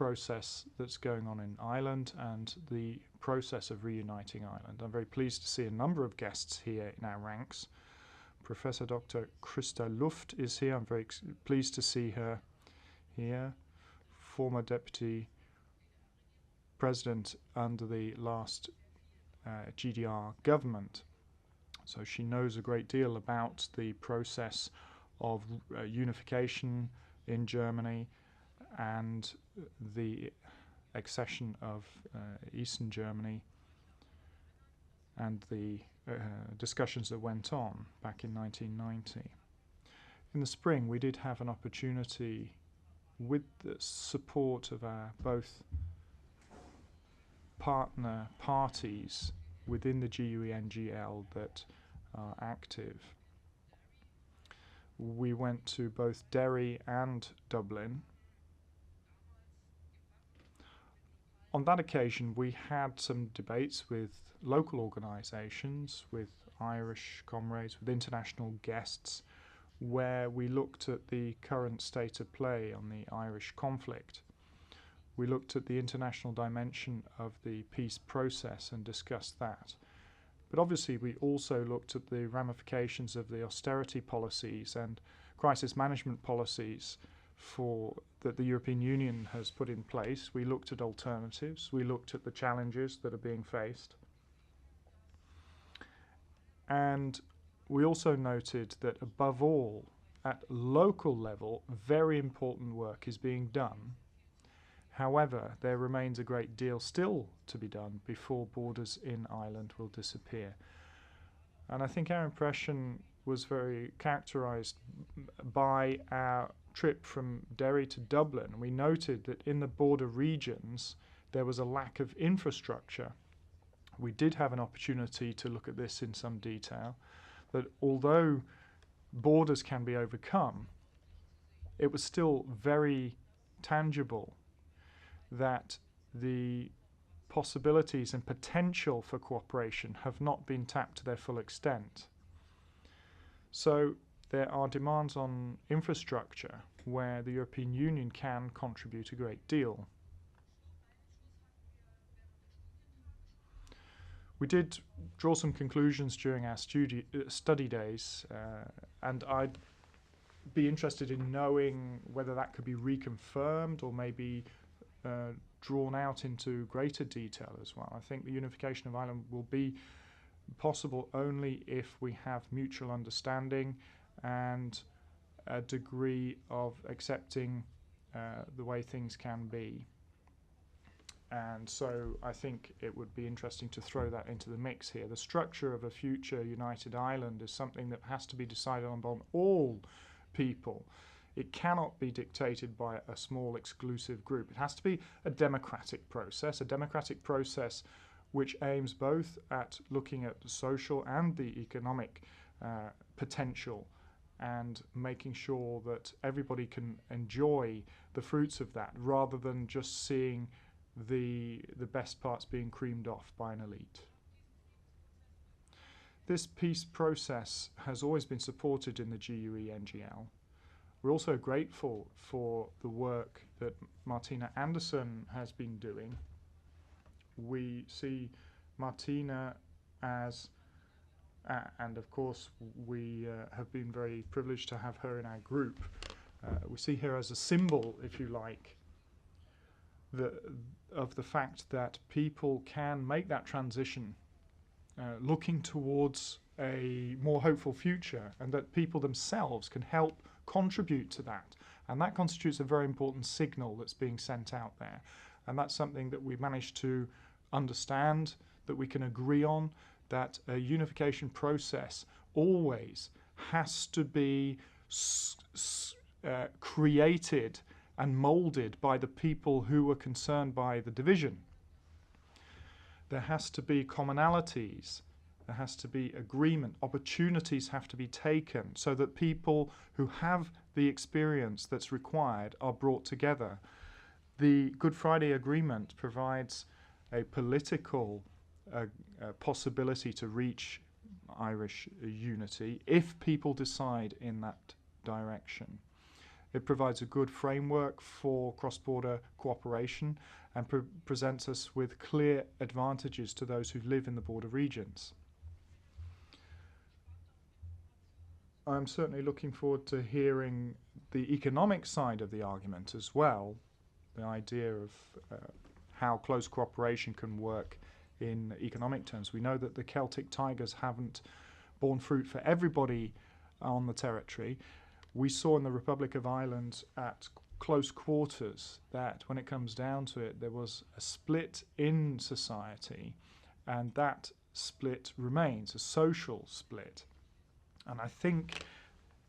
process that's going on in Ireland and the process of reuniting Ireland. I'm very pleased to see a number of guests here in our ranks. Professor Dr. Christa Luft is here. I'm very pleased to see her here. Former Deputy President under the last GDR government. So she knows a great deal about the process of unification in Germany and the accession of Eastern Germany and the discussions that went on back in 1990. In the spring, we did have an opportunity, with the support of our both partner parties within the GUE-NGL that are active. We went to both Derry and Dublin. On that occasion, we had some debates with local organisations, with Irish comrades, with international guests, where we looked at the current state of play on the Irish conflict. We looked at the international dimension of the peace process and discussed that. But obviously we also looked at the ramifications of the austerity policies and crisis management policies that the European Union has put in place. We looked at alternatives. We looked at the challenges that are being faced. And we also noted that above all, at local level, very important work is being done. However, there remains a great deal still to be done before borders in Ireland will disappear. And I think our impression was very characterised by our trip from Derry to Dublin. We noted that in the border regions there was a lack of infrastructure. We did have an opportunity to look at this in some detail, that although borders can be overcome, it was still very tangible that the possibilities and potential for cooperation have not been tapped to their full extent. So there are demands on infrastructure where the European Union can contribute a great deal. We did draw some conclusions during our study days, and I'd be interested in knowing whether that could be reconfirmed or maybe drawn out into greater detail as well. I think the unification of Ireland will be possible only if we have mutual understanding and a degree of accepting the way things can be. And so I think it would be interesting to throw that into the mix here. The structure of a future united Ireland is something that has to be decided on by all people. It cannot be dictated by a small exclusive group. It has to be a democratic process which aims both at looking at the social and the economic potential and making sure that everybody can enjoy the fruits of that rather than just seeing the best parts being creamed off by an elite. This peace process has always been supported in the GUE-NGL. We're also grateful for the work that Martina Anderson has been doing. We see Martina as, and of course we have been very privileged to have her in our group. We see her as a symbol, if you like, of the fact that people can make that transition looking towards a more hopeful future, and that people themselves can help contribute to that. And that constitutes a very important signal that's being sent out there. And that's something that we managed to understand, that we can agree on, that a unification process always has to be created and moulded by the people who were concerned by the division. There has to be commonalities, there has to be agreement, opportunities have to be taken so that people who have the experience that's required are brought together. The Good Friday Agreement provides a political possibility to reach Irish unity if people decide in that direction. It provides a good framework for cross-border cooperation and presents us with clear advantages to those who live in the border regions. I'm certainly looking forward to hearing the economic side of the argument as well, the idea of how close cooperation can work in economic terms. We know that the Celtic tigers haven't borne fruit for everybody on the territory. We saw in the Republic of Ireland at close quarters that when it comes down to it, there was a split in society, and that split remains, a social split. And I think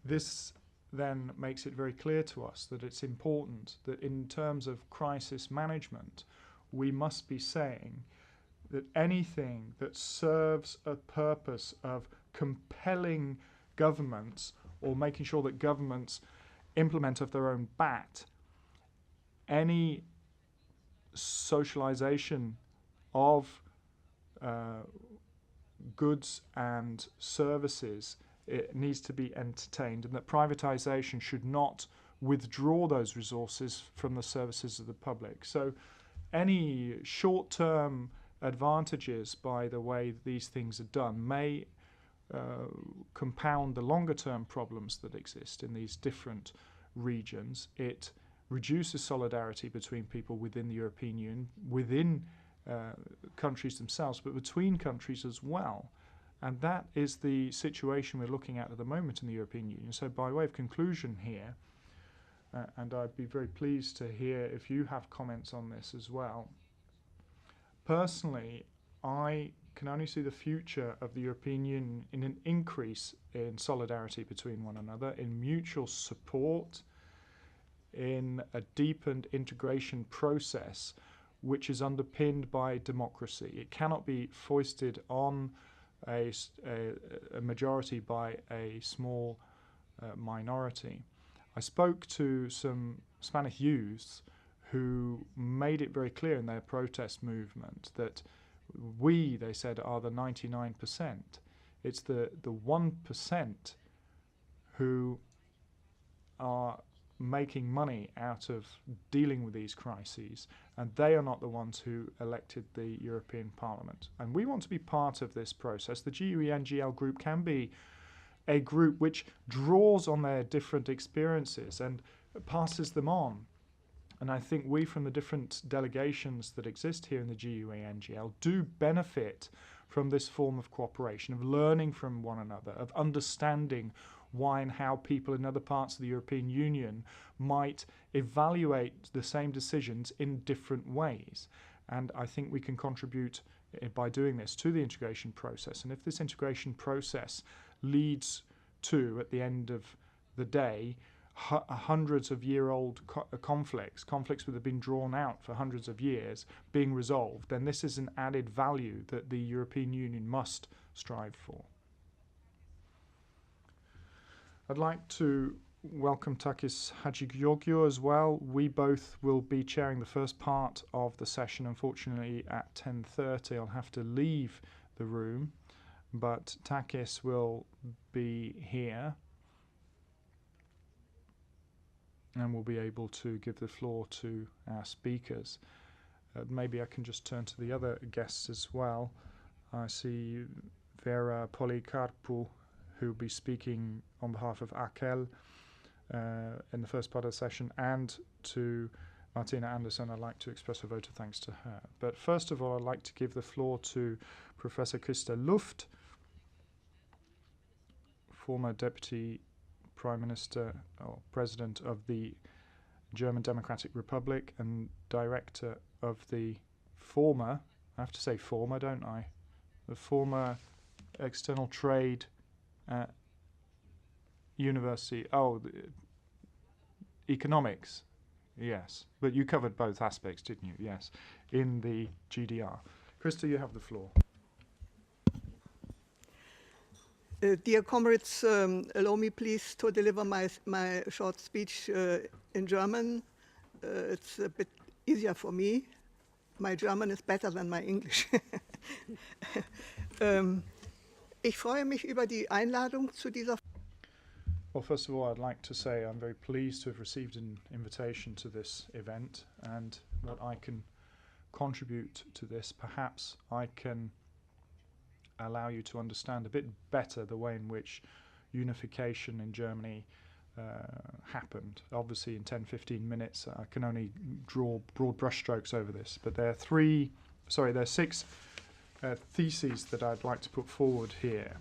this then makes it very clear to us that it's important that in terms of crisis management, we must be saying that anything that serves a purpose of compelling governments or making sure that governments implement of their own bat, any socialization of goods and services, it needs to be entertained, and that privatization should not withdraw those resources from the services of the public. So any short-term advantages by the way these things are done may compound the longer-term problems that exist in these different regions. It reduces solidarity between people within the European Union, within countries themselves, but between countries as well. And that is the situation we're looking at the moment in the European Union. So by way of conclusion here, and I'd be very pleased to hear if you have comments on this as well. Personally, I can only see the future of the European Union in an increase in solidarity between one another, in mutual support, in a deepened integration process which is underpinned by democracy. It cannot be foisted on a majority by a small minority. I spoke to some Spanish youths who made it very clear in their protest movement that we, they said, are the 99%. It's the 1% who are making money out of dealing with these crises, and they are not the ones who elected the European Parliament. And we want to be part of this process. The GUE-NGL group can be a group which draws on their different experiences and passes them on. And I think we from the different delegations that exist here in the GUE-NGL do benefit from this form of cooperation, of learning from one another, of understanding why and how people in other parts of the European Union might evaluate the same decisions in different ways. And I think we can contribute by doing this to the integration process. And if this integration process leads to, at the end of the day, hundreds of year-old conflicts that have been drawn out for hundreds of years being resolved, then this is an added value that the European Union must strive for. I'd like to welcome Takis Hadjigeorgiou as well. We both will be chairing the first part of the session. Unfortunately, at 10:30, I'll have to leave the room, but Takis will be here and we'll be able to give the floor to our speakers. Maybe I can just turn to the other guests as well. I see Vera Policarpou, who will be speaking on behalf of ACEL in the first part of the session, and to Martina Anderson. I'd like to express a vote of thanks to her. But first of all, I'd like to give the floor to Professor Christa Luft, former Deputy Prime Minister or President of the German Democratic Republic and Director of the former, I have to say former, don't I? The former External Trade University, economics, yes. But you covered both aspects, didn't you? Yes, in the GDR. Christa, you have the floor. Dear comrades, allow me please to deliver my short speech in German. It's a bit easier for me. My German is better than my English. Ich freue mich über die Einladung zu dieser. Well, first of all, I'd like to say I'm very pleased to have received an invitation to this event, and what I can contribute to this, perhaps I can allow you to understand a bit better the way in which unification in Germany happened. Obviously, in 10-15 minutes, I can only draw broad brushstrokes over this, but there are six theses that I'd like to put forward here.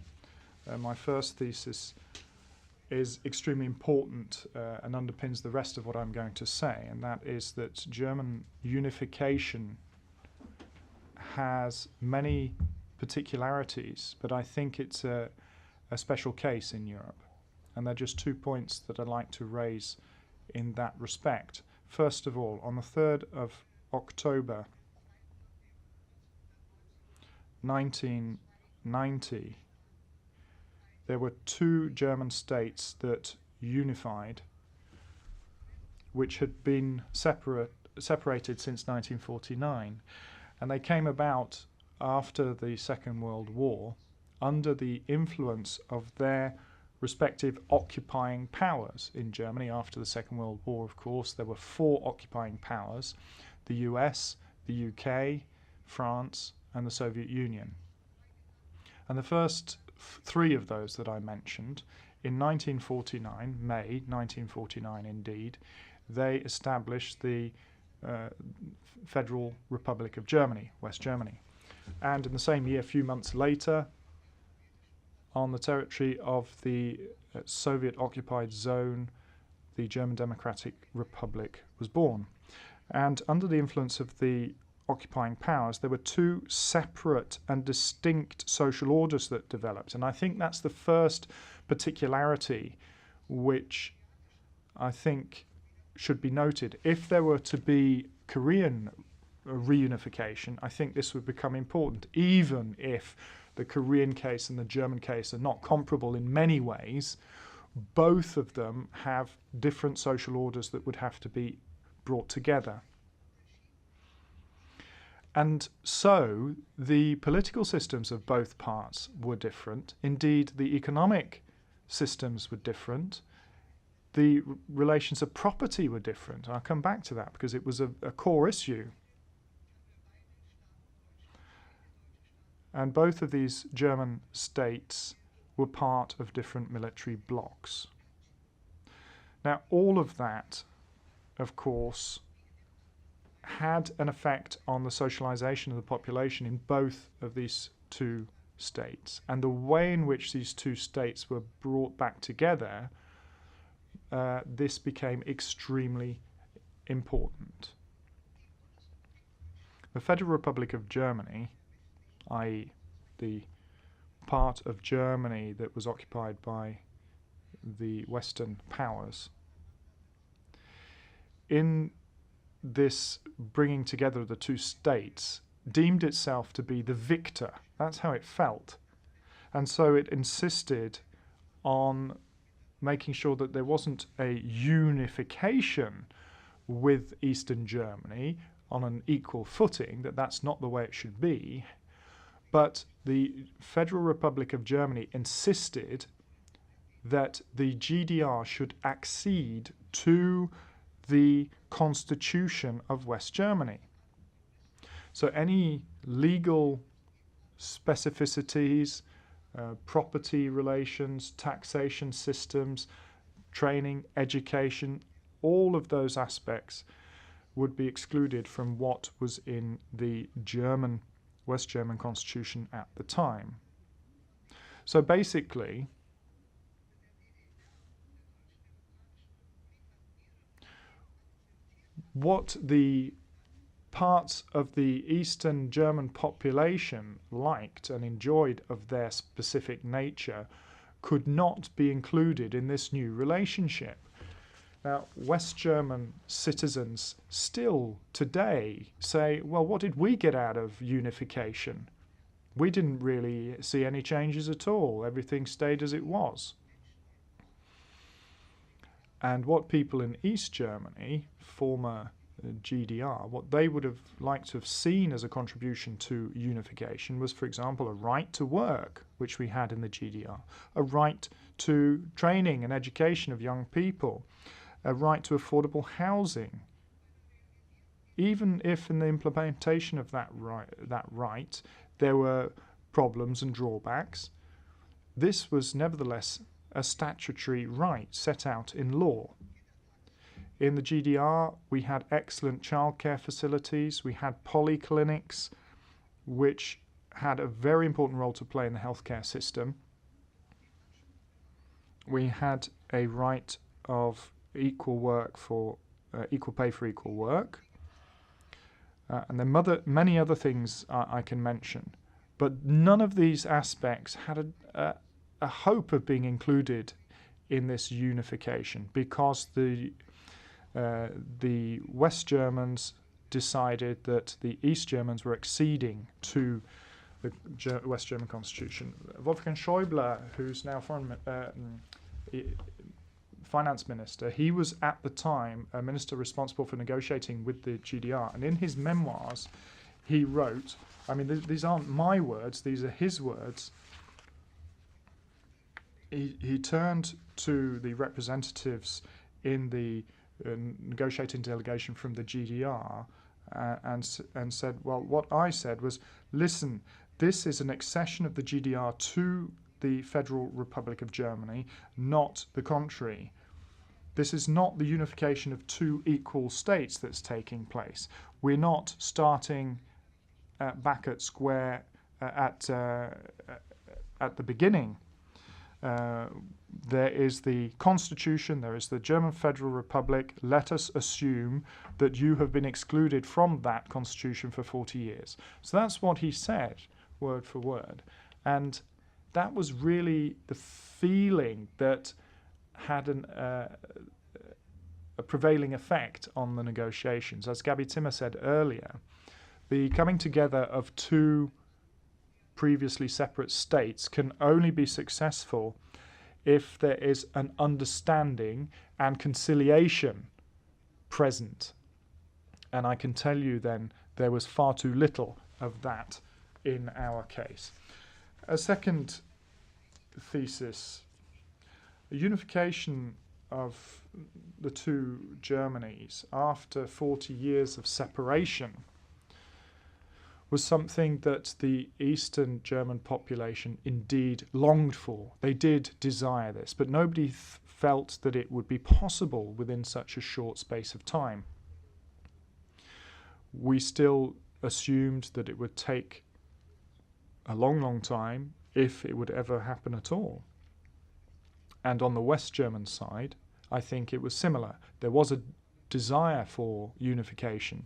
My first thesis is extremely important and underpins the rest of what I'm going to say, and that is that German unification has many particularities, but I think it's a special case in Europe. And there are just 2 points that I'd like to raise in that respect. First of all, on the 3rd of October 1990, there were 2 German states that unified, which had been separated since 1949. And they came about after the Second World War under the influence of their respective occupying powers in Germany. After the Second World War, of course, there were 4 occupying powers: the US, the UK, France, and the Soviet Union. And the first 3 of those that I mentioned, in 1949, May 1949 indeed, they established the Federal Republic of Germany, West Germany. And in the same year, a few months later, on the territory of the Soviet-occupied zone, the German Democratic Republic was born. And under the influence of the occupying powers, there were 2 separate and distinct social orders that developed. And I think that's the first particularity which I think should be noted. If there were to be Korean reunification, I think this would become important, even if the Korean case and the German case are not comparable in many ways. Both of them have different social orders that would have to be brought together. And so the political systems of both parts were different. Indeed, the economic systems were different. The relations of property were different. I'll come back to that because it was a core issue. And both of these German states were part of different military blocs. Now, all of that, of course, had an effect on the socialization of the population in both of these 2 states. And the way in which these 2 states were brought back together, this became extremely important. The Federal Republic of Germany, i.e. the part of Germany that was occupied by the Western powers, in this bringing together of the 2 states, deemed itself to be the victor. That's how it felt. And so it insisted on making sure that there wasn't a unification with Eastern Germany on an equal footing, that's not the way it should be. But the Federal Republic of Germany insisted that the GDR should accede to the Constitution of West Germany. So any legal specificities, property relations, taxation systems, training, education, all of those aspects would be excluded from what was in the West German Constitution at the time. So basically, what the parts of the Eastern German population liked and enjoyed of their specific nature could not be included in this new relationship. Now, West German citizens still today say, well, what did we get out of unification? We didn't really see any changes at all. Everything stayed as it was. And what people in East Germany, former GDR, what they would have liked to have seen as a contribution to unification was, for example, a right to work, which we had in the GDR, a right to training and education of young people, a right to affordable housing. Even if in the implementation of that right there were problems and drawbacks, this was nevertheless a statutory right set out in law. In the GDR, we had excellent childcare facilities, we had polyclinics, which had a very important role to play in the healthcare system. We had a right of equal work for equal pay for equal work, and then many other things I can mention. But none of these aspects had a hope of being included in this unification, because the West Germans decided that the East Germans were acceding to the West German constitution. Wolfgang Schäuble, who's now finance minister, he was at the time a minister responsible for negotiating with the GDR, and in his memoirs he wrote, I mean, these aren't my words, these are his words. He turned to the representatives in the negotiating delegation from the GDR and said, well, what I said was, listen, this is an accession of the GDR to the Federal Republic of Germany, not the contrary. This is not the unification of two equal states that's taking place. We're not starting back at square at the beginning. There is the Constitution, there is the German Federal Republic. Let us assume that you have been excluded from that Constitution for 40 years. So that's what he said, word for word. And that was really the feeling that had a prevailing effect on the negotiations. As Gabi Zimmer said earlier, the coming together of two previously separate states can only be successful if there is an understanding and conciliation present. And I can tell you then there was far too little of that in our case. A second thesis, the unification of the two Germanys after 40 years of separation was something that the Eastern German population indeed longed for. They did desire this, but nobody felt that it would be possible within such a short space of time. We still assumed that it would take a long, long time, if it would ever happen at all. And on the West German side, I think it was similar. There was a desire for unification,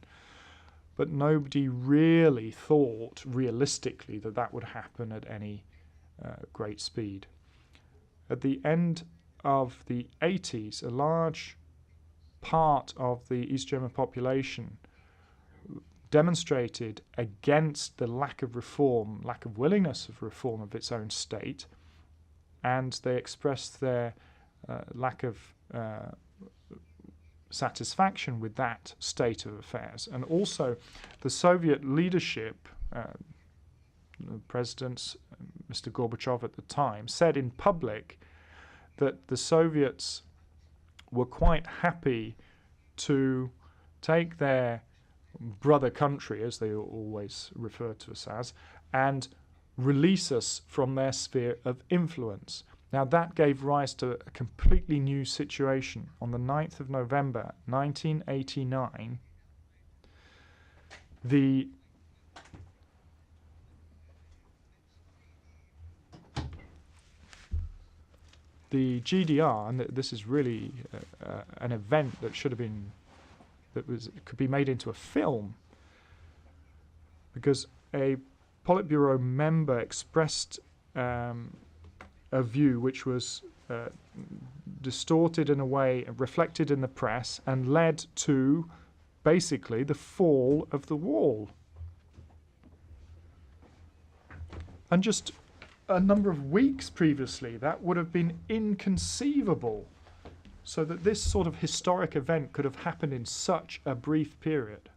but nobody really thought realistically that that would happen at any great speed. At the end of the 80s, a large part of the East German population demonstrated against the lack of reform, lack of willingness of reform of its own state, and they expressed their lack of satisfaction with that state of affairs. And also the Soviet leadership, the president, Mr. Gorbachev at the time, said in public that the Soviets were quite happy to take their brother country, as they always refer to us as, and release us from their sphere of influence. Now that gave rise to a completely new situation. On the 9th of November 1989, the GDR, and this is really an event that should have been, could be made into a film, because a Politburo member expressed a view which was distorted in a way, reflected in the press, and led to basically the fall of the wall. And just a number of weeks previously, that would have been inconceivable. So that this sort of historic event could have happened in such a brief period.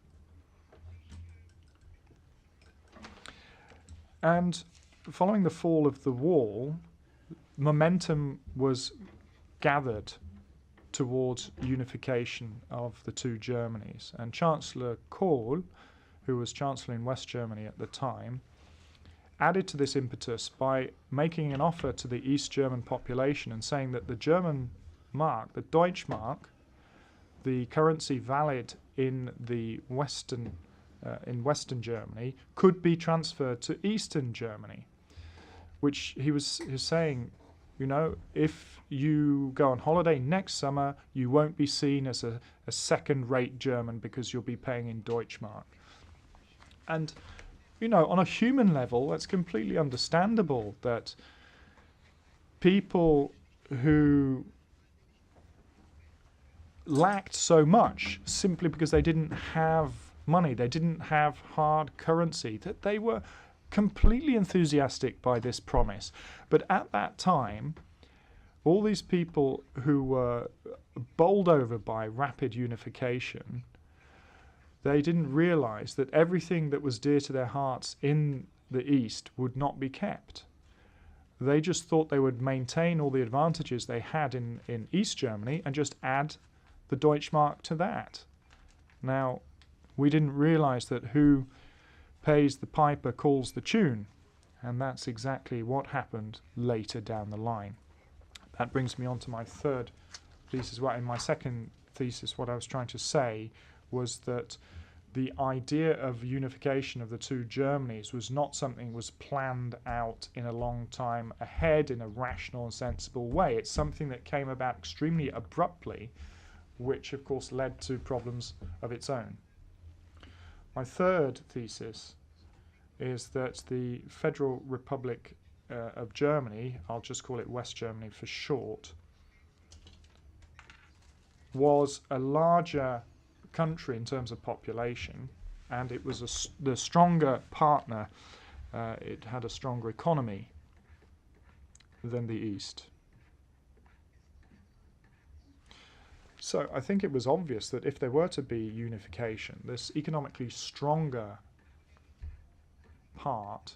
And following the fall of the wall, momentum was gathered towards unification of the two Germanys. And Chancellor Kohl, who was Chancellor in West Germany at the time, added to this impetus by making an offer to the East German population and saying that the German mark, the Deutschmark, the currency valid in the Western Germany, could be transferred to Eastern Germany, which he was saying, you know, if you go on holiday next summer, you won't be seen as a second-rate German because you'll be paying in Deutschmark. And, you know, on a human level, that's completely understandable that people who lacked so much simply because they didn't have money, they didn't have hard currency, that they were completely enthusiastic by this promise. But at that time, all these people who were bowled over by rapid unification, they didn't realize that everything that was dear to their hearts in the East would not be kept. They just thought they would maintain all the advantages they had in East Germany and just add the Deutschmark to that. Now, we didn't realize that who pays the piper calls the tune, and that's exactly what happened later down the line. That brings me on to my third thesis. Well, in my second thesis, what I was trying to say was that the idea of unification of the two Germanys was not something that was planned out in a long time ahead in a rational and sensible way. It's something that came about extremely abruptly, which of course led to problems of its own. My third thesis is that the Federal Republic of Germany, I'll just call it West Germany for short, was a larger country in terms of population, and it was the stronger partner. It had a stronger economy than the East. So I think it was obvious that if there were to be unification, this economically stronger part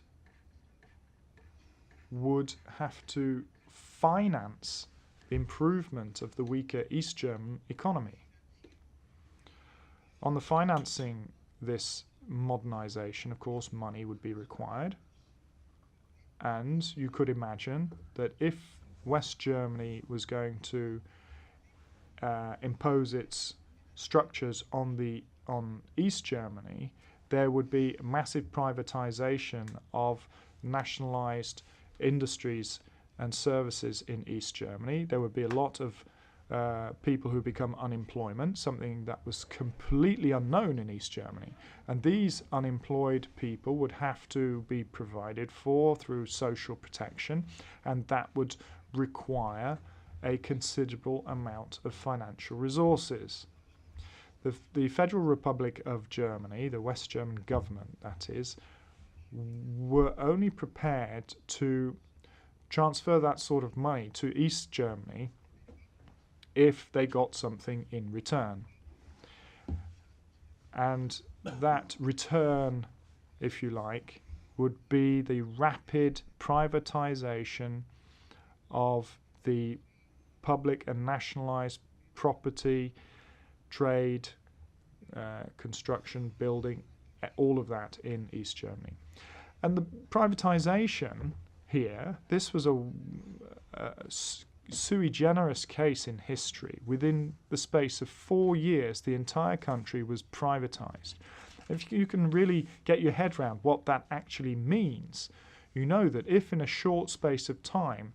would have to finance the improvement of the weaker East German economy. On the financing this modernization, of course, money would be required. And you could imagine that if West Germany was going to impose its structures on East Germany, there would be massive privatization of nationalized industries and services in East Germany. There would be a lot of people who become unemployment, something that was completely unknown in East Germany. And these unemployed people would have to be provided for through social protection, and that would require a considerable amount of financial resources. The Federal Republic of Germany, the West German government that is, were only prepared to transfer that sort of money to East Germany if they got something in return. And that return, if you like, would be the rapid privatization of the public and nationalized property, trade, construction, building, all of that in East Germany. And the privatization here, this was a sui generis case in history. Within the space of 4 years, the entire country was privatized. If you can really get your head around what that actually means, you know that if in a short space of time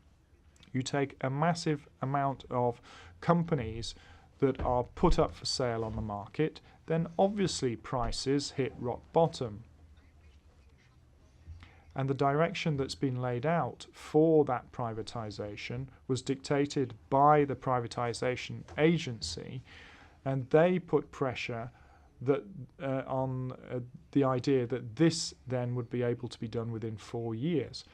you take a massive amount of companies that are put up for sale on the market, then obviously prices hit rock bottom. And the direction that's been laid out for that privatization was dictated by the privatization agency, and they put pressure that on the idea that this then would be able to be done within 4 years.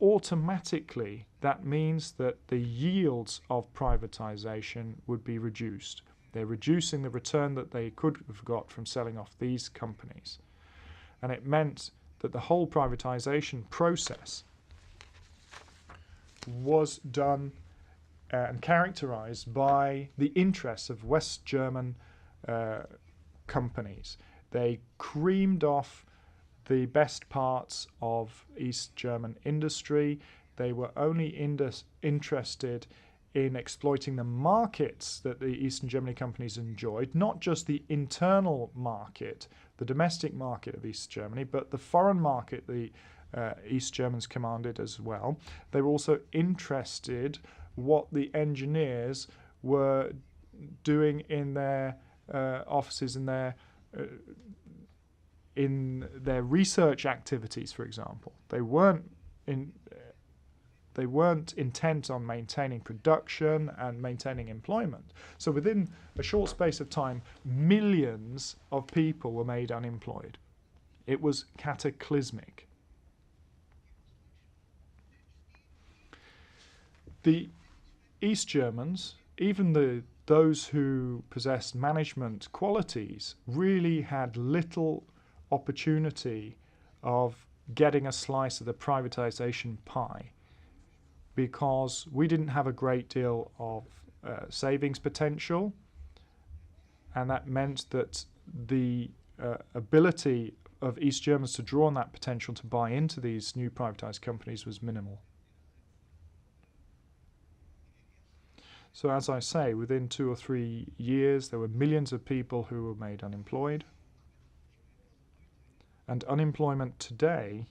automatically that means that the yields of privatization would be reduced. They're reducing the return that they could have got from selling off these companies. And it meant that the whole privatization process was done and characterized by the interests of West German companies. They creamed off the best parts of East German industry. They were only interested in exploiting the markets that the Eastern Germany companies enjoyed, not just the internal market, the domestic market of East Germany, but the foreign market the East Germans commanded as well. They were also interested what the engineers were doing in their offices, in their research activities, for example. They weren't intent on maintaining production and maintaining employment. So within a short space of time, millions of people were made unemployed. It was cataclysmic. The East Germans, even those who possessed management qualities, really had little opportunity of getting a slice of the privatization pie, because we didn't have a great deal of savings potential, and that meant that the ability of East Germans to draw on that potential to buy into these new privatized companies was minimal. So as I say, within 2 or 3 years, there were millions of people who were made unemployed. And unemployment today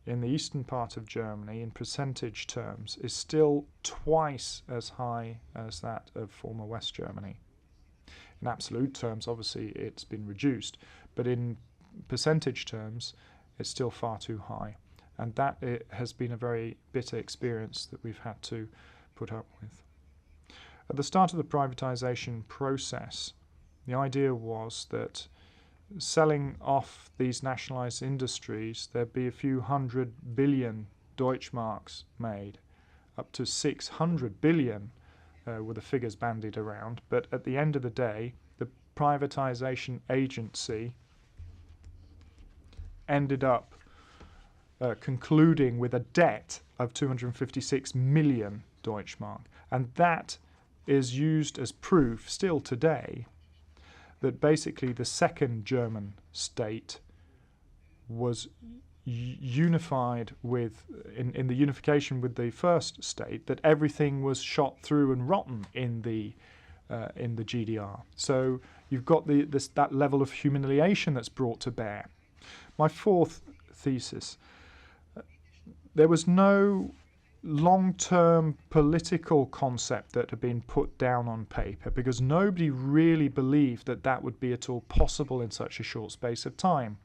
in the eastern part of Germany, in percentage terms, is still twice as high as that of former West Germany. In absolute terms, obviously, it's been reduced, but in percentage terms, it's still far too high. And that has been a very bitter experience that we've had to put up with. At the start of the privatization process, the idea was that selling off these nationalized industries, there'd be a few 100 billion Deutschmarks made, up to 600 billion were the figures bandied around. But at the end of the day, the privatization agency ended up concluding with a debt of 256 million Deutschmark. And that is used as proof still today that basically the second German state was unified with, in the unification with the first state, that everything was shot through and rotten in the GDR. So you've got that level of humiliation that's brought to bear. My fourth thesis, there was no long-term political concept that had been put down on paper, because nobody really believed that that would be at all possible in such a short space of time.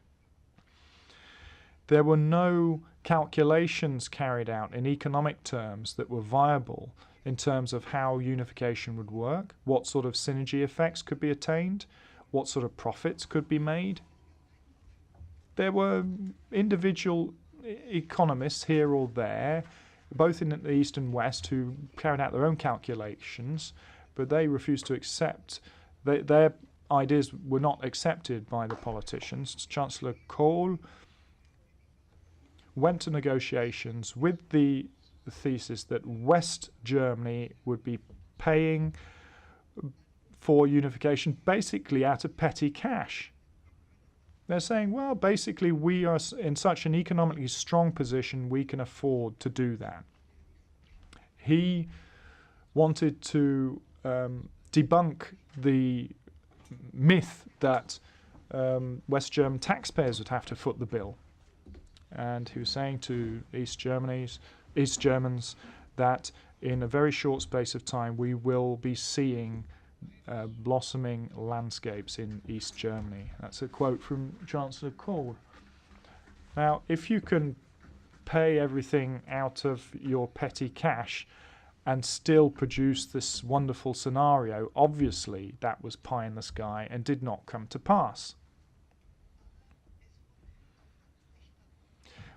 There were no calculations carried out in economic terms that were viable in terms of how unification would work, what sort of synergy effects could be attained, what sort of profits could be made. There were individual economists here or there, both in the East and West, who carried out their own calculations, but they refused to accept. Their ideas were not accepted by the politicians. Chancellor Kohl went to negotiations with the thesis that West Germany would be paying for unification basically out of petty cash. They're saying, well, basically we are in such an economically strong position we can afford to do that. He wanted to debunk the myth that West German taxpayers would have to foot the bill. And he was saying to East Germans that in a very short space of time we will be seeing blossoming landscapes in East Germany. That's a quote from Chancellor Kohl. Now, if you can pay everything out of your petty cash and still produce this wonderful scenario, obviously that was pie in the sky and did not come to pass.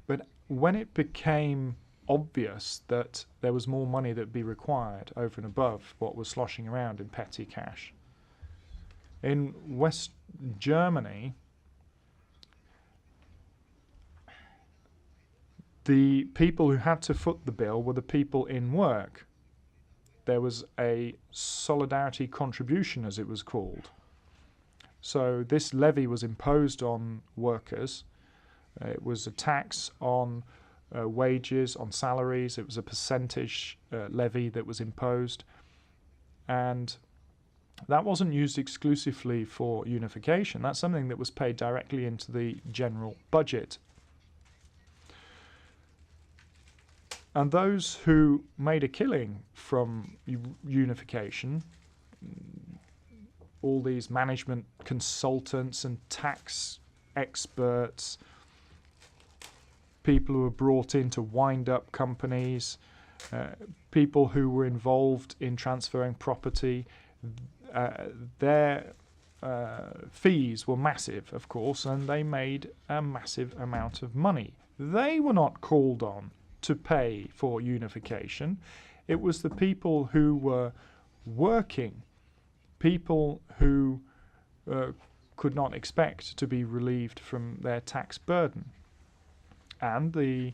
But when it became obvious that there was more money that would be required over and above what was sloshing around in petty cash. In West Germany, the people who had to foot the bill were the people in work. There was a solidarity contribution, as it was called. So this levy was imposed on workers. It was a tax on wages, on salaries. It was a percentage levy that was imposed. And that wasn't used exclusively for unification. That's something that was paid directly into the general budget. And those who made a killing from unification, all these management consultants and tax experts, people who were brought in to wind up companies, people who were involved in transferring property, their fees were massive, of course, and they made a massive amount of money. They were not called on to pay for unification. It was the people who were working, people who could not expect to be relieved from their tax burden. And the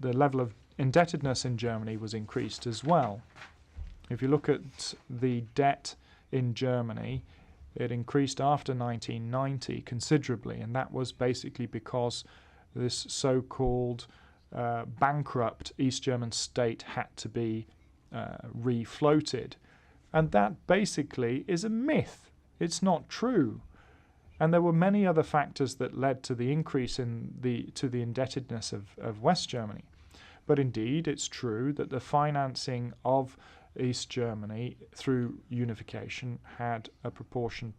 level of indebtedness in Germany was increased as well. If you look at the debt in Germany, it increased after 1990 considerably, and that was basically because this so-called bankrupt East German state had to be refloated. And that basically is a myth. It's not true. And there were many other factors that led to the increase in the indebtedness of West Germany. But indeed, it's true that the financing of East Germany through unification had a proportion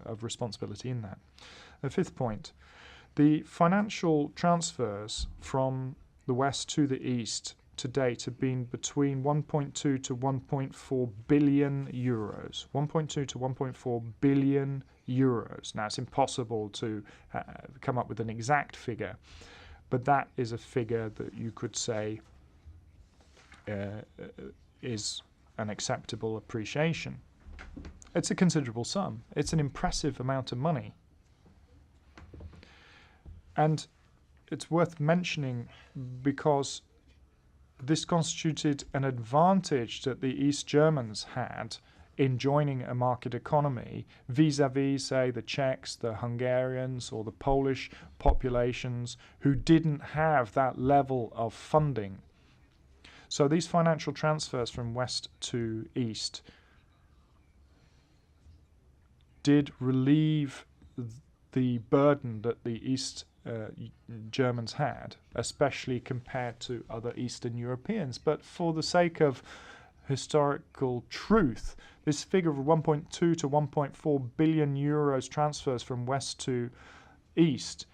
of responsibility in that. The fifth point, the financial transfers from the West to the East to date have been between 1.2 to 1.4 billion euros. 1.2 to 1.4 billion euros. Now, it's impossible to come up with an exact figure, but that is a figure that you could say is an acceptable appreciation. It's a considerable sum. It's an impressive amount of money. And it's worth mentioning because this constituted an advantage that the East Germans had in joining a market economy vis-à-vis, say, the Czechs, the Hungarians, or the Polish populations who didn't have that level of funding. So these financial transfers from West to East did relieve the burden that the East Germans had, especially compared to other Eastern Europeans. But for the sake of historical truth, this figure of 1.2 to 1.4 billion euros transfers from West to East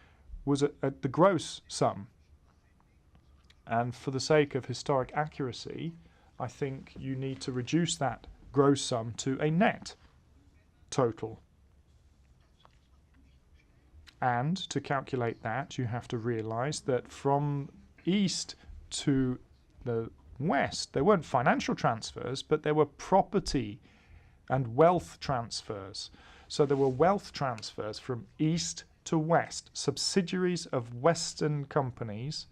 was at the gross sum. And for the sake of historic accuracy, I think you need to reduce that gross sum to a net total. And to calculate that, you have to realize that from East to the West, there weren't financial transfers, but there were property and wealth transfers. So there were wealth transfers from East to West, subsidiaries of Western companies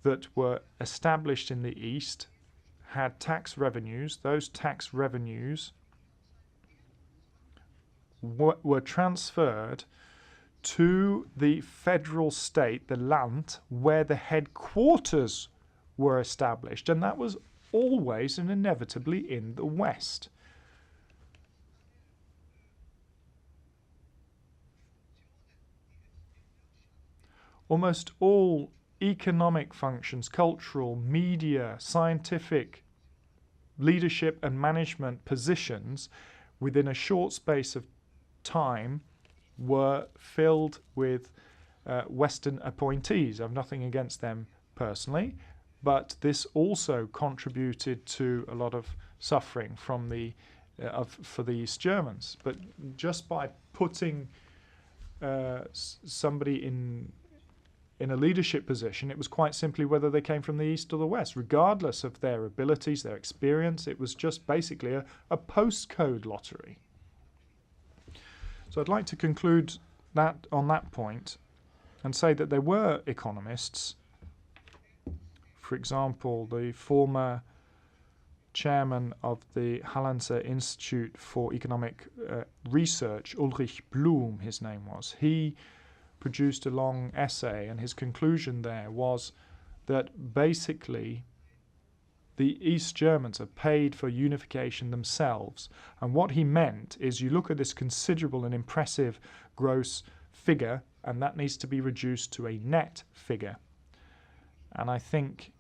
that were established in the East, had tax revenues. Those tax revenues were transferred to the federal state, the Land, where the headquarters were established, and that was always and inevitably in the West. Almost all economic functions, cultural, media, scientific, leadership and management positions within a short space of time were filled with Western appointees. I've nothing against them personally, but this also contributed to a lot of suffering from for the East Germans. But just by putting somebody in in a leadership position, it was quite simply whether they came from the east or the west, regardless of their abilities, their experience. It was just basically a postcode lottery. So I'd like to conclude that on that point and say that there were economists, for example, the former chairman of the Hallenser Institute for Economic Research, Ulrich Blum, his name was. He produced a long essay, and his conclusion there was that basically the East Germans have paid for unification themselves. And what he meant is you look at this considerable and impressive gross figure, and that needs to be reduced to a net figure. And I think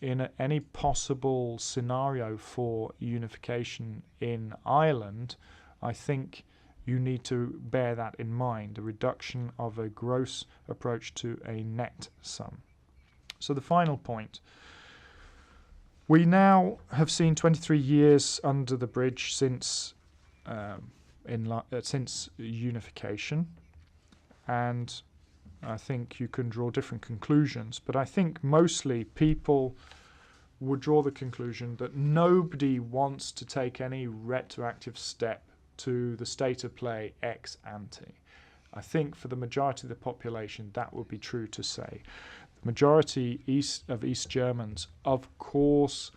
in any possible scenario for unification in Ireland, I think you need to bear that in mind, a reduction of a gross approach to a net sum. So the final point. We now have seen 23 years under the bridge since unification, and I think you can draw different conclusions, but I think mostly people would draw the conclusion that nobody wants to take any retroactive step to the state of play ex ante. I think for the majority of the population that would be true to say. The majority of East Germans, of course,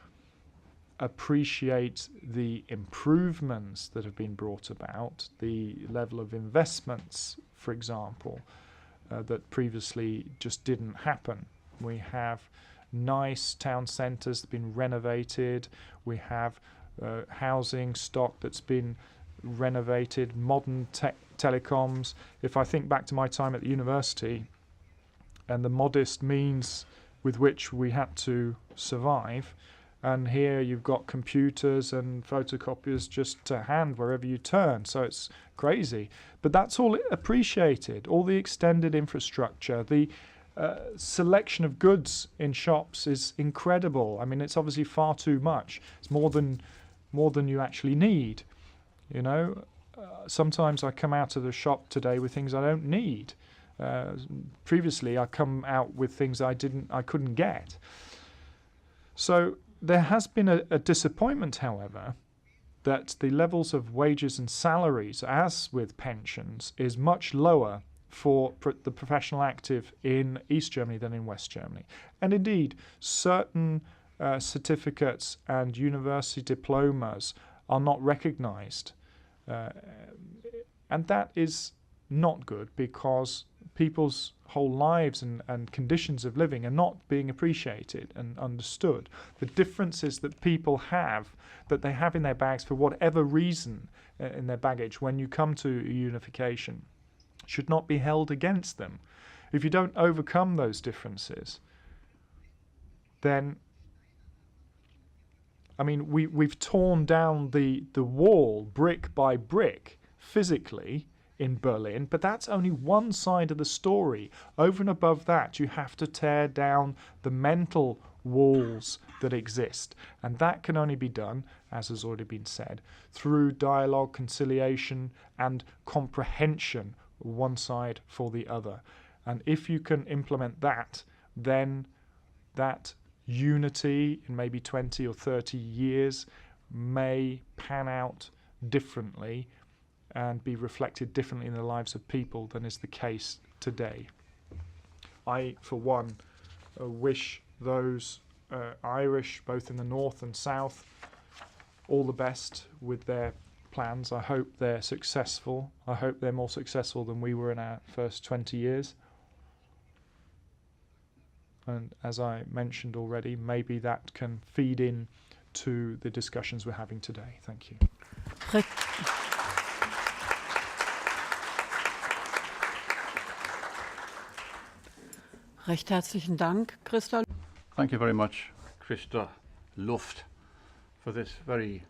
appreciate the improvements that have been brought about, the level of investments, for example, that previously just didn't happen. We have nice town centres that have been renovated. We have housing stock that's been renovated, modern telecoms. If I think back to my time at the university and the modest means with which we had to survive, and here you've got computers and photocopiers just to hand wherever you turn, so it's crazy. But that's all appreciated, all the extended infrastructure, the selection of goods in shops is incredible. I mean, it's obviously far too much. It's more than you actually need. You know, sometimes I come out of the shop today with things I don't need. Previously, I come out with things I couldn't get. So there has been a disappointment, however, that the levels of wages and salaries, as with pensions, is much lower for the professional active in East Germany than in West Germany. And indeed, certain certificates and university diplomas are not recognised. And that is not good because people's whole lives and conditions of living are not being appreciated and understood. The differences that people have, that they have in their bags for whatever reason in their baggage when you come to unification, should not be held against them. If you don't overcome those differences, then I mean, we've torn down the wall brick by brick physically in Berlin, but that's only one side of the story. Over and above that, you have to tear down the mental walls that exist. And that can only be done, as has already been said, through dialogue, conciliation, and comprehension, one side for the other. And if you can implement that, then that unity in maybe 20 or 30 years may pan out differently and be reflected differently in the lives of people than is the case today. I, for one, wish those Irish, both in the north and south, all the best with their plans. I hope they're successful. I hope they're more successful than we were in our first 20 years. And as I mentioned already, maybe that can feed in to the discussions we're having today. Thank you. Recht herzlichen Dank, Christa. Thank you very much, Christa Luft, for this very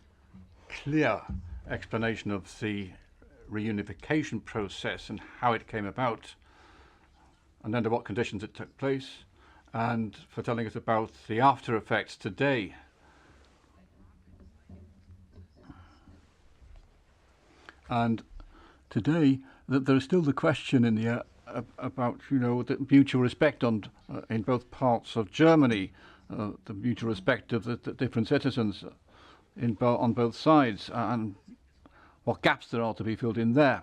clear explanation of the reunification process and how it came about and under what conditions it took place, and for telling us about the after effects today. And today, that there is still the question in the about, you know, the mutual respect in both parts of Germany, the mutual respect of the different citizens on both sides, and what gaps there are to be filled in there.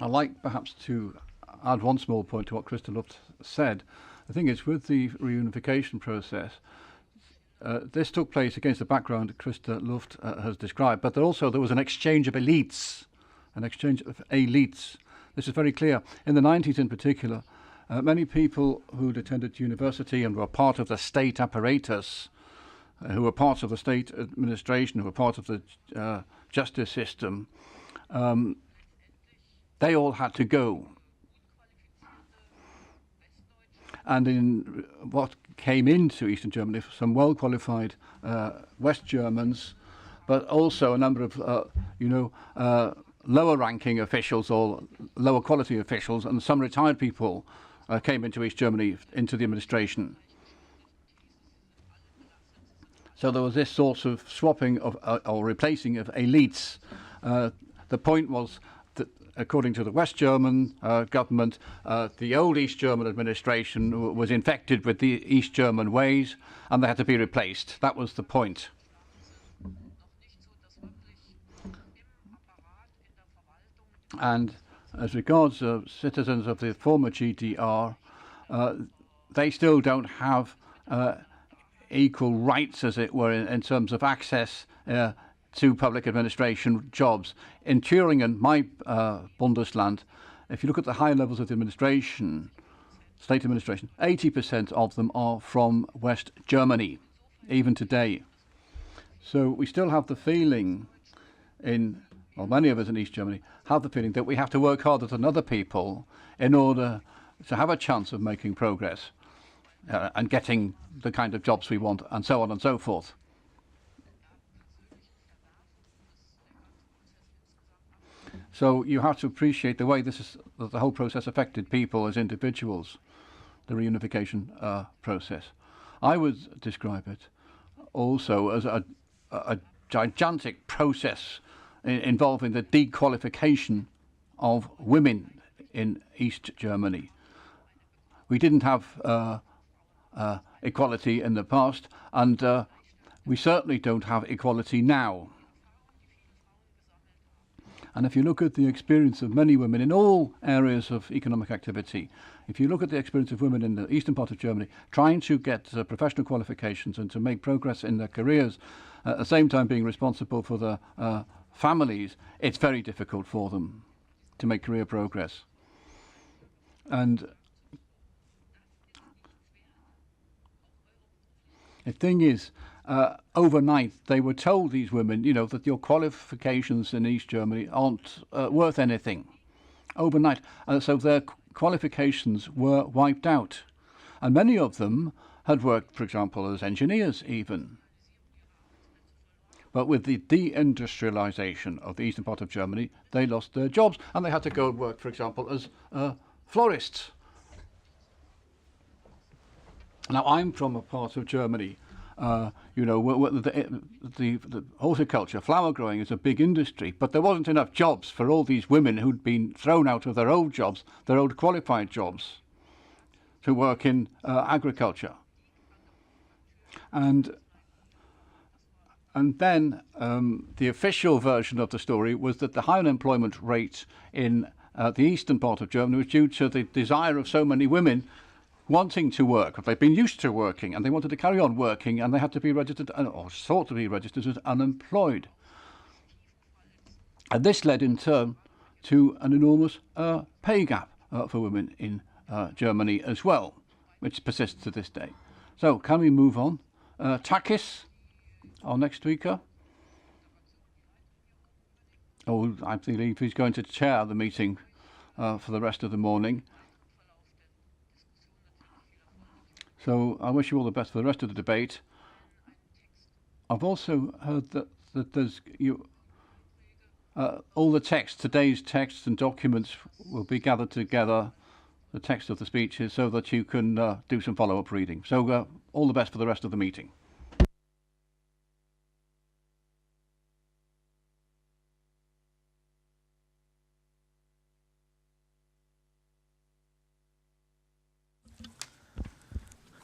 I'd like perhaps to add one small point to what Christa Luft said. The thing is, with the reunification process, this took place against the background Christa Luft has described, but there was an exchange of elites. This is very clear. In the 90s in particular, many people who'd attended university and were part of the state apparatus, who were part of the state administration, who were part of the justice system, they all had to go. And in what came into Eastern Germany, some well-qualified West Germans, but also a number of, lower-ranking officials or lower-quality officials, and some retired people came into East Germany, into the administration. So there was this sort of swapping of or replacing of elites. The point was that, according to the West German government, the old East German administration was infected with the East German ways, and they had to be replaced. That was the point. And as regards citizens of the former GDR, they still don't have equal rights, as it were, in terms of access to public administration jobs. In Thüringen, my Bundesland, if you look at the high levels of the administration, state administration, 80% of them are from West Germany, even today. So we still have the feeling many of us in East Germany have the feeling that we have to work harder than other people in order to have a chance of making progress and getting the kind of jobs we want, and so on and so forth. So you have to appreciate the way that the whole process affected people as individuals, the reunification process. I would describe it also as a gigantic process involving the dequalification of women in East Germany. We didn't have equality in the past, and we certainly don't have equality now. And if you look at the experience of many women in all areas of economic activity, if you look at the experience of women in the eastern part of Germany trying to get professional qualifications and to make progress in their careers, at the same time being responsible for their families, it's very difficult for them to make career progress. And the thing is, overnight they were told, these women, that your qualifications in East Germany aren't worth anything. Overnight. So their qualifications were wiped out. And many of them had worked, for example, as engineers even. But with the deindustrialization of the eastern part of Germany, they lost their jobs, and they had to go and work, for example, as florists. Now, I'm from a part of Germany, where the horticulture, flower growing is a big industry, but there wasn't enough jobs for all these women who'd been thrown out of their old jobs, their old qualified jobs, to work in agriculture. And then the official version of the story was that the high unemployment rate in the eastern part of Germany was due to the desire of so many women wanting to work. They'd been used to working and they wanted to carry on working, and they had to be registered, or sought to be registered, as unemployed. And this led in turn to an enormous pay gap for women in Germany as well, which persists to this day. So can we move on? Takis, our next speaker. I believe he's going to chair the meeting for the rest of the morning. So I wish you all the best for the rest of the debate. I've also heard that there's all the text, today's texts and documents will be gathered together, the text of the speeches, so that you can do some follow-up reading. So all the best for the rest of the meeting.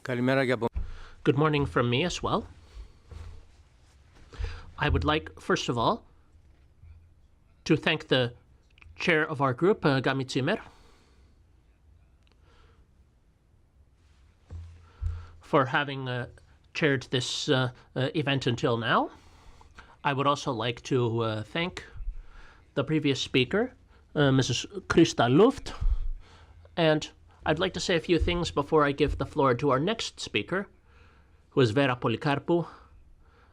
Good morning from me as well. I would like, first of all, to thank the chair of our group, Gami Zimmer, for having chaired this event until now. I would also like to thank the previous speaker, Mrs. Krista Luft, and I'd like to say a few things before I give the floor to our next speaker, who is Vera Policarpou,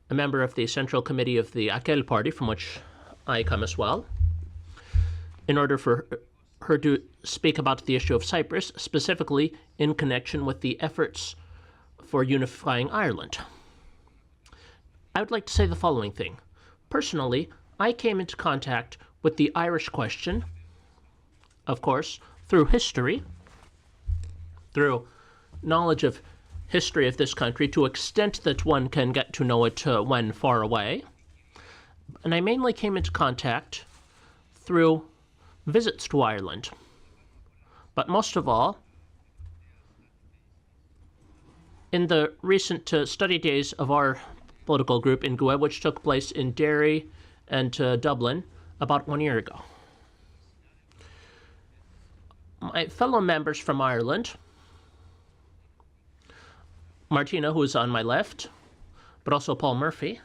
a member of the Central Committee of the AKEL party, from which I come as well, in order for her to speak about the issue of Cyprus, specifically in connection with the efforts for unifying Ireland. I would like to say the following thing. Personally, I came into contact with the Irish question, of course, through history, through knowledge of history of this country to extent that one can get to know it when far away. And I mainly came into contact through visits to Ireland. But most of all, in the recent study days of our political group in GUE, which took place in Derry and Dublin about 1 year ago. My fellow members from Ireland, Martina, who is on my left, but also Paul Murphy,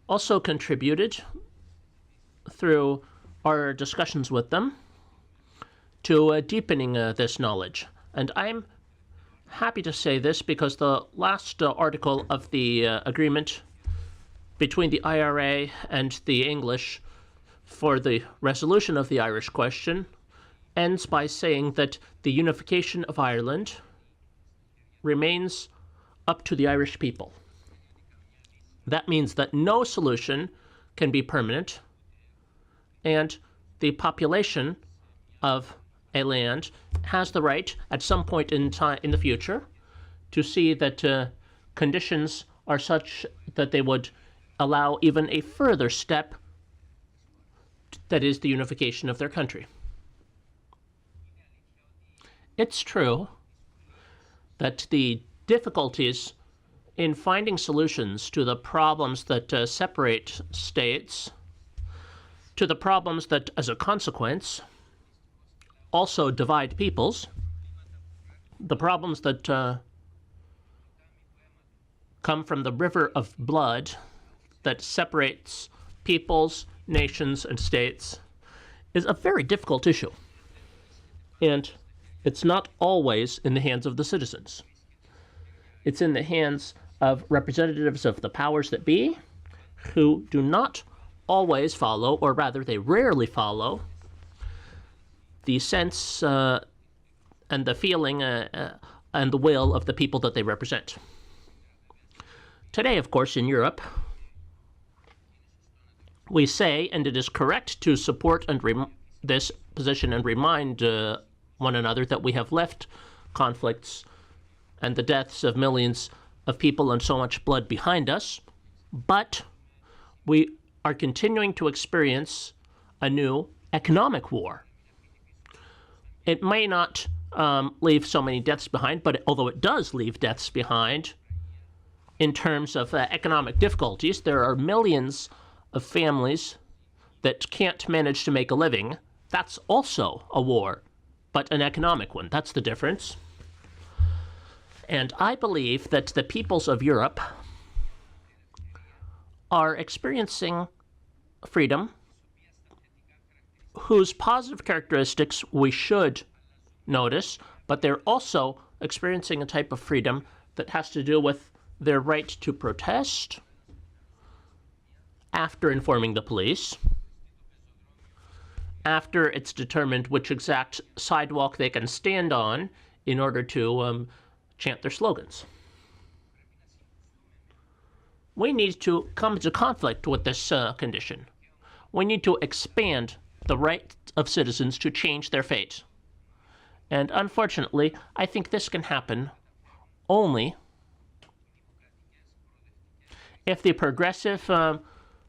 also contributed through our discussions with them to deepening this knowledge. And I'm happy to say this because the last article of the agreement between the IRA and the English for the resolution of the Irish question ends by saying that the unification of Ireland remains up to the Irish people. That means that no solution can be permanent, and the population of a land has the right at some point in time in the future to see that conditions are such that they would allow even a further step, that is the unification of their country. It's true that the difficulties in finding solutions to the problems that separate states, to the problems that, as a consequence, also divide peoples, the problems that come from the river of blood that separates peoples, nations, and states, is a very difficult issue. And it's not always in the hands of the citizens. It's in the hands of representatives of the powers that be, who do not always follow, or rather they rarely follow, the sense and the feeling and the will of the people that they represent. Today, of course, in Europe, we say, and it is correct to support and this position and remind one another that we have left conflicts and the deaths of millions of people and so much blood behind us, but we are continuing to experience a new economic war. It may not leave so many deaths behind, but although it does leave deaths behind in terms of economic difficulties, there are millions of families that can't manage to make a living. That's also a war, but an economic one. That's the difference. And I believe that the peoples of Europe are experiencing freedom whose positive characteristics we should notice, but they're also experiencing a type of freedom that has to do with their right to protest after informing the police, after it's determined which exact sidewalk they can stand on in order to chant their slogans. We need to come into conflict with this condition. We need to expand the right of citizens to change their fate. And unfortunately, I think this can happen only if the progressive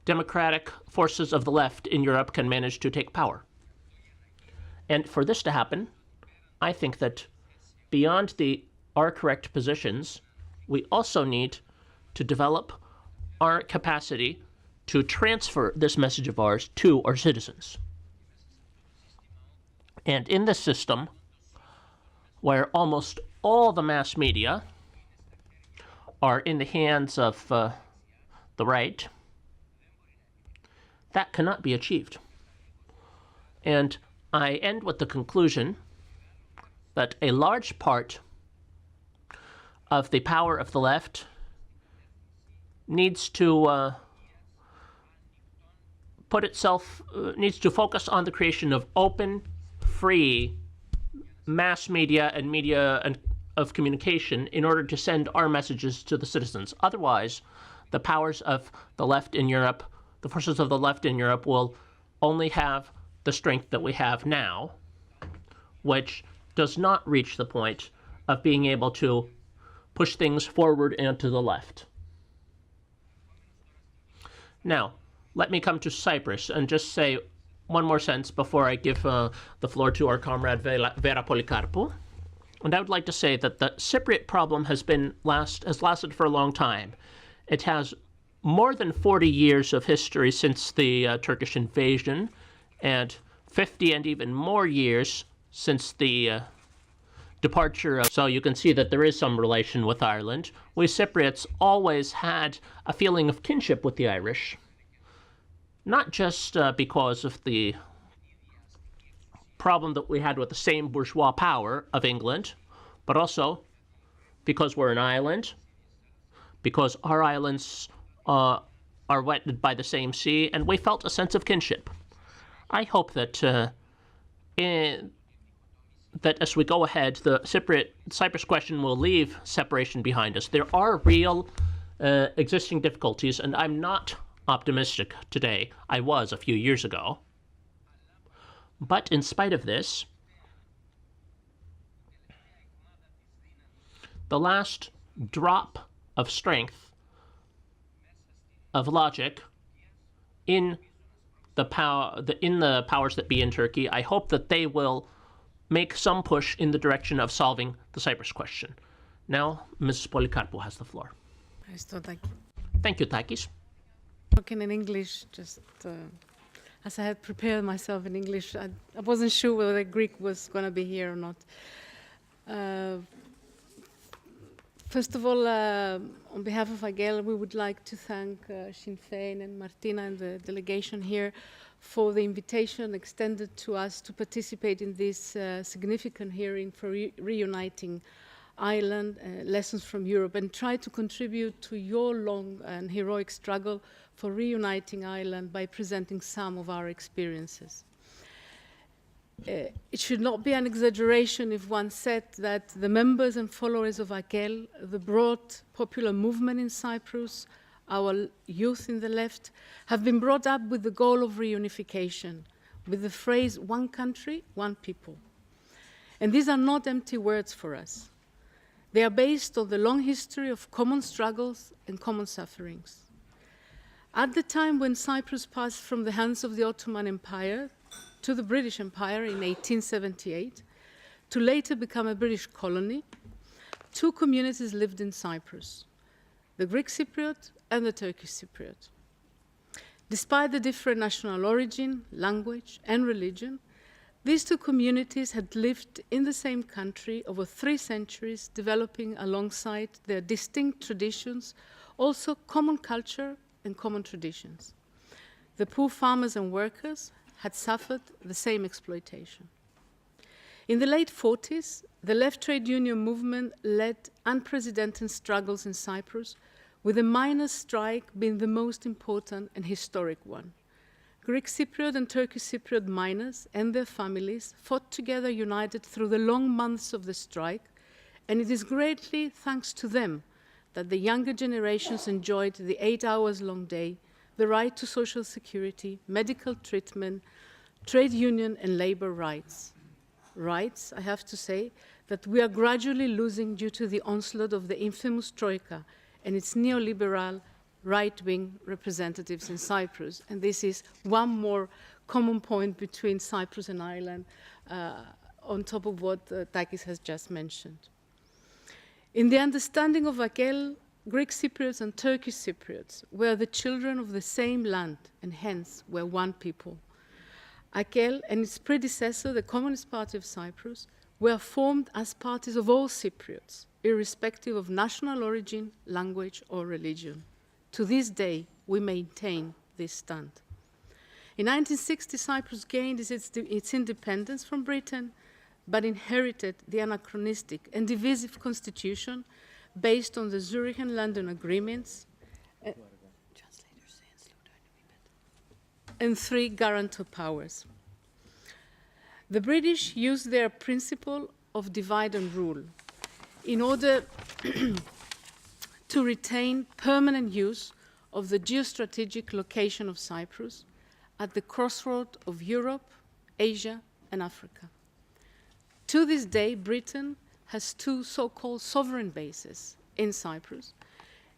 democratic forces of the left in Europe can manage to take power. And for this to happen, I think that beyond the our correct positions, we also need to develop our capacity to transfer this message of ours to our citizens. And in this system, where almost all the mass media are in the hands of the right, that cannot be achieved. And I end with the conclusion that a large part of the power of the left needs to needs to focus on the creation of open, free mass media and media and of communication in order to send our messages to the citizens. Otherwise, the powers of the left in Europe, the forces of the left in Europe, will only have the strength that we have now, which does not reach the point of being able to push things forward and to the left. Now, let me come to Cyprus and just say one more sentence before I give the floor to our comrade Vera Polikarpou. And I would like to say that the Cypriot problem has lasted for a long time. It has more than 40 years of history since the Turkish invasion, and 50 and even more years since the departure of... So you can see that there is some relation with Ireland. We Cypriots always had a feeling of kinship with the Irish, not just because of the problem that we had with the same bourgeois power of England, but also because we're an island, because our islands are wetted by the same sea, and we felt a sense of kinship. I hope that that as we go ahead, the Cyprus question will leave separation behind us. There are real existing difficulties, and I'm not optimistic today. I was a few years ago. But in spite of this, the last drop of strength, of logic in the powers that be in Turkey, I hope that they will make some push in the direction of solving the Cyprus question. Now, Mrs. Polikarpou has the floor. Thank you, Takis. Talking in English, just as I had prepared myself in English, I wasn't sure whether Greek was going to be here or not. First of all, on behalf of AGEL, we would like to thank Sinn Féin and Martina and the delegation here for the invitation extended to us to participate in this significant hearing for Reuniting Ireland, Lessons from Europe, and try to contribute to your long and heroic struggle for reuniting Ireland by presenting some of our experiences. It should not be an exaggeration if one said that the members and followers of AGEL, the broad popular movement in Cyprus, our youth in the left, have been brought up with the goal of reunification, with the phrase, one country, one people. And these are not empty words for us. They are based on the long history of common struggles and common sufferings. At the time when Cyprus passed from the hands of the Ottoman Empire to the British Empire in 1878, to later become a British colony, two communities lived in Cyprus, the Greek Cypriot and the Turkish Cypriot. Despite the different national origin, language, and religion, these two communities had lived in the same country over 3 centuries, developing alongside their distinct traditions, also common culture and common traditions. The poor farmers and workers had suffered the same exploitation. In the late 40s, the left trade union movement led unprecedented struggles in Cyprus, with the miners' strike being the most important and historic one. Greek Cypriot and Turkish Cypriot miners and their families fought together united through the long months of the strike, and it is greatly thanks to them that the younger generations enjoyed the 8-hour-long day, the right to social security, medical treatment, trade union and labor rights. Rights, I have to say, that we are gradually losing due to the onslaught of the infamous Troika and its neoliberal right-wing representatives in Cyprus. And this is one more common point between Cyprus and Ireland, on top of what Takis has just mentioned. In the understanding of Akel, Greek Cypriots and Turkish Cypriots were the children of the same land and hence were one people. Akel and its predecessor, the Communist Party of Cyprus, were formed as parties of all Cypriots, irrespective of national origin, language, or religion. To this day, we maintain this stand. In 1960, Cyprus gained its independence from Britain, but inherited the anachronistic and divisive constitution based on the Zurich and London agreements and 3 guarantor powers. The British used their principle of divide and rule in order to retain permanent use of the geostrategic location of Cyprus at the crossroad of Europe, Asia, and Africa. To this day, Britain has 2 so-called sovereign bases in Cyprus,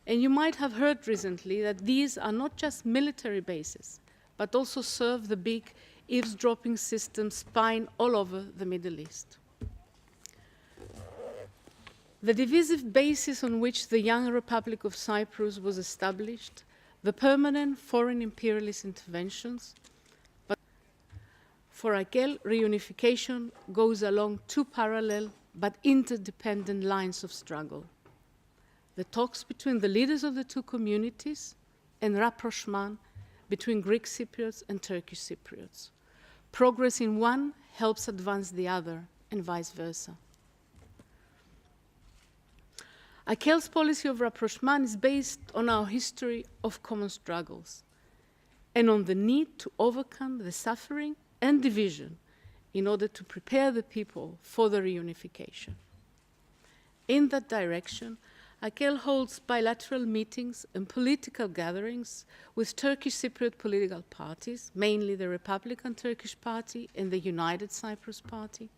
and you might have heard recently that these are not just military bases, but also serve the big eavesdropping system spying all over the Middle East. The divisive basis on which the young Republic of Cyprus was established, the permanent foreign imperialist interventions, but for Akel, reunification goes along 2 parallel but interdependent lines of struggle. The talks between the leaders of the 2 communities and rapprochement between Greek Cypriots and Turkish Cypriots. Progress in one helps advance the other, and vice versa. Akel's policy of rapprochement is based on our history of common struggles and on the need to overcome the suffering and division in order to prepare the people for the reunification. In that direction, Akel holds bilateral meetings and political gatherings with Turkish Cypriot political parties, mainly the Republican Turkish Party and the United Cyprus Party,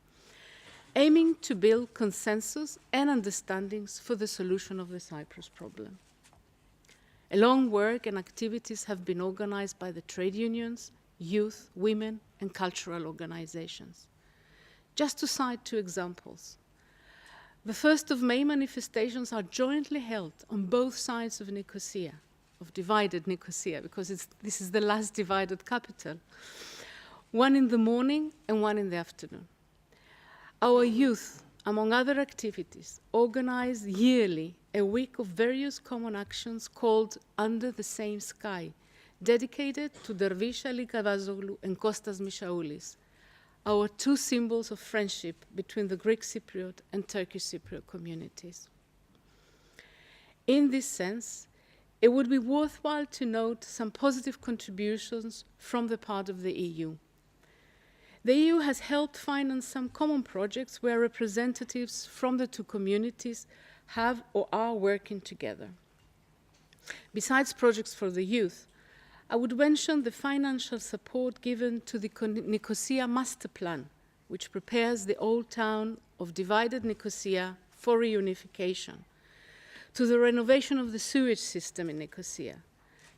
aiming to build consensus and understandings for the solution of the Cyprus problem. A long work and activities have been organized by the trade unions, youth, women, and cultural organizations. Just to cite 2 examples. The 1st of May manifestations are jointly held on both sides of Nicosia, of divided Nicosia, because this is the last divided capital. One in the morning and one in the afternoon. Our youth, among other activities, organize yearly a week of various common actions called Under the Same Sky, dedicated to Dervish Ali Kavazoglu and Kostas Mishaoulis, our 2 symbols of friendship between the Greek Cypriot and Turkish Cypriot communities. In this sense, it would be worthwhile to note some positive contributions from the part of the EU. The EU has helped finance some common projects where representatives from the 2 communities have or are working together. Besides projects for the youth, I would mention the financial support given to the Nicosia Master Plan, which prepares the old town of divided Nicosia for reunification, to the renovation of the sewage system in Nicosia,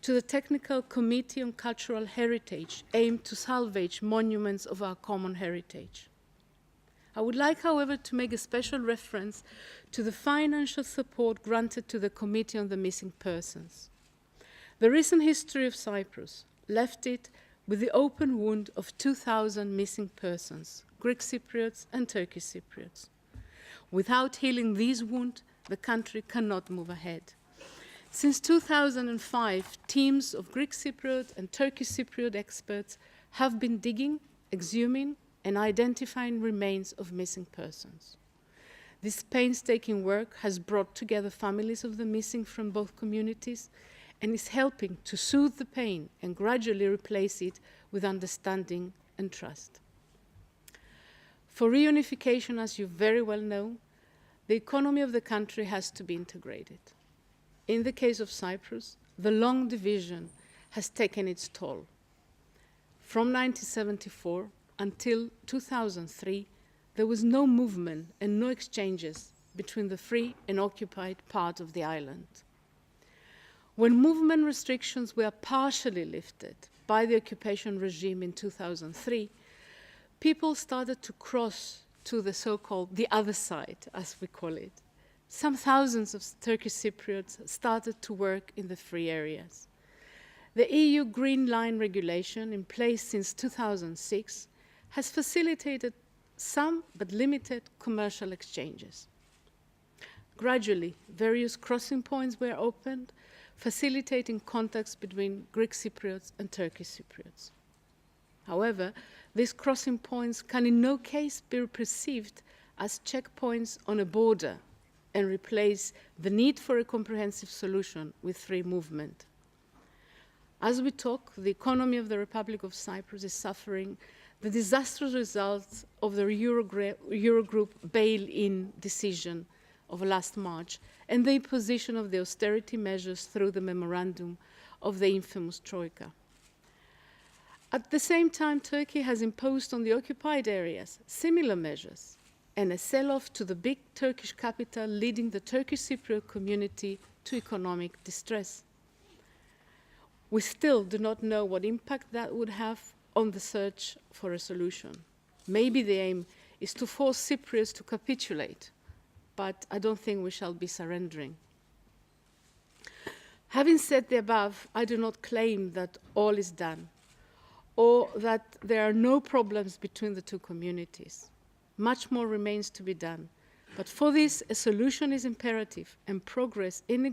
to the Technical Committee on Cultural Heritage aimed to salvage monuments of our common heritage. I would like, however, to make a special reference to the financial support granted to the Committee on the Missing Persons. The recent history of Cyprus left it with the open wound of 2,000 missing persons, Greek Cypriots and Turkish Cypriots. Without healing this wound, the country cannot move ahead. Since 2005, teams of Greek Cypriot and Turkish Cypriot experts have been digging, exhuming, and identifying remains of missing persons. This painstaking work has brought together families of the missing from both communities and is helping to soothe the pain and gradually replace it with understanding and trust. For reunification, as you very well know, the economy of the country has to be integrated. In the case of Cyprus, the long division has taken its toll. From 1974 until 2003, there was no movement and no exchanges between the free and occupied part of the island. When movement restrictions were partially lifted by the occupation regime in 2003, people started to cross to the so-called the other side, as we call it, some thousands of Turkish Cypriots started to work in the free areas. The EU Green Line regulation, in place since 2006, has facilitated some but limited commercial exchanges. Gradually, various crossing points were opened, facilitating contacts between Greek Cypriots and Turkish Cypriots. However, these crossing points can in no case be perceived as checkpoints on a border and replace the need for a comprehensive solution with free movement. As we talk, the economy of the Republic of Cyprus is suffering the disastrous results of the Eurogroup bail-in decision of last March and the imposition of the austerity measures through the memorandum of the infamous Troika. At the same time, Turkey has imposed on the occupied areas similar measures and a sell-off to the big Turkish capital, leading the Turkish Cypriot community to economic distress. We still do not know what impact that would have on the search for a solution. Maybe the aim is to force Cypriots to capitulate, but I don't think we shall be surrendering. Having said the above, I do not claim that all is done or that there are no problems between the two communities. Much more remains to be done. But for this, a solution is imperative, and progress in the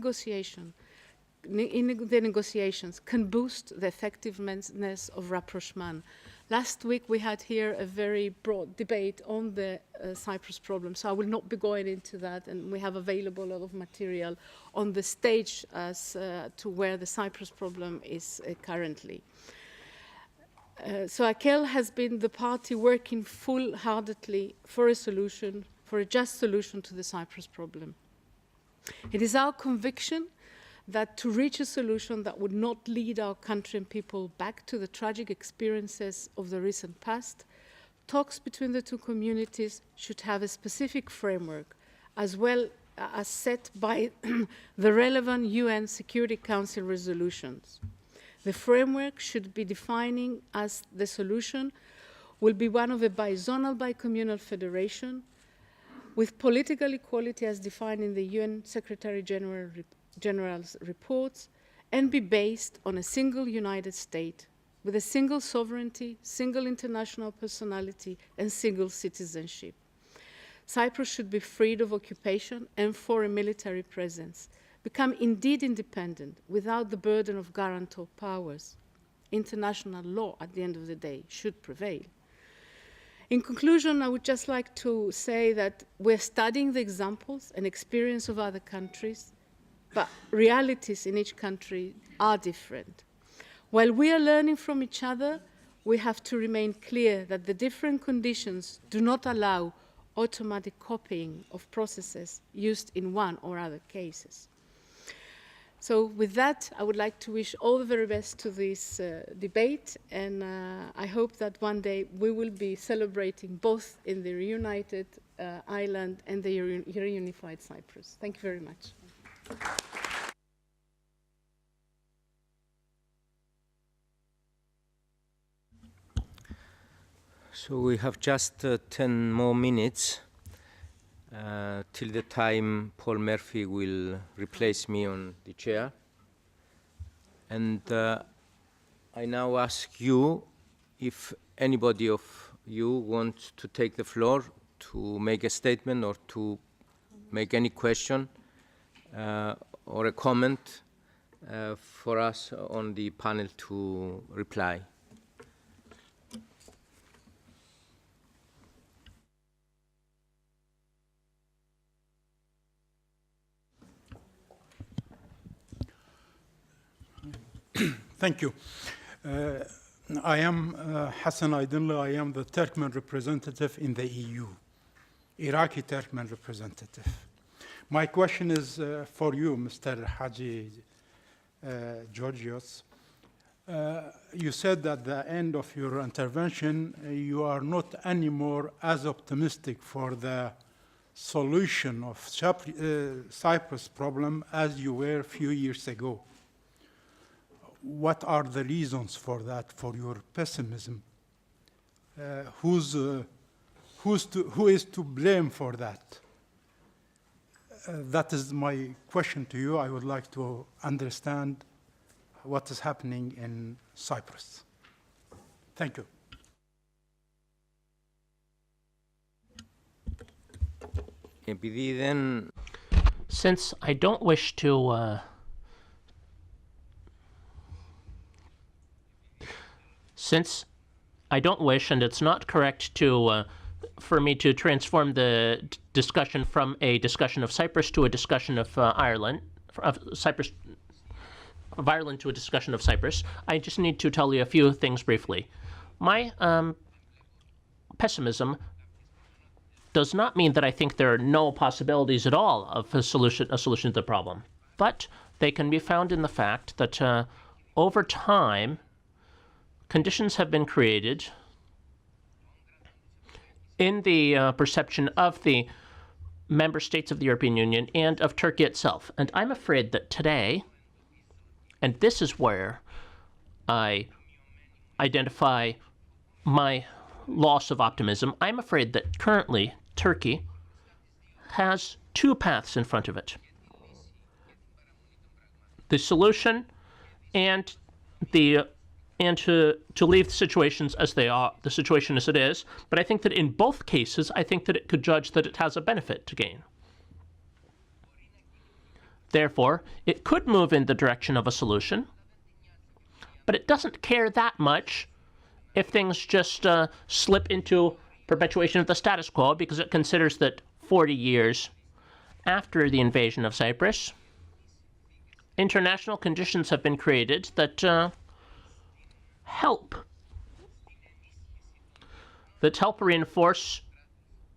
negotiations can boost the effectiveness of rapprochement. Last week we had here a very broad debate on the Cyprus problem, so I will not be going into that, and we have available a lot of material on the stage as to where the Cyprus problem is currently. So AKEL has been the party working full-heartedly for a solution, for a just solution to the Cyprus problem. It is our conviction that to reach a solution that would not lead our country and people back to the tragic experiences of the recent past, talks between the two communities should have a specific framework, as well as set by the relevant UN Security Council resolutions. The framework should be defining as the solution will be one of a bizonal bicommunal federation with political equality as defined in the UN Secretary General's reports, and be based on a single united state with a single sovereignty, single international personality, and single citizenship. Cyprus should be freed of occupation and foreign military presence, become indeed independent without the burden of guarantor powers. International law, at the end of the day, should prevail. In conclusion, I would just like to say that we're studying the examples and experience of other countries, but realities in each country are different. While we are learning from each other, we have to remain clear that the different conditions do not allow automatic copying of processes used in one or other cases. So with that, I would like to wish all the very best to this debate, and I hope that one day we will be celebrating both in the reunited Ireland and the reunified Cyprus. Thank you very much. So we have just 10 more minutes till the time Paul Murphy will replace me on the chair. And I now ask you if anybody of you wants to take the floor to make a statement or to make any question or a comment for us on the panel to reply. Thank you. I am Hassan Aydınlı. I am the Turkmen representative in the EU, Iraqi Turkmen representative. My question is for you, Mr. Haji Georgios. You said at the end of your intervention, you are not anymore as optimistic for the solution of Cyprus problem as you were a few years ago. What are the reasons for that, for your pessimism? Who is to blame for that? that is my question to you. I would like to understand what is happening in Cyprus. Thank you. Επειδή δεν Since I don't wish to since I don't wish, and it's not correct to for me to transform the discussion from a discussion of Cyprus to a discussion of Ireland, of Ireland to a discussion of Cyprus, I just need to tell you a few things briefly. My pessimism does not mean that I think there are no possibilities at all of a solution to the problem, but they can be found in the fact that over time, conditions have been created in the perception of the member states of the European Union and of Turkey itself. And I'm afraid that today, and this is where I identify my loss of optimism, I'm afraid that currently Turkey has two paths in front of it. The solution and to leave the situations as they are, the situation as it is, but I think that in both cases, I think that it could judge that it has a benefit to gain. Therefore, it could move in the direction of a solution, but it doesn't care that much if things just slip into perpetuation of the status quo, because it considers that 40 years after the invasion of Cyprus, international conditions have been created that help reinforce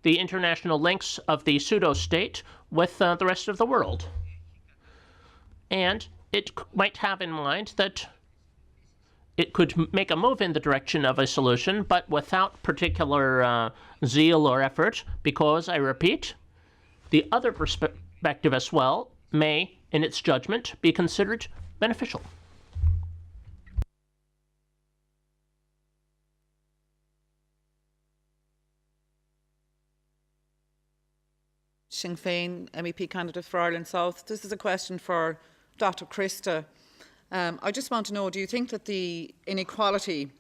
the international links of the pseudo-state with the rest of the world. And it might have in mind that it could make a move in the direction of a solution, but without particular zeal or effort, because, I repeat, the other perspective as well may, in its judgment, be considered beneficial. Sinn Féin MEP candidate for Ireland South. This is a question for Dr. Christa. I just want to know, do you think that the inequality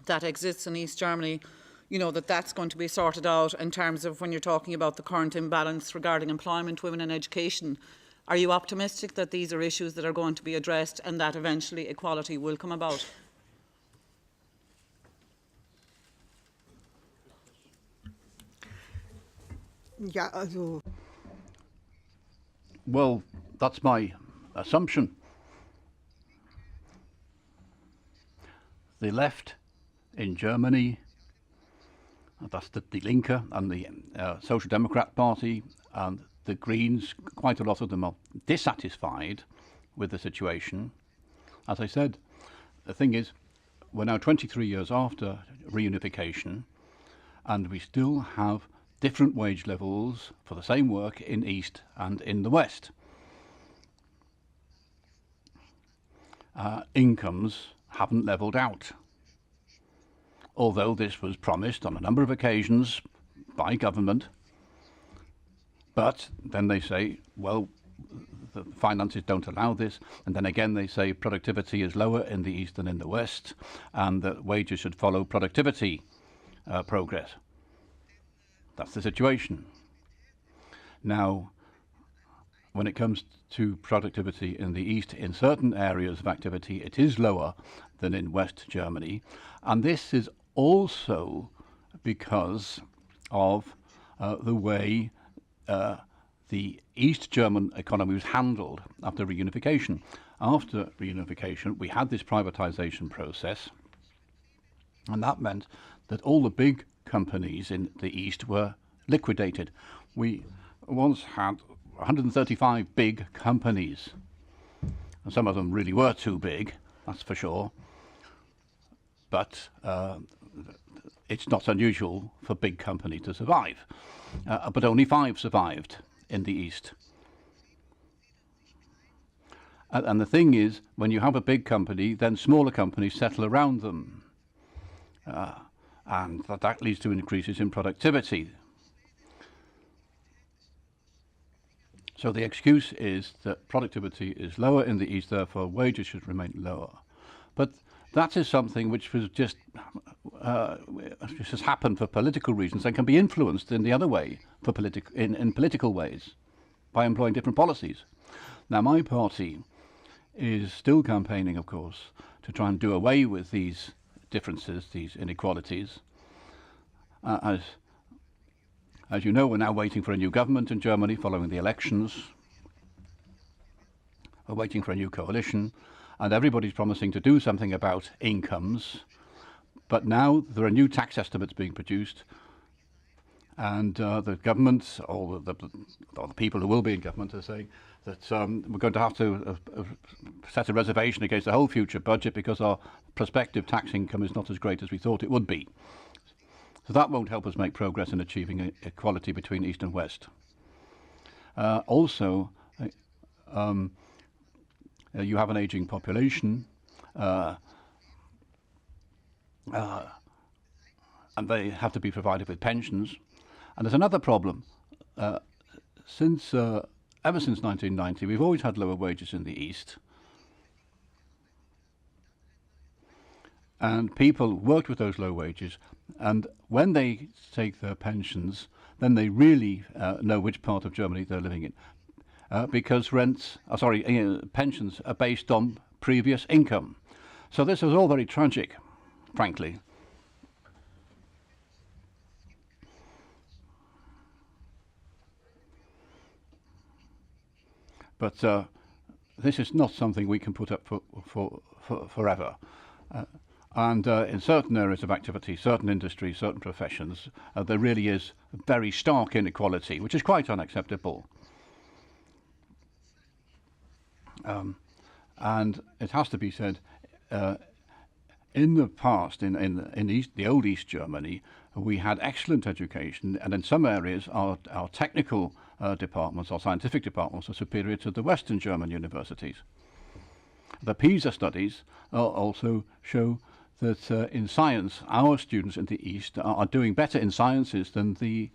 that exists in East Germany, you know, that's going to be sorted out in terms of when you're talking about the current imbalance regarding employment, women and education? Are you optimistic that these are issues that are going to be addressed and that eventually equality will come about? Ja, also. Well, that's my assumption. The left in Germany, that's the Die Linke and the Social Democrat Party and the Greens, quite a lot of them are dissatisfied with the situation. As I said, the thing is, we're now 23 years after reunification, and we still have different wage levels for the same work in East and in the West. Incomes haven't levelled out, although this was promised on a number of occasions by government. But then they say, well, the finances don't allow this, and then again they say productivity is lower in the East than in the West, and that wages should follow productivity progress. That's the situation. Now, when it comes to productivity in the East, in certain areas of activity, it is lower than in West Germany. And this is also because of the way the East German economy was handled after reunification. After reunification, we had this privatization process, and that meant that all the big companies in the East were liquidated. We once had 135 big companies, and some of them really were too big, that's for sure. But it's not unusual for a big company to survive. But only 5 survived in the East. And the thing is, when you have a big company, then smaller companies settle around them. And that leads to increases in productivity. So the excuse is that productivity is lower in the East, therefore wages should remain lower. But that is something which was just has happened for political reasons and can be influenced in the other way for in political ways by employing different policies. Now, my party is still campaigning, of course, to try and do away with these differences, these inequalities. As you know, we're now waiting for a new government in Germany following the elections. We're waiting for a new coalition, and everybody's promising to do something about incomes. But now there are new tax estimates being produced, and the government, or the people who will be in government, are saying that we're going to have to set a reservation against the whole future budget because our prospective tax income is not as great as we thought it would be. So that won't help us make progress in achieving equality between East and West. Also, you have an ageing population, and they have to be provided with pensions. And there's another problem. Ever since 1990, we've always had lower wages in the East. And people worked with those low wages, and when they take their pensions, then they really know which part of Germany they're living in, because pensions are based on previous income. So this is all very tragic, frankly. But this is not something we can put up for forever. And in certain areas of activity, certain industries, certain professions, there really is very stark inequality, which is quite unacceptable. And it has to be said, in the past, in the old East Germany, we had excellent education, and in some areas our technical departments, our scientific departments, are superior to the Western German universities. The PISA studies also show that in science, our students in the East are doing better in sciences than the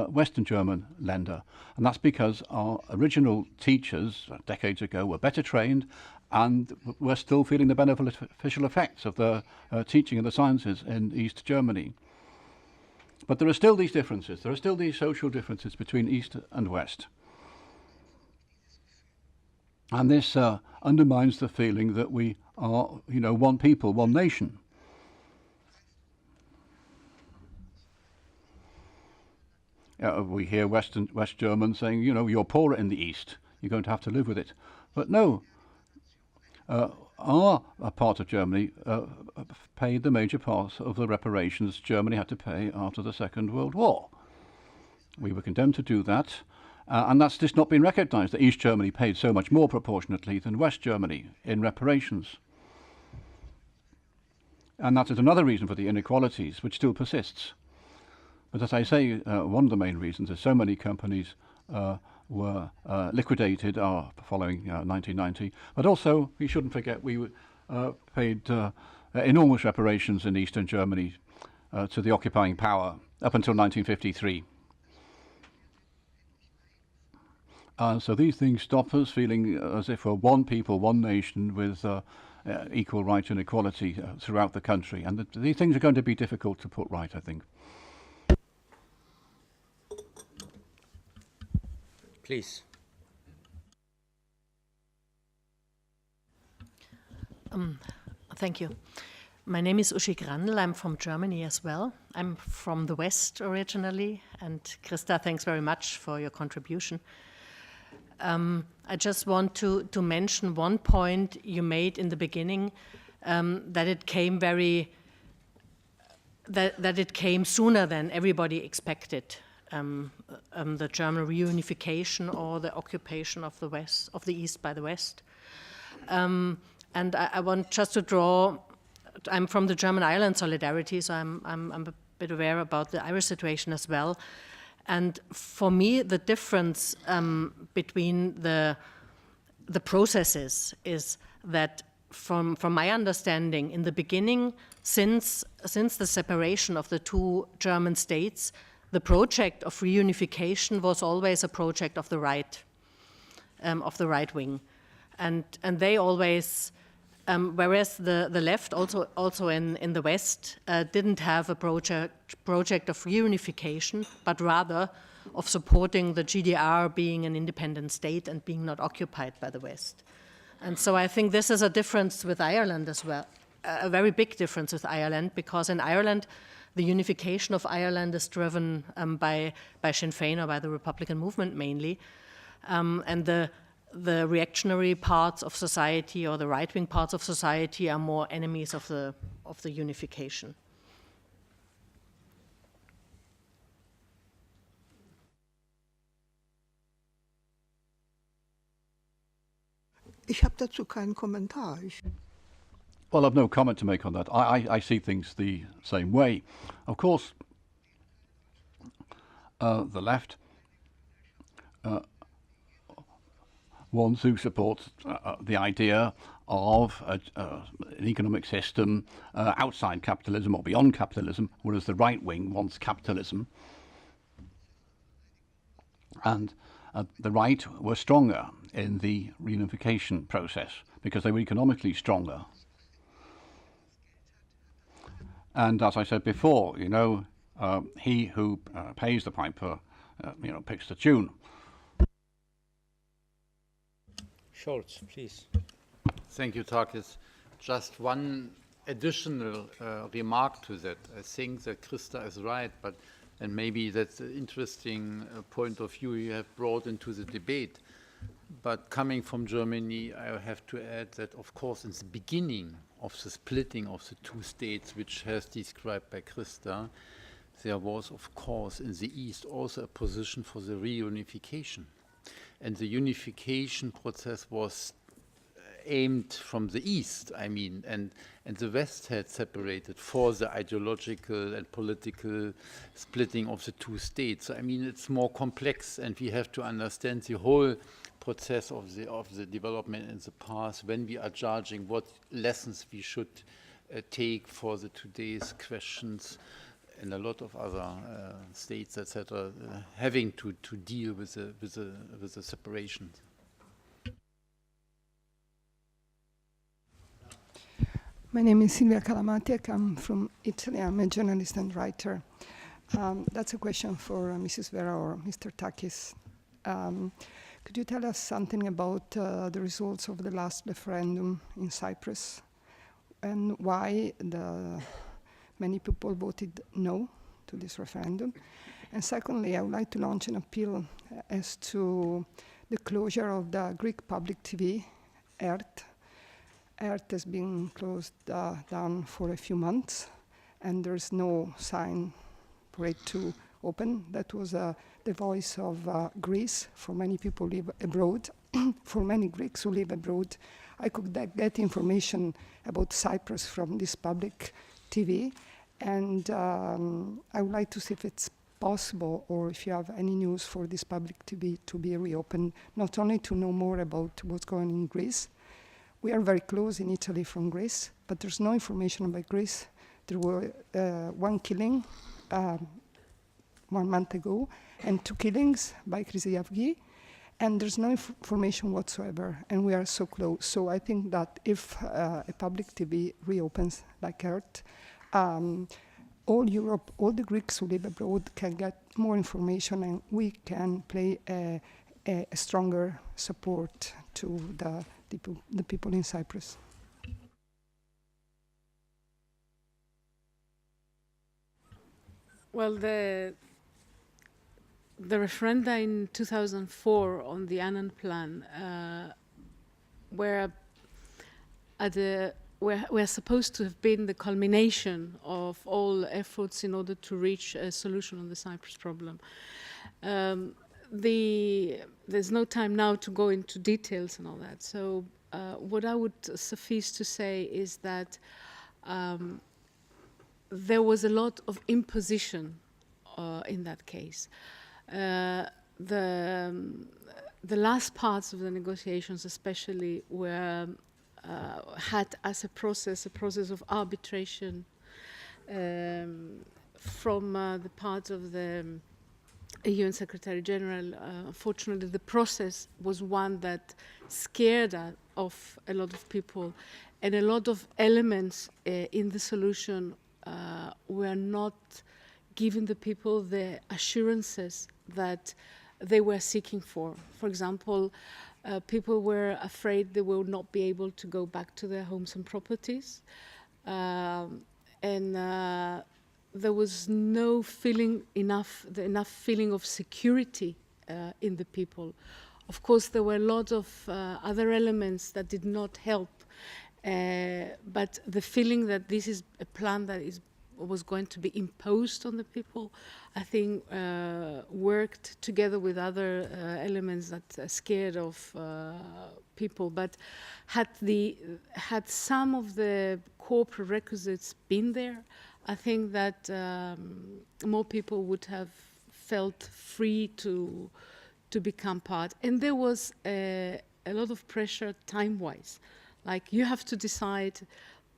Western German Länder. And that's because our original teachers decades ago were better trained and were still feeling the beneficial effects of the teaching of the sciences in East Germany. But there are still these differences. There are still these social differences between East and West. And this undermines the feeling that we are, one people, one nation. We hear West Germans saying, you're poorer in the East. You're going to have to live with it. But no, our part of Germany paid the major part of the reparations Germany had to pay after the Second World War. We were condemned to do that. And that's just not been recognised, that East Germany paid so much more proportionately than West Germany in reparations. And that is another reason for the inequalities, which still persists. But as I say, one of the main reasons is so many companies were liquidated following 1990. But also, we shouldn't forget, we paid enormous reparations in Eastern Germany to the occupying power up until 1953. So these things stop us feeling as if we're one people, one nation with equal rights and equality throughout the country. And these things are going to be difficult to put right, I think. Please. Thank you. My name is Uschi Grandl. I'm from Germany as well. I'm from the West originally. And Christa, thanks very much for your contribution. I just want to mention one point you made in the beginning, that it came that it came sooner than everybody expected. The German reunification or the occupation of the East by the West. And I want just to draw, I'm from the German Ireland Solidarity, so I'm a bit aware about the Irish situation as well. And for me, the difference between the processes is that from my understanding, in the beginning, since the separation of the two German states, the project of reunification was always a project of the right. of the right wing, and they always. Whereas the left, also in the West, didn't have a project of reunification, but rather of supporting the GDR being an independent state and being not occupied by the West. And so I think this is a difference with Ireland as well, a very big difference with Ireland, because in Ireland, the unification of Ireland is driven by Sinn Féin or by the Republican movement mainly, and the reactionary parts of society or the right-wing parts of society are more enemies of the unification. Ich habe dazu keinen Kommentar. Well, I've no comment to make on that. I see things the same way. Of course, the left wants to support the idea of an economic system outside capitalism or beyond capitalism, whereas the right wing wants capitalism. And the right were stronger in the reunification process because they were economically stronger. And as I said before, you know, he who pays the piper, you know, picks the tune. Scholz, please. Thank you, Takis. Just one additional remark to that. I think that Christa is right, and maybe that's an interesting point of view you have brought into the debate. But coming from Germany, I have to add that, of course, in the beginning of the splitting of the two states, which has described by Christa, there was, of course, in the East also a position for the reunification. And the unification process was aimed from the East, I mean, and the West had separated for the ideological and political splitting of the two states. So, I mean, it's more complex, and we have to understand the whole process of the development in the past when we are judging what lessons we should take for the today's questions and a lot of other states, etc., having to deal with the separation. My name is Silvia Calamati. I come from Italy. I'm a journalist and writer. That's a question for Mrs. Vera or Mr. Takis. Could you tell us something about the results of the last referendum in Cyprus and why many people voted no to this referendum? And secondly, I would like to launch an appeal as to the closure of the Greek public TV, ERT. ERT has been closed down for a few months, and there's no sign for it to open. That was the voice of Greece for many people who live abroad. For many Greeks who live abroad, I could get information about Cyprus from this public TV, and I would like to see if it's possible or if you have any news for this public TV to be reopened, not only to know more about what's going on in Greece. We are very close in Italy from Greece, but there's no information about Greece. There were one killing 1 month ago and 2 killings by Chrysiavgi, and there's no information whatsoever, and we are so close. So I think that if a public TV reopens like ERT, all Europe, all the Greeks who live abroad can get more information, and we can play a stronger support to the people in Cyprus. Well, the referenda in 2004 on the Annan Plan were supposed to have been the culmination of all efforts in order to reach a solution on the Cyprus problem. There's no time now to go into details and all that. So what I would suffice to say is that there was a lot of imposition in that case. The last parts of the negotiations especially were had as a process of arbitration from the part of the UN Secretary General, unfortunately, the process was one that scared off a lot of people, and a lot of elements in the solution were not giving the people the assurances that they were seeking for. For example, people were afraid they will not be able to go back to their homes and properties, and there was no feeling enough feeling of security in the people. Of course, there were a lot of other elements that did not help, but the feeling that this is a plan that was going to be imposed on the people, I think worked together with other elements that scared of people. But had some of the core prerequisites been there, I think that more people would have felt free to become part. And there was a lot of pressure time-wise. Like, you have to decide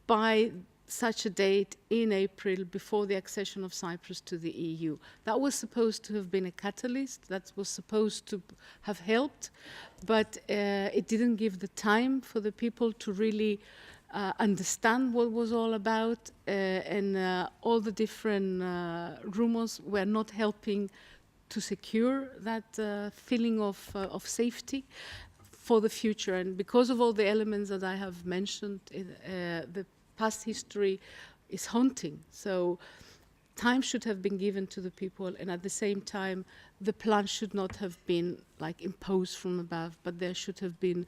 by such a date in April before the accession of Cyprus to the EU. That was supposed to have been a catalyst, that was supposed to have helped, but it didn't give the time for the people to really understand what was all about, and all the different rumors were not helping to secure that feeling of safety for the future. And because of all the elements that I have mentioned, the past history is haunting. So time should have been given to the people, and at the same time, the plan should not have been like imposed from above, but there should have been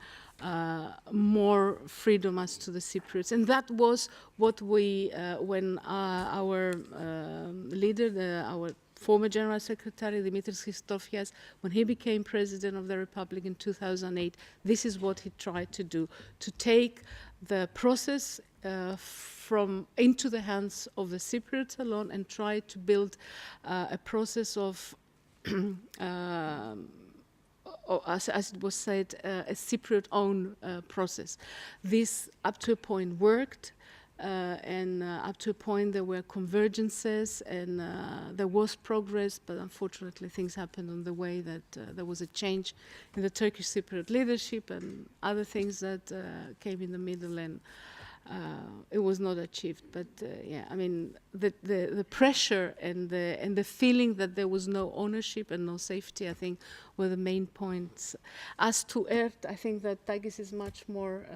more freedom as to the Cypriots. And that was what we, when our leader, our former General Secretary, Dimitris Christofias, when he became President of the Republic in 2008, this is what he tried to do, to take the process from into the hands of the Cypriots alone and try to build a process of, as it was said, a Cypriot-owned process. This, up to a point, worked. And up to a point there were convergences and there was progress, but unfortunately things happened on the way that there was a change in the Turkish Cypriot leadership and other things that came in the middle, and it was not achieved. But yeah, I mean, the pressure and the feeling that there was no ownership and no safety, I think, were the main points. As to Ert, I think that Takis is much more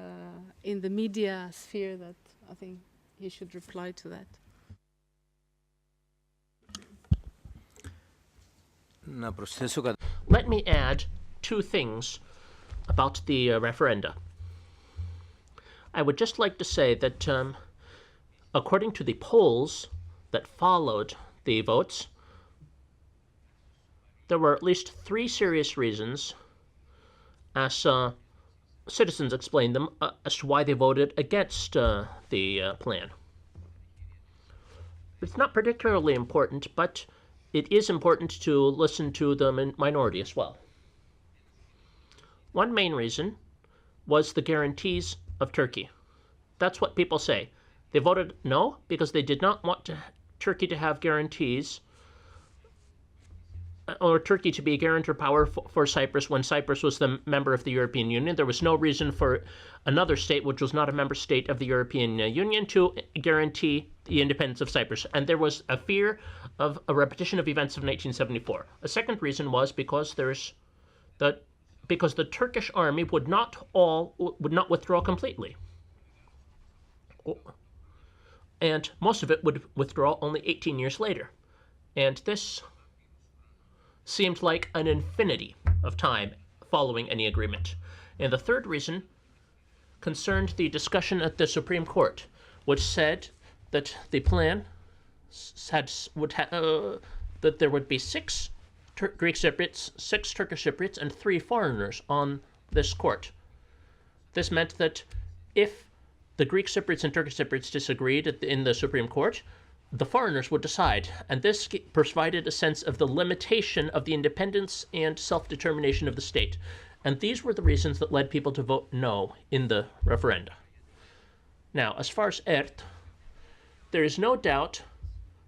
in the media sphere, that I think he should reply to that. Let me add two things about the referenda. I would just like to say that according to the polls that followed the votes, there were at least three serious reasons, as citizens explained them, as to why they voted against the plan. It's not particularly important, but it is important to listen to the minority as well. One main reason was the guarantees of Turkey. That's what people say. They voted no because they did not want Turkey to have guarantees, or Turkey to be a guarantor power for Cyprus when Cyprus was the member of the European Union. There was no reason for another state, which was not a member state of the European Union, to guarantee the independence of Cyprus. And there was a fear of a repetition of events of 1974. A second reason was because the Turkish army would not withdraw completely. And most of it would withdraw only 18 years later. And this seemed like an infinity of time following any agreement. And the third reason concerned the discussion at the Supreme Court, which said that the plan that there would be 6 Greek Cypriots, 6 Turkish Cypriots, and 3 foreigners on this court. This meant that if the Greek Cypriots and Turkish Cypriots disagreed in the Supreme Court, the foreigners would decide, and this provided a sense of the limitation of the independence and self-determination of the state. And these were the reasons that led people to vote no in the referenda. Now, as far as Ert, there is no doubt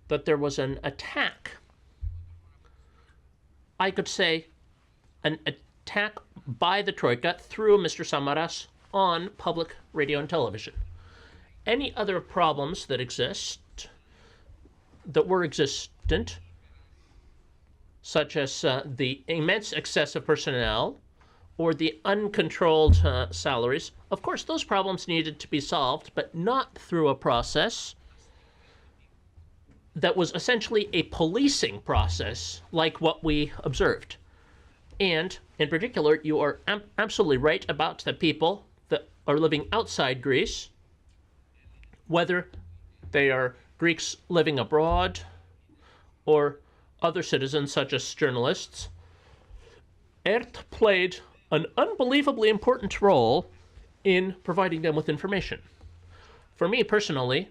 that there was an attack I could say, an attack by the Troika through Mr. Samaras on public radio and television. Any other problems that were existent, such as the immense excess of personnel or the uncontrolled salaries, of course, those problems needed to be solved, but not through a process that was essentially a policing process like what we observed. And in particular, you are absolutely right about the people that are living outside Greece, whether they are Greeks living abroad or other citizens such as journalists. ERT played an unbelievably important role in providing them with information. For me personally,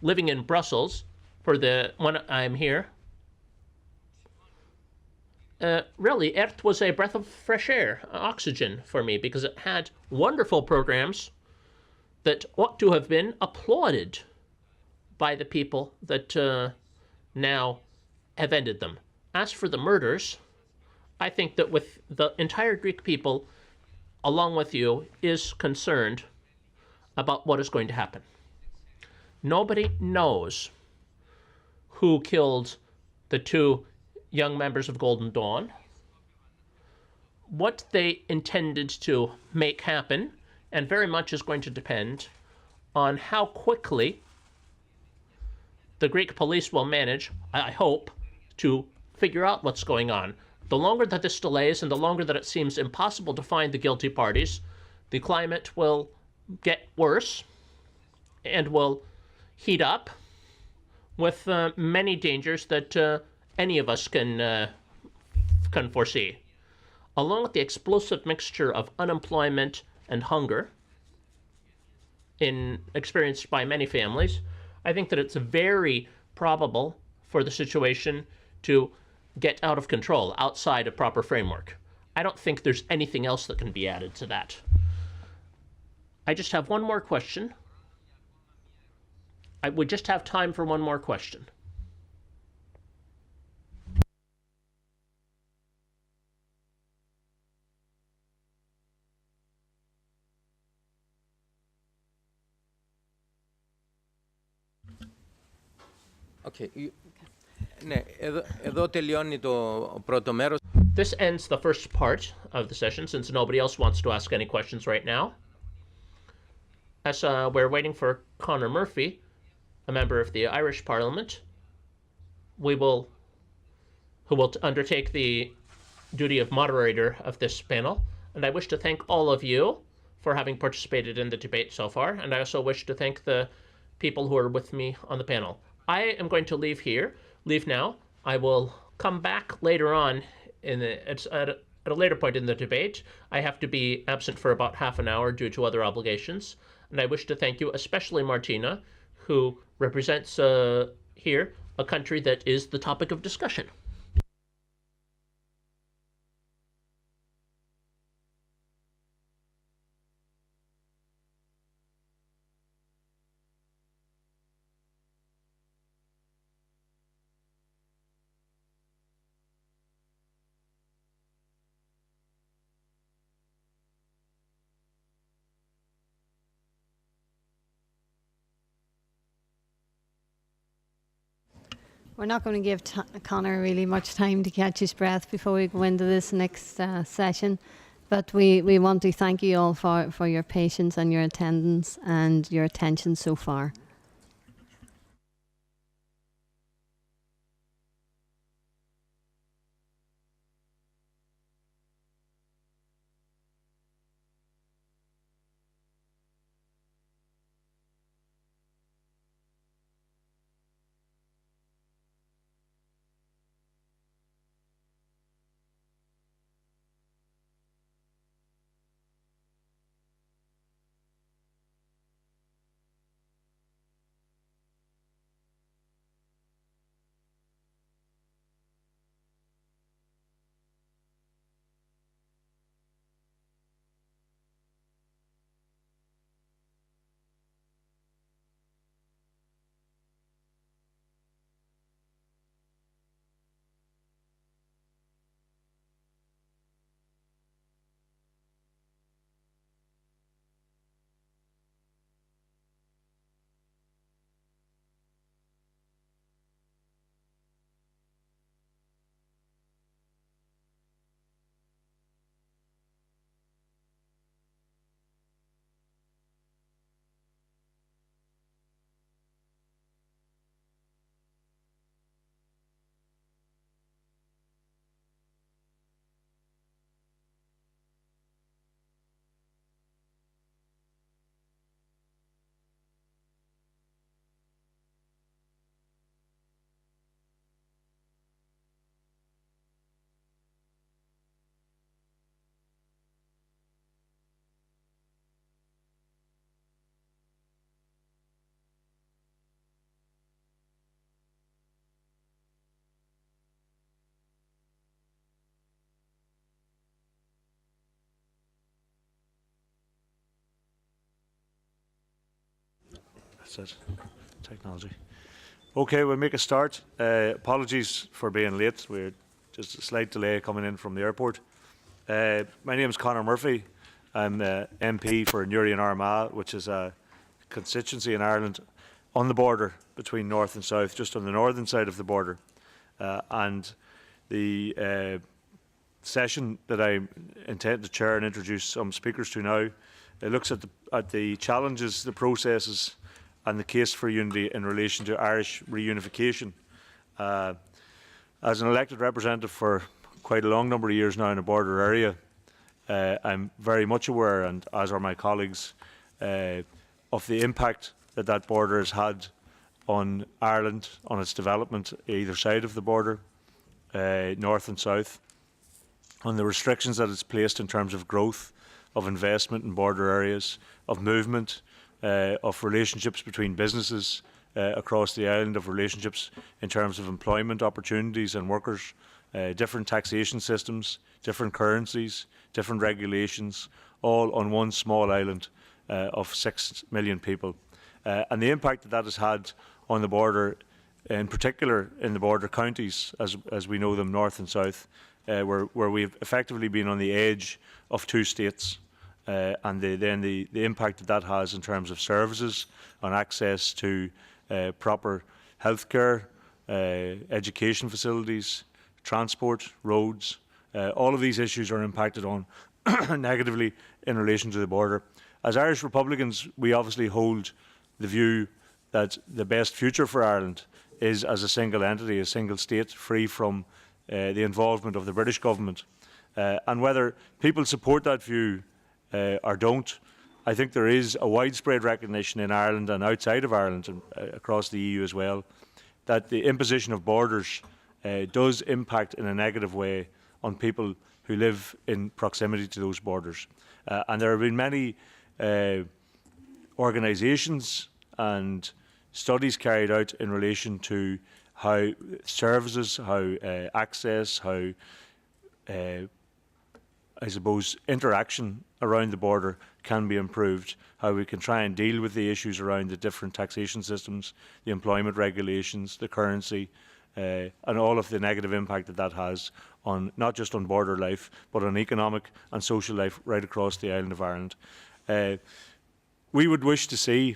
living in Brussels, for the when I'm here, really, ERT was a breath of fresh air, oxygen for me, because it had wonderful programs that ought to have been applauded by the people that now have ended them. As for the murders, I think that with the entire Greek people, along with you, is concerned about what is going to happen. Nobody knows who killed the two young members of Golden Dawn, what they intended to make happen, and very much is going to depend on how quickly the Greek police will manage, I hope, to figure out what's going on. The longer that this delays and the longer that it seems impossible to find the guilty parties, the climate will get worse and will heat up with many dangers that any of us can foresee. Along with the explosive mixture of unemployment and hunger experienced by many families, I think that it's very probable for the situation to get out of control outside a proper framework. I don't think there's anything else that can be added to that. I just have one more question. I would just have time for one more question. Okay. Ναι, εδώ τελειώνει το πρώτο μέρος. This ends the first part of the session, since nobody else wants to ask any questions right now. As we're waiting for Conor Murphy, a member of the Irish Parliament, who will undertake the duty of moderator of this panel. And I wish to thank all of you for having participated in the debate so far. And I also wish to thank the people who are with me on the panel. I am going to leave now. I will come back later on at a later point in the debate. I have to be absent for about half an hour due to other obligations. And I wish to thank you, especially Martina, who represents here a country that is the topic of discussion. We're not going to give Conor really much time to catch his breath before we go into this next session. But we want to thank you all for your patience and your attendance and your attention so far. that technology. Okay, we'll make a start. Apologies for being late. We're just a slight delay coming in from the airport. My name is Conor Murphy. I'm MP for Newry and Armagh, which is a constituency in Ireland on the border between north and south, just on the northern side of the border. And the session that I intend to chair and introduce some speakers to now, it looks at the challenges, the processes and the case for unity in relation to Irish reunification. As an elected representative for quite a long number of years now in a border area, I'm very much aware, and as are my colleagues, of the impact that that border has had on Ireland, on its development either side of the border, north and south, on the restrictions that it's placed in terms of growth, of investment in border areas, of movement, of relationships between businesses across the island, of relationships in terms of employment opportunities and workers, different taxation systems, different currencies, different regulations, all on one small island of 6 million people. And the impact that that has had on the border, in particular in the border counties, as we know them, north and south, where we've effectively been on the edge of two states, and then the impact that that has in terms of services, on access to proper healthcare, education facilities, transport, roads. All of these issues are impacted on negatively in relation to the border. As Irish Republicans, we obviously hold the view that the best future for Ireland is as a single entity, a single state, free from the involvement of the British government. And whether people support that view or don't, I think there is a widespread recognition in Ireland and outside of Ireland and across the EU as well, that the imposition of borders does impact in a negative way on people who live in proximity to those borders. And there have been many organisations and studies carried out in relation to how services, how access, how I suppose interaction around the border can be improved, how we can try and deal with the issues around the different taxation systems, the employment regulations, the currency, and all of the negative impact that that has on not just on border life, but on economic and social life right across the island of Ireland. We would wish to see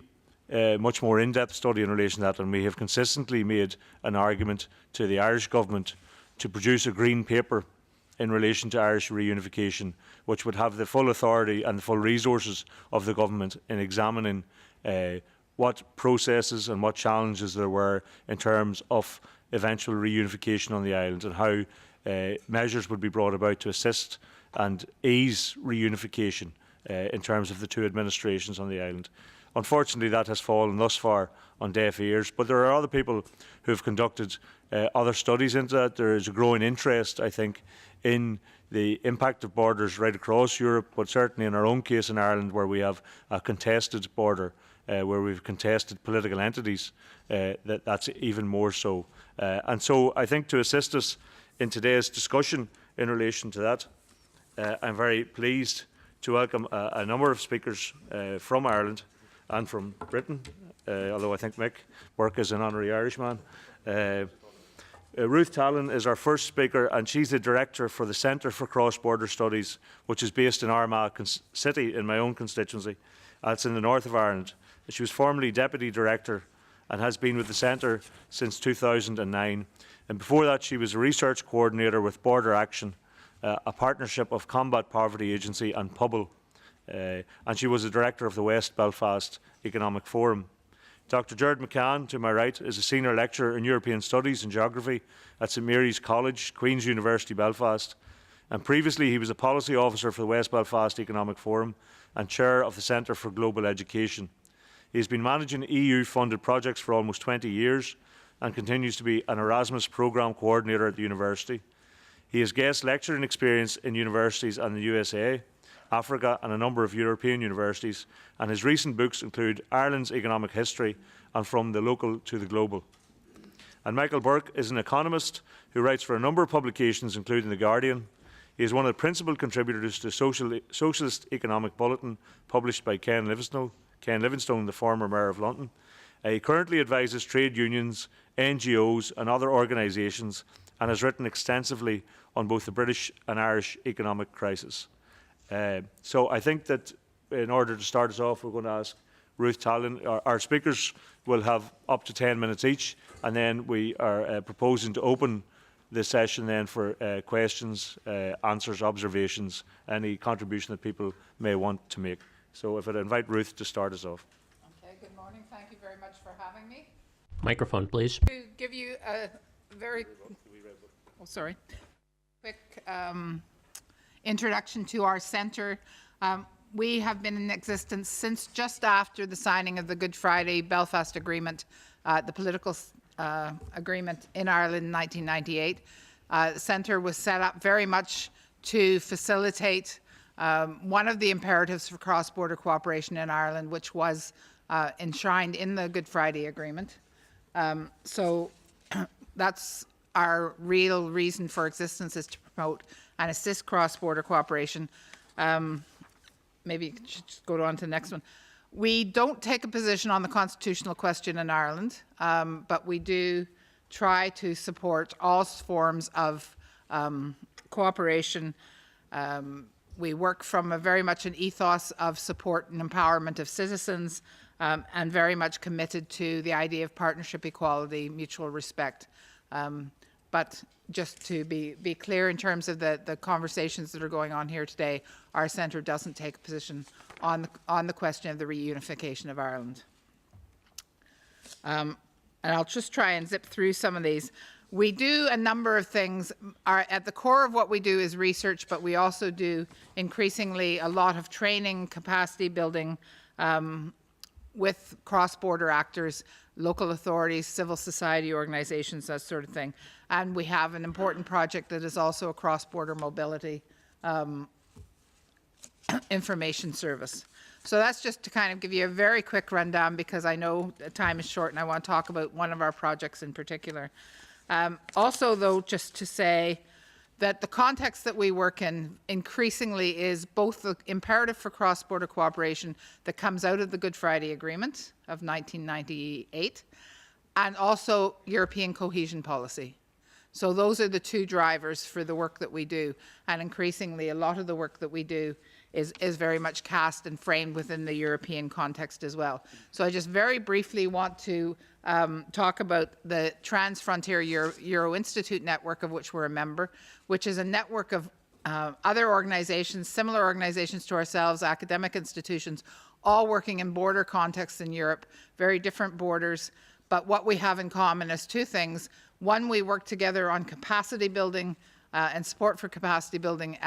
much more in-depth study in relation to that, and we have consistently made an argument to the Irish government to produce a green paper in relation to Irish reunification, which would have the full authority and the full resources of the government in examining what processes and what challenges there were in terms of eventual reunification on the island, and how measures would be brought about to assist and ease reunification in terms of the two administrations on the island. Unfortunately, that has fallen thus far on deaf ears, but there are other people who have conducted other studies into that. There is a growing interest, I think, in the impact of borders right across Europe, but certainly in our own case in Ireland, where we have a contested border, where we've contested political entities, that's even more so. And so I think to assist us in today's discussion in relation to that, I'm very pleased to welcome a number of speakers from Ireland and from Britain, although I think Mick Burke is an honorary Irishman. Ruth Tallon is our first speaker, and she's the director for the Centre for Cross-Border Studies, which is based in Armagh City in my own constituency. It's in the north of Ireland. She was formerly deputy director and has been with the centre since 2009. And before that, she was a research coordinator with Border Action, a partnership of Combat Poverty Agency and Pobble. And she was the director of the West Belfast Economic Forum. Dr. Gerard McCann, to my right, is a senior lecturer in European Studies and Geography at St Mary's College, Queen's University, Belfast. And previously, he was a policy officer for the West Belfast Economic Forum and chair of the Centre for Global Education. He has been managing EU-funded projects for almost 20 years and continues to be an Erasmus programme coordinator at the university. He has guest lecturing experience in universities in the USA, Africa and a number of European universities, and his recent books include Ireland's Economic History and From the Local to the Global. And Michael Burke is an economist who writes for a number of publications, including The Guardian. He is one of the principal contributors to Socialist Economic Bulletin, published by Ken Livingstone, the former Mayor of London, He currently advises trade unions, NGOs and other organisations, and has written extensively on both the British and Irish economic crisis. So I think that in order to start us off, we're going to ask Ruth Tallon. Our speakers will have up to 10 minutes each, and then we are proposing to open the session then for questions, answers, observations, any contribution that people may want to make. So if I'd invite Ruth to start us off. Okay, good morning. Thank you very much for having me. Microphone, please. To give you a very quick introduction to our centre. We have been in existence since just after the signing of the Good Friday Belfast Agreement, the political agreement in Ireland in 1998. The centre was set up very much to facilitate one of the imperatives for cross-border cooperation in Ireland, which was enshrined in the Good Friday Agreement. So that's our real reason for existence, is to promote and assist cross-border cooperation. Maybe you should just go on to the next one. We don't take a position on the constitutional question in Ireland, but we do try to support all forms of cooperation. We work from very much an ethos of support and empowerment of citizens, and very much committed to the idea of partnership, equality, mutual respect. But just to be clear in terms of the conversations that are going on here today, our centre doesn't take a position on the question of the reunification of Ireland. And I'll just try and zip through some of these. We do a number of things. At the core of what we do is research, but we also do increasingly a lot of training, capacity building with cross-border actors, local authorities, civil society organizations, that sort of thing. And we have an important project that is also a cross-border mobility information service. So that's just to kind of give you a very quick rundown, because I know the time is short and I want to talk about one of our projects in particular. Also, though, just to say that the context that we work in increasingly is both the imperative for cross-border cooperation that comes out of the Good Friday Agreement of 1998, and also European cohesion policy. So those are the two drivers for the work that we do, and increasingly a lot of the work that we do is very much cast and framed within the European context as well. So I just very briefly want to talk about the Trans-Frontier Euro Institute network, of which we're a member, which is a network of other organizations, similar organizations to ourselves, academic institutions, all working in border contexts in Europe, very different borders. But what we have in common is two things. One, we work together on capacity building and support for capacity building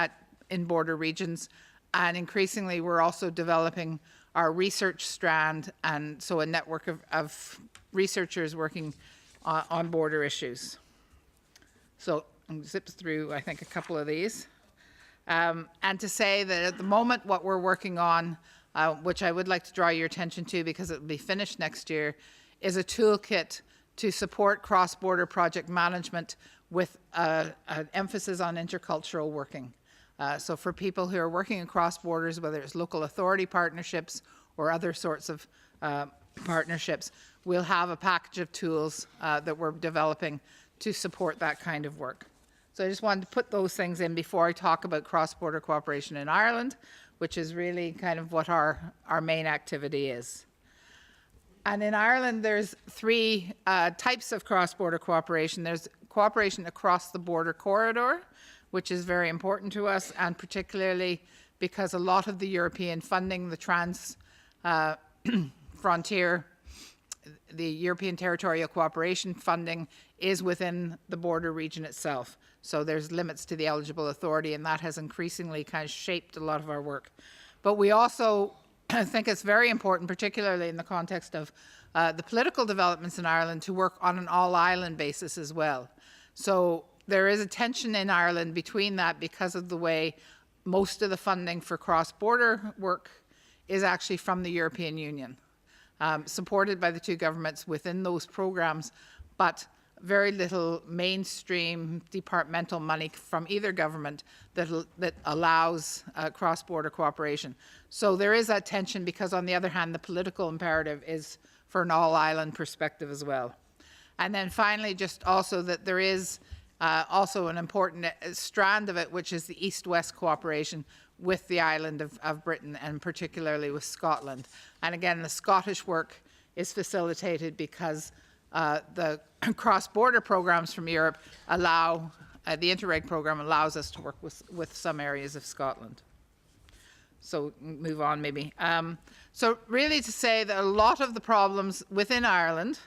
in border regions. And increasingly, we're also developing our research strand, and so a network of researchers working on border issues. So I'm zip through, I think, a couple of these. And to say that at the moment, what we're working on, which I would like to draw your attention to because it will be finished next year, is a toolkit to support cross-border project management with an emphasis on intercultural working. So for people who are working across borders, whether it's local authority partnerships or other sorts of partnerships, we'll have a package of tools that we're developing to support that kind of work. So I just wanted to put those things in before I talk about cross-border cooperation in Ireland, which is really kind of what our main activity is. And in Ireland, there's three types of cross-border cooperation. There's cooperation across the border corridor, which is very important to us, and particularly because a lot of the European funding, the Trans-Frontier, the European Territorial Cooperation funding, is within the border region itself. So there's limits to the eligible authority, and that has increasingly kind of shaped a lot of our work. But we also think it's very important, particularly in the context of the political developments in Ireland, to work on an all-island basis as well. So there is a tension in Ireland between that, because of the way most of the funding for cross-border work is actually from the European Union, supported by the two governments within those programs, but very little mainstream departmental money from either government that allows cross-border cooperation. So there is that tension, because on the other hand, the political imperative is for an all-island perspective as well. And then finally, just also that there is also an important strand of it, which is the East-West cooperation with the island of Britain, and particularly with Scotland. And again, the Scottish work is facilitated because the cross-border programs from Europe allow, the Interreg program allows us to work with some areas of Scotland. So move on maybe. So really to say that a lot of the problems within Ireland,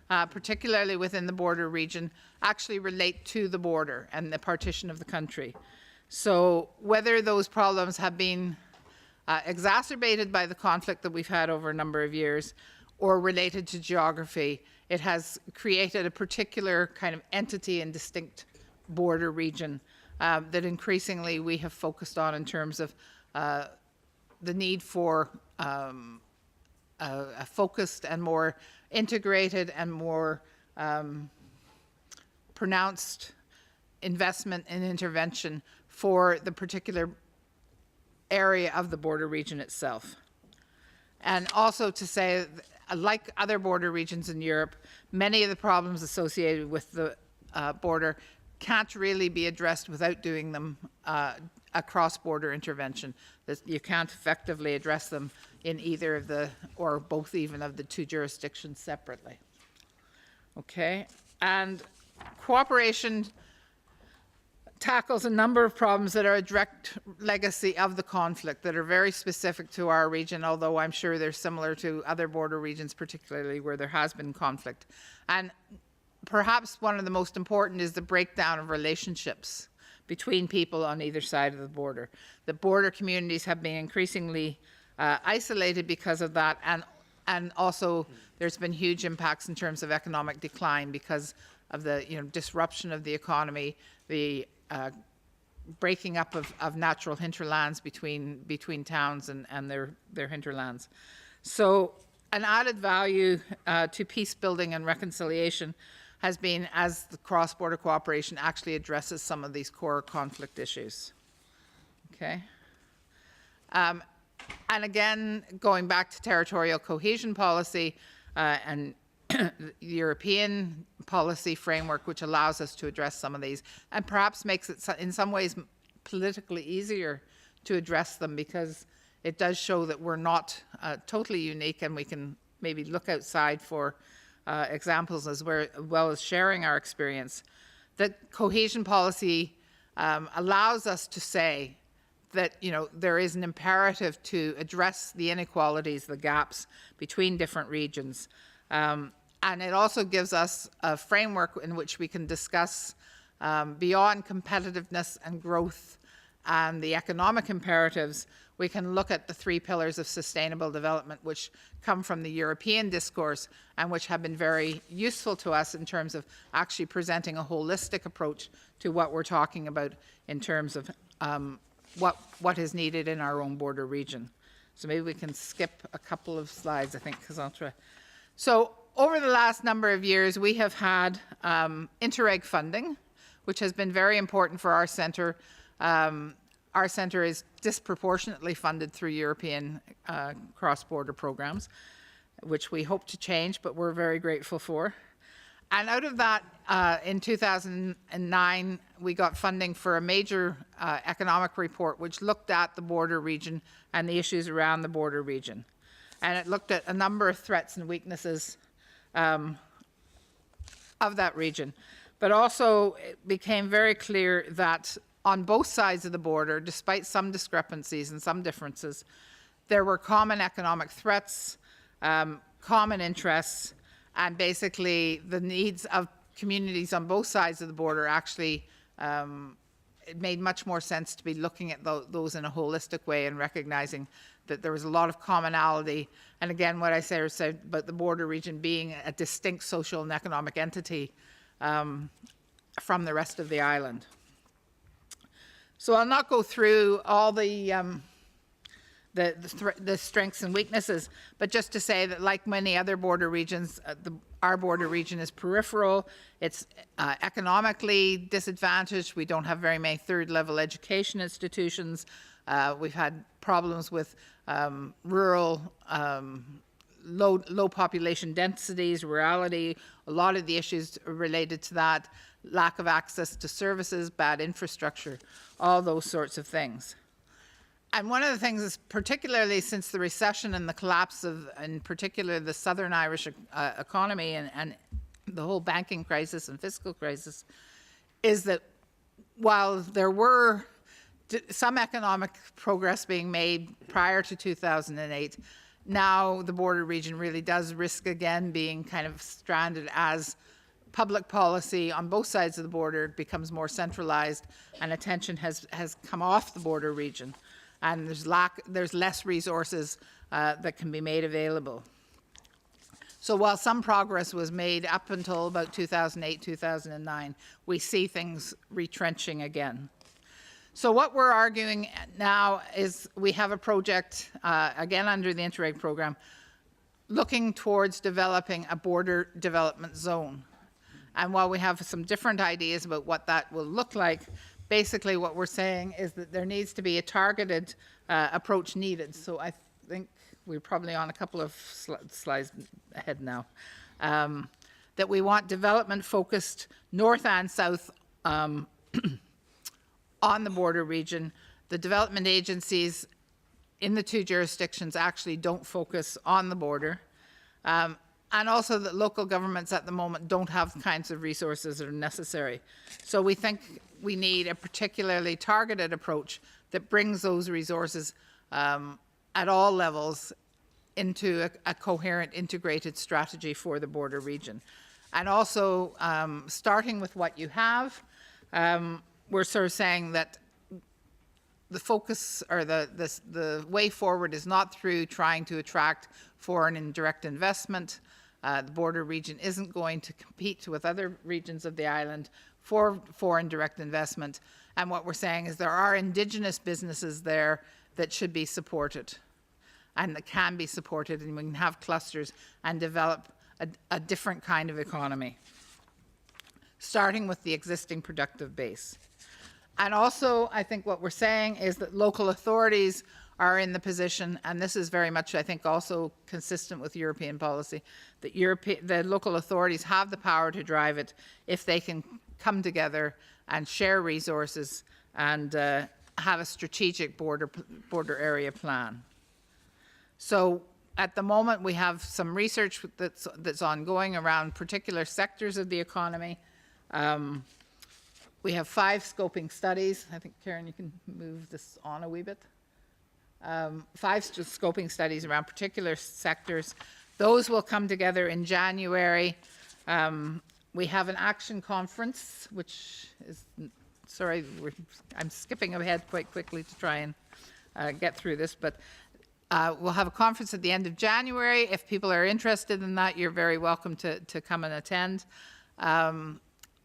particularly within the border region, actually relate to the border and the partition of the country. So whether those problems have been exacerbated by the conflict that we've had over a number of years or related to geography, it has created a particular kind of entity and distinct border region that increasingly we have focused on in terms of the need for a focused and more integrated and more pronounced investment and intervention for the particular area of the border region itself. And also to say, like other border regions in Europe, many of the problems associated with the border can't really be addressed without doing them a cross-border intervention. That you can't effectively address them in either of the, or both even of the two jurisdictions separately. Okay, and cooperation tackles a number of problems that are a direct legacy of the conflict that are very specific to our region, although I'm sure they're similar to other border regions, particularly where there has been conflict. And perhaps one of the most important is the breakdown of relationships between people on either side of the border. The border communities have been increasingly isolated because of that, and also there's been huge impacts in terms of economic decline because of the disruption of the economy, the breaking up of natural hinterlands between towns and their hinterlands. So an added value to peace building and reconciliation has been as the cross-border cooperation actually addresses some of these core conflict issues. Okay. And again, going back to territorial cohesion policy and the European policy framework, which allows us to address some of these, and perhaps makes it in some ways politically easier to address them, because it does show that we're not totally unique, and we can maybe look outside for examples as well as sharing our experience. That cohesion policy allows us to say that there is an imperative to address the inequalities, the gaps between different regions. And it also gives us a framework in which we can discuss beyond competitiveness and growth and the economic imperatives. We can look at the 3 pillars of sustainable development, which come from the European discourse and which have been very useful to us in terms of actually presenting a holistic approach to what we're talking about in terms of what is needed in our own border region. So maybe we can skip a couple of slides, I think, because I'll try. So over the last number of years, we have had Interreg funding, which has been very important for our centre. Our centre is disproportionately funded through European cross-border programs, which we hope to change, but we're very grateful for. And out of that, in 2009, we got funding for a major economic report which looked at the border region and the issues around the border region. And it looked at a number of threats and weaknesses of that region. But also it became very clear that on both sides of the border, despite some discrepancies and some differences, there were common economic threats, common interests, and basically the needs of communities on both sides of the border actually, it made much more sense to be looking at those in a holistic way and recognizing that there was a lot of commonality. And again, what I said about the border region being a distinct social and economic entity from the rest of the island. So I'll not go through all the strengths and weaknesses, but just to say that like many other border regions, our border region is peripheral, it's economically disadvantaged, we don't have very many third-level education institutions, we've had problems with rural low population densities, rurality, a lot of the issues related to that, lack of access to services, bad infrastructure, all those sorts of things. And one of the things is, particularly since the recession and the collapse of, in particular, the Southern Irish economy and the whole banking crisis and fiscal crisis, is that while there were some economic progress being made prior to 2008, now the border region really does risk again being kind of stranded as public policy on both sides of the border becomes more centralized and attention has come off the border region, and there's less resources that can be made available. So while some progress was made up until about 2008, 2009, we see things retrenching again. So what we're arguing now is we have a project, again under the Interreg program, looking towards developing a border development zone. And while we have some different ideas about what that will look like, basically what we're saying is that there needs to be a targeted approach needed. So I think we're probably on a couple of slides ahead now. That we want development focused north and south on the border region. The development agencies in the two jurisdictions actually don't focus on the border. And also that local governments at the moment don't have the kinds of resources that are necessary. So we think we need a particularly targeted approach that brings those resources at all levels into a coherent, integrated strategy for the border region. And also, starting with what you have, we're sort of saying that the focus or the way forward is not through trying to attract foreign and direct investment. The border region isn't going to compete with other regions of the island for foreign direct investment. And what we're saying is there are indigenous businesses there that should be supported and that can be supported, and we can have clusters and develop a different kind of economy, starting with the existing productive base. And also, I think what we're saying is that local authorities are in the position, and this is very much, I think, also consistent with European policy, that the local authorities have the power to drive it if they can come together and share resources and have a strategic border area plan. So at the moment, we have some research that's ongoing around particular sectors of the economy. We have 5 scoping studies. I think, Karen, you can move this on a wee bit. 5 scoping studies around particular sectors. Those will come together in January. We have an action conference, which is, sorry, I'm skipping ahead quite quickly to try and get through this, but we'll have a conference at the end of January. If people are interested in that, you're very welcome to come and attend,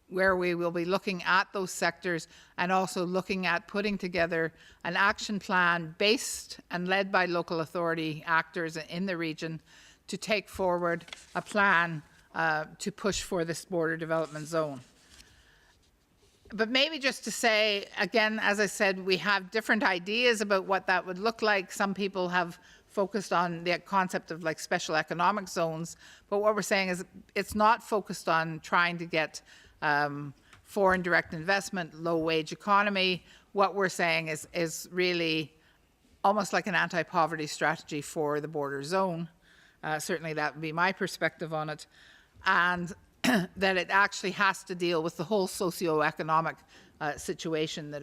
where we will be looking at those sectors and also looking at putting together an action plan based and led by local authority actors in the region to take forward a plan to push for this border development zone. But maybe just to say, again, as I said, we have different ideas about what that would look like. Some people have focused on the concept of like special economic zones, but what we're saying is it's not focused on trying to get foreign direct investment, low wage economy. What we're saying is really almost like an anti-poverty strategy for the border zone. Certainly that would be my perspective on it. And that it actually has to deal with the whole socio-economic situation,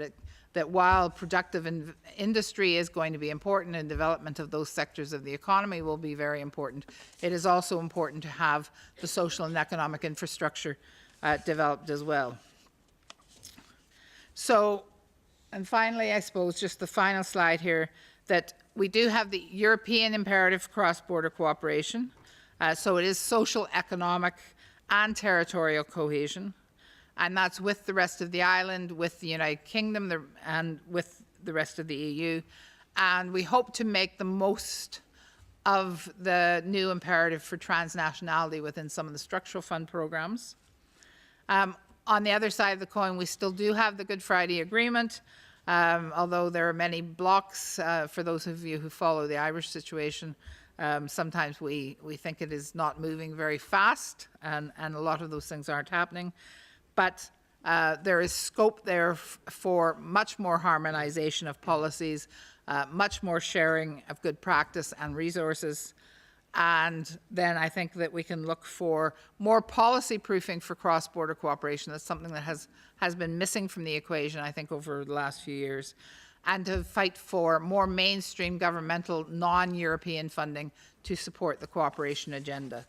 that while productive industry is going to be important and development of those sectors of the economy will be very important, it is also important to have the social and economic infrastructure developed as well. So, and finally, I suppose just the final slide here, that we do have the European imperative for cross-border cooperation. So it is social, economic, and territorial cohesion, and that's with the rest of the island, with the United Kingdom, and with the rest of the EU. And we hope to make the most of the new imperative for transnationality within some of the structural fund programs. On the other side of the coin, we still do have the Good Friday Agreement, although there are many blocks, for those of you who follow the Irish situation, Sometimes we think it is not moving very fast, and a lot of those things aren't happening. But there is scope there for much more harmonization of policies, much more sharing of good practice and resources. And then I think that we can look for more policy proofing for cross-border cooperation. That's something that has been missing from the equation, I think, over the last few years. And to fight for more mainstream governmental non-European funding to support the cooperation agenda.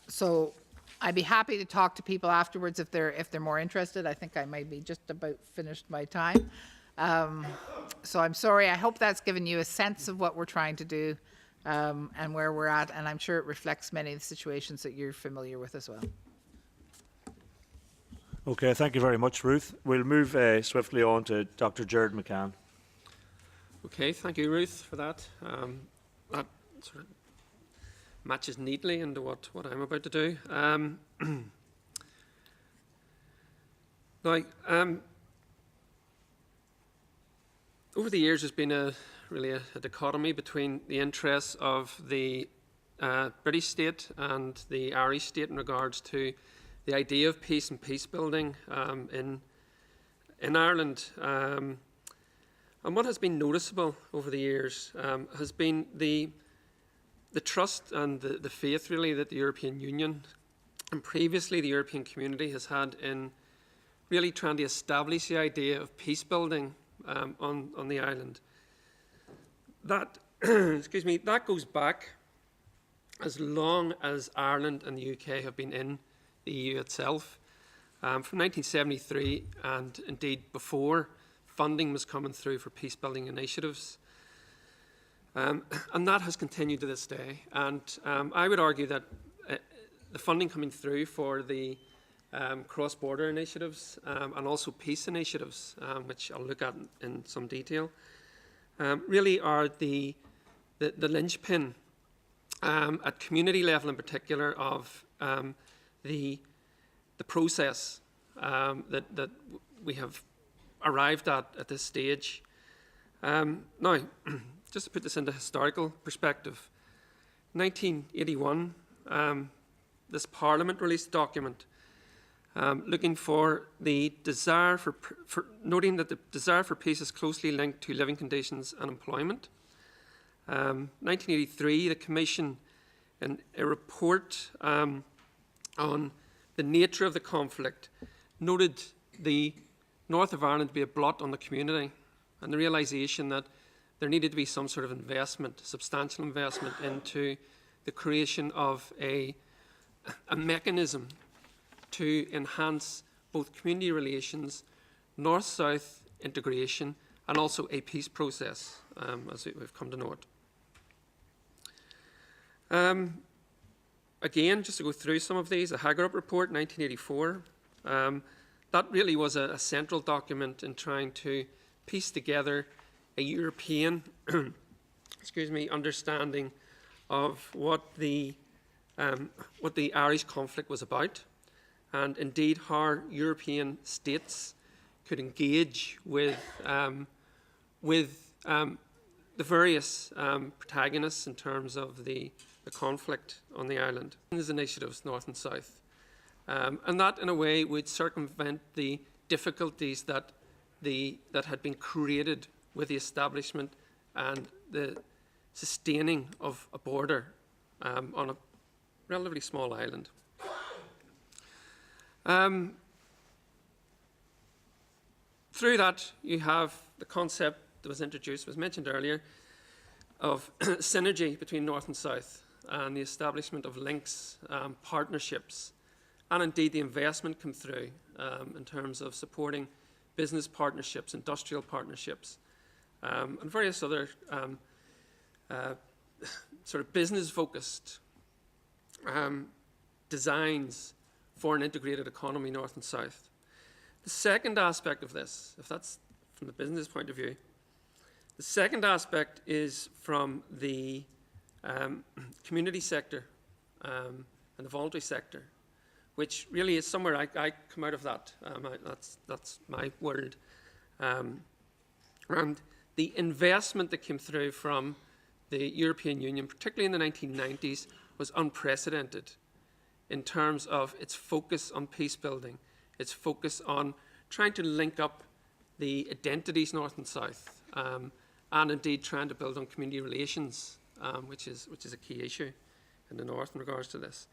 So I'd be happy to talk to people afterwards if they're more interested. I think I might be just about finished my time. So I'm sorry. I hope that's given you a sense of what we're trying to do and where we're at. And I'm sure it reflects many of the situations that you're familiar with as well. Okay, thank you very much, Ruth. We'll move swiftly on to Dr. Gerard McCann. Okay, thank you, Ruth, for that. That sort of matches neatly into what I'm about to do. Now, over the years, there's been really a dichotomy between the interests of the British state and the Irish state in regards to the idea of peace and peace building in Ireland. And what has been noticeable over the years has been the trust and the faith, really, that the European Union and previously the European community has had in really trying to establish the idea of peace building on the island. That, excuse me, that goes back as long as Ireland and the UK have been in the EU itself. From 1973 and indeed before, funding was coming through for peace building initiatives. And that has continued to this day. And I would argue that the funding coming through for the cross-border initiatives and also peace initiatives, which I'll look at in some detail, really are the linchpin at community level in particular of the process that we have arrived at this stage. Now, just to put this into historical perspective, 1981, this Parliament released a document looking for the desire for noting that the desire for peace is closely linked to living conditions and employment. 1983, the Commission, in a report on the nature of the conflict, noted the north of Ireland to be a blot on the community, and the realisation that there needed to be some sort of investment, substantial investment, into the creation of a mechanism to enhance both community relations, north-south integration, and also a peace process, as we've come to know it. Again, just to go through some of these, the Hagerup Report, 1984, that really was a central document in trying to piece together a European excuse me, understanding of what the Irish conflict was about, and indeed how European states could engage with the various protagonists in terms of the conflict on the island. These initiatives, north and south. And that, in a way, would circumvent the difficulties that had been created with the establishment and the sustaining of a border on a relatively small island. Through that, you have the concept that was introduced, was mentioned earlier, of synergy between north and south, and the establishment of links, partnerships, and indeed the investment come through in terms of supporting business partnerships, industrial partnerships, and various other sort of business-focused designs for an integrated economy, north and south. The second aspect of this, if that's from the business point of view, the second aspect is from the community sector and the voluntary sector, which really is somewhere I come out of that. That's my world. And the investment that came through from the European Union, particularly in the 1990s, was unprecedented in terms of its focus on peace building, its focus on trying to link up the identities north and south, and indeed trying to build on community relations, which is a key issue in the north in regards to this.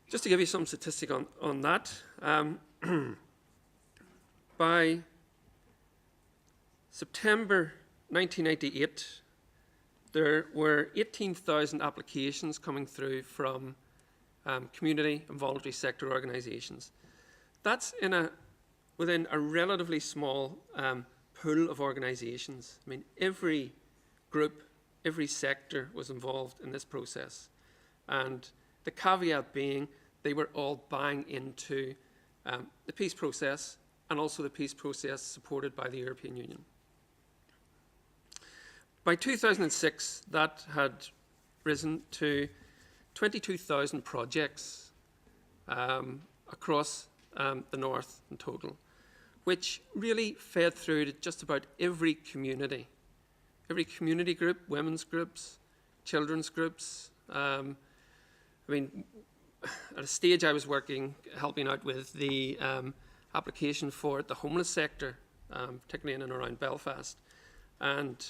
Just to give you some statistic on that, by September 1998, there were 18,000 applications coming through from community and voluntary sector organisations. That's within a relatively small pool of organisations. I mean, every group, every sector was involved in this process. And the caveat being they were all buying into the peace process, and also the peace process supported by the European Union. By 2006, that had risen to 22,000 projects across the north in total, which really fed through to just about every community group, women's groups, children's groups. I mean, at a stage I was helping out with the application for the homeless sector, particularly in and around Belfast. And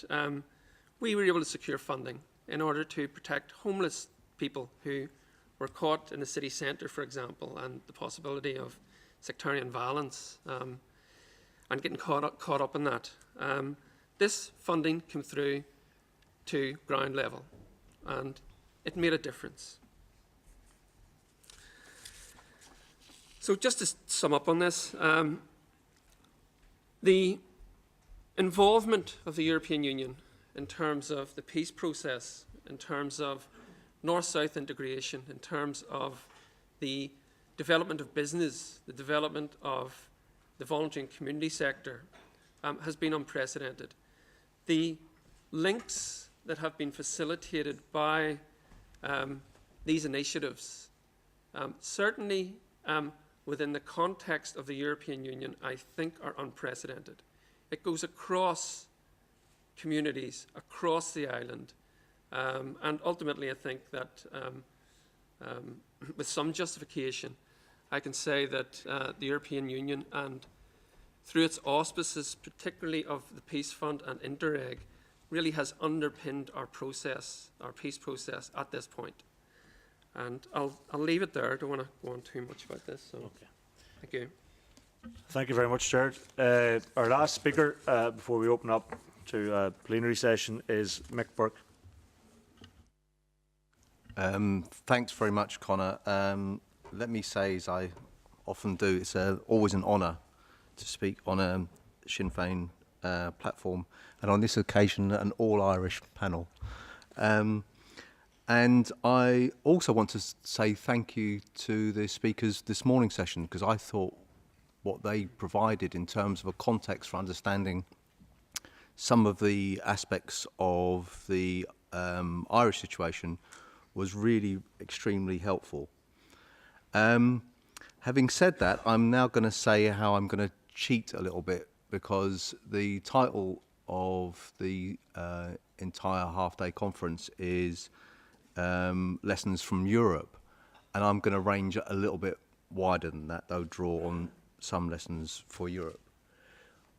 we were able to secure funding in order to protect homeless people who were caught in the city centre, for example, and the possibility of sectarian violence and getting caught up in that. This funding came through to ground level, and it made a difference. So just to sum up on this, the involvement of the European Union in terms of the peace process, in terms of north-south integration, in terms of the development of business, the development of the voluntary and community sector, has been unprecedented. The links that have been facilitated by these initiatives, certainly within the context of the European Union, I think are unprecedented. It goes across communities, across the island, and ultimately I think that with some justification, I can say that the European Union, and through its auspices, particularly of the Peace Fund and Interreg, really has underpinned our process, our peace process at this point. And I'll leave it there. I don't want to go on too much about this. So, okay. Thank you. Thank you very much, Jared. Our last speaker before we open up to plenary session is Mick Burke. Thanks very much, Conor. Let me say, as I often do, it's always an honour to speak on a Sinn Féin platform, and on this occasion, an all-Irish panel. And I also want to say thank you to the speakers this morning's session, because I thought what they provided in terms of a context for understanding some of the aspects of the Irish situation was really extremely helpful. Having said that, I'm now going to say how I'm going to cheat a little bit, because the title of the entire half-day conference is Lessons from Europe, and I'm going to range a little bit wider than that, though draw on some lessons for Europe.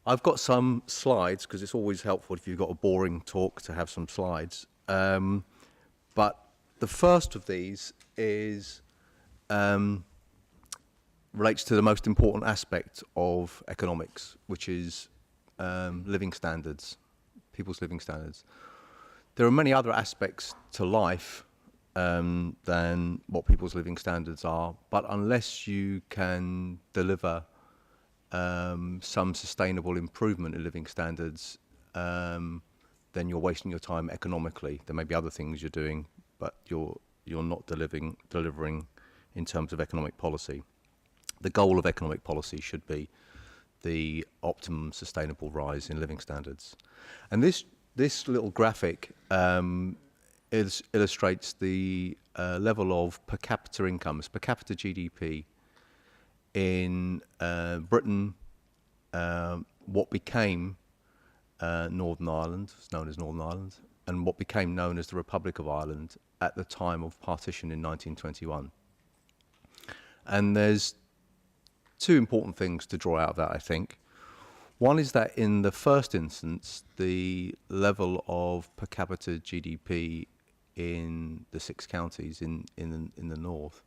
I've got some slides, because it's always helpful if you've got a boring talk to have some slides. But the first of these is relates to the most important aspect of economics, which is living standards, people's living standards. There are many other aspects to life than what people's living standards are, but unless you can deliver some sustainable improvement in living standards, then you're wasting your time economically. There may be other things you're doing, but you're not delivering in terms of economic policy. The goal of economic policy should be the optimum sustainable rise in living standards. And this little graphic illustrates the level of per capita incomes, per capita GDP in Britain, what became Northern Ireland, it's known as Northern Ireland, and what became known as the Republic of Ireland at the time of partition in 1921. And there's two important things to draw out of that, I think. One is that in the first instance, the level of per capita GDP in the 6 counties in the north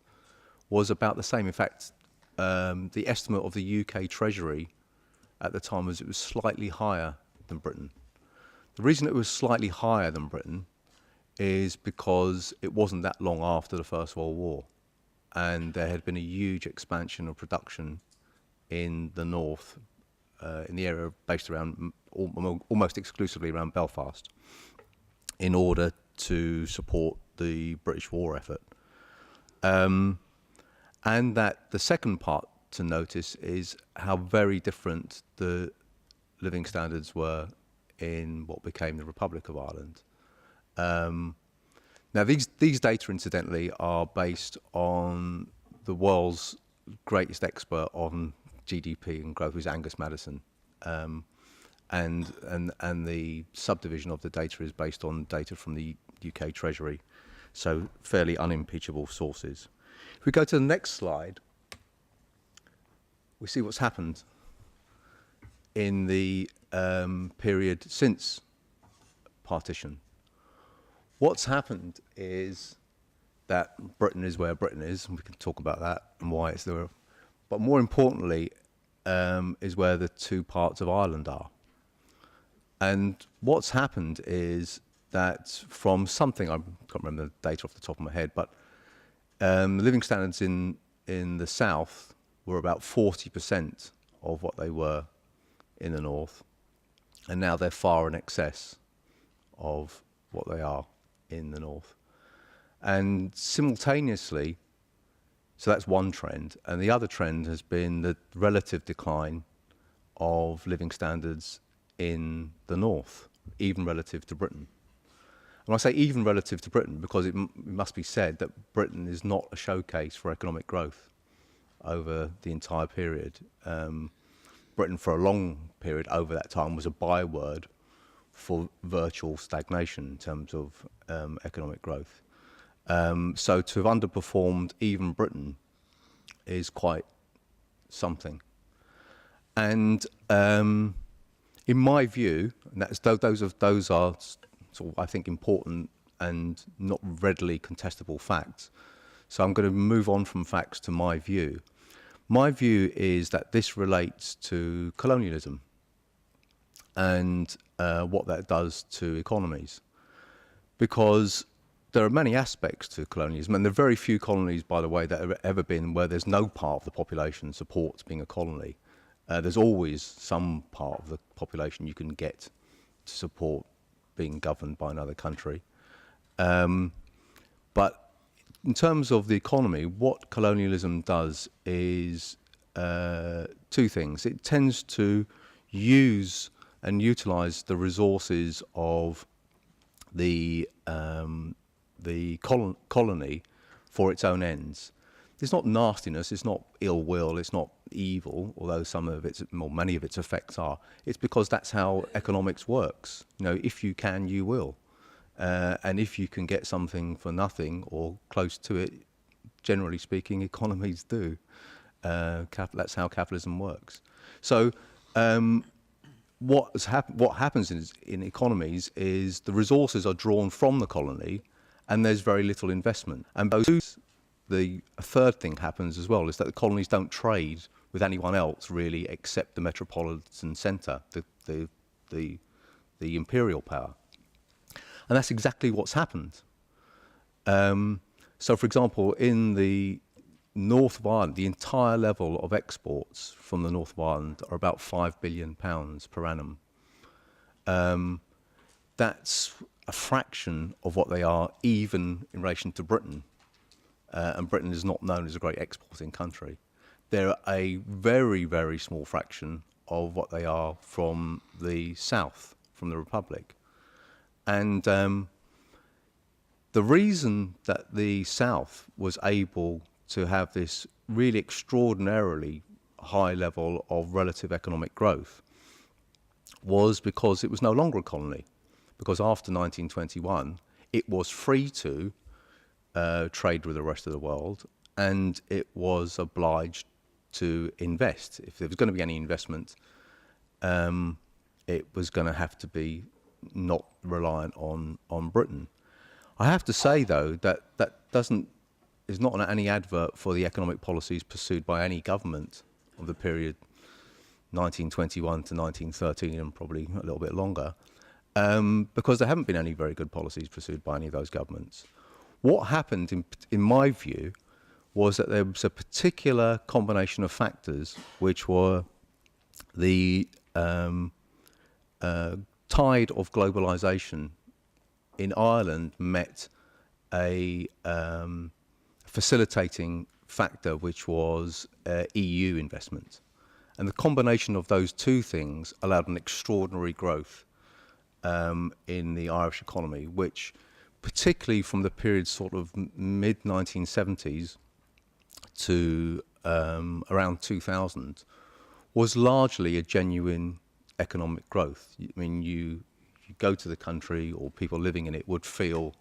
was about the same. In fact, the estimate of the UK Treasury at the time was it was slightly higher than Britain. The reason it was slightly higher than Britain is because it wasn't that long after the First World War, and there had been a huge expansion of production in the north, in the area based around almost exclusively around Belfast, in order to support the British war effort. And that the second part to notice is how very different the living standards were in what became the Republic of Ireland. Now these data, incidentally, are based on the world's greatest expert on GDP and growth, who's Angus Maddison, and the subdivision of the data is based on data from the UK Treasury, so fairly unimpeachable sources. If we go to the next slide, we see what's happened in the period since partition. What's happened is that Britain is where Britain is, and we can talk about that and why it's there. But more importantly, is where the two parts of Ireland are. And what's happened is that from something, I can't remember the data off the top of my head, but living standards in the south were about 40% of what they were in the north, and now they're far in excess of what they are in the north. And simultaneously, so that's one trend, and the other trend has been the relative decline of living standards in the north, even relative to Britain. And I say even relative to Britain because it must be said that Britain is not a showcase for economic growth over the entire period. Britain, for a long period over that time, was a byword for virtual stagnation in terms of economic growth. So to have underperformed even Britain is quite something. And in my view, and those are sort of, I think, important and not readily contestable facts. So I'm going to move on from facts to my view. My view is that this relates to colonialism and what that does to economies. Because there are many aspects to colonialism, and there are very few colonies, by the way, that have ever been where there's no part of the population supports being a colony. There's always some part of the population you can get to support being governed by another country. But in terms of the economy, what colonialism does is two things. It tends to use and utilize the resources of the colony for its own ends. It's not nastiness, it's not ill will, it's not evil, although some of its, well, many of its effects are. It's because that's how economics works. You know, if you can, you will. And if you can get something for nothing or close to it, generally speaking, economies do. That's how capitalism works. So what happens in economies is the resources are drawn from the colony and there's very little investment. And a third thing happens as well, is that the colonies don't trade with anyone else really except the metropolitan centre, the imperial power. And that's exactly what's happened. So, for example, in the north of Ireland, the entire level of exports from the north of Ireland are about £5 billion per annum. That's a fraction of what they are even in relation to Britain. And Britain is not known as a great exporting country. They're a very, very small fraction of what they are from the south, from the Republic. And the reason that the South was able to have this really extraordinarily high level of relative economic growth was because it was no longer a colony. because after 1921, it was free to trade with the rest of the world, and it was obliged to invest. If there was going to be any investment, it was going to have to be not reliant on Britain. I have to say, though, that is not any advert for the economic policies pursued by any government of the period 1921 to 1913, and probably a little bit longer, because there haven't been any very good policies pursued by any of those governments. What happened, in my view, was that there was a particular combination of factors, which were the tide of globalization in Ireland met a facilitating factor, which was EU investment. And the combination of those two things allowed an extraordinary growth in the Irish economy, which, particularly from the period sort of mid-1970s to around 2000, was largely a genuine economic growth. I mean, you go to the country, or people living in it would feel,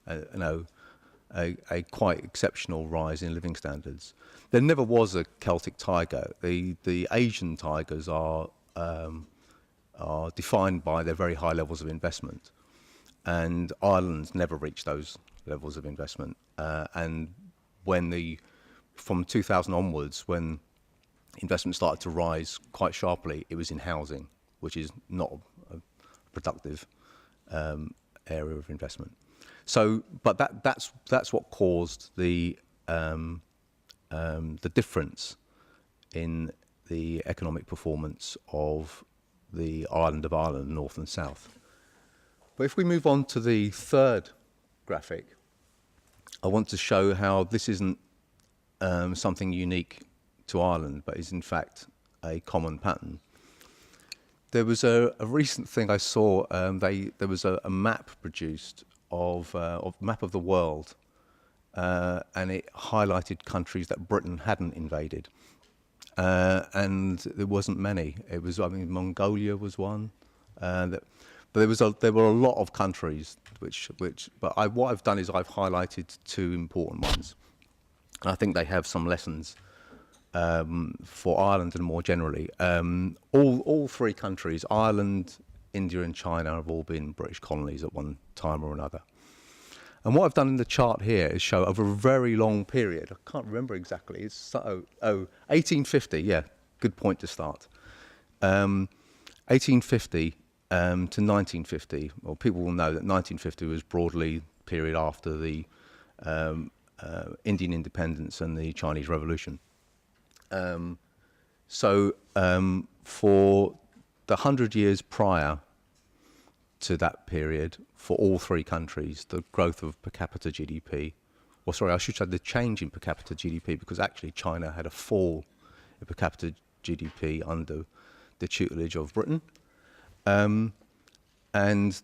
a quite exceptional rise in living standards. There never was a Celtic tiger. The Asian tigers are defined by their very high levels of investment, and Ireland's never reached those levels of investment. And from 2000 onwards, when investment started to rise quite sharply, it was in housing, which is not a productive area of investment. So, but that's what caused the difference in the economic performance of the island of Ireland, north and south. But if we move on to the third graphic, I want to show how this isn't something unique to Ireland, but is in fact a common pattern. There was a recent thing I saw. There was a map produced of map of the world, and it highlighted countries that Britain hadn't invaded, and there wasn't many. It was, I mean, Mongolia was one, but there were a lot of countries what I've done is I've highlighted two important ones, and I think they have some lessons for Ireland and more generally. All three countries, Ireland, India and China, have all been British colonies at one time or another. And what I've done in the chart here is show over a very long period. I can't remember exactly. It's 1850. Yeah, good point to start. 1850 to 1950. Well, people will know that 1950 was broadly the period after the Indian independence and the Chinese Revolution. For the 100 years prior to that period, for all three countries, the growth of per capita GDP, I should say the change in per capita GDP, because actually China had a fall in per capita GDP under the tutelage of Britain, and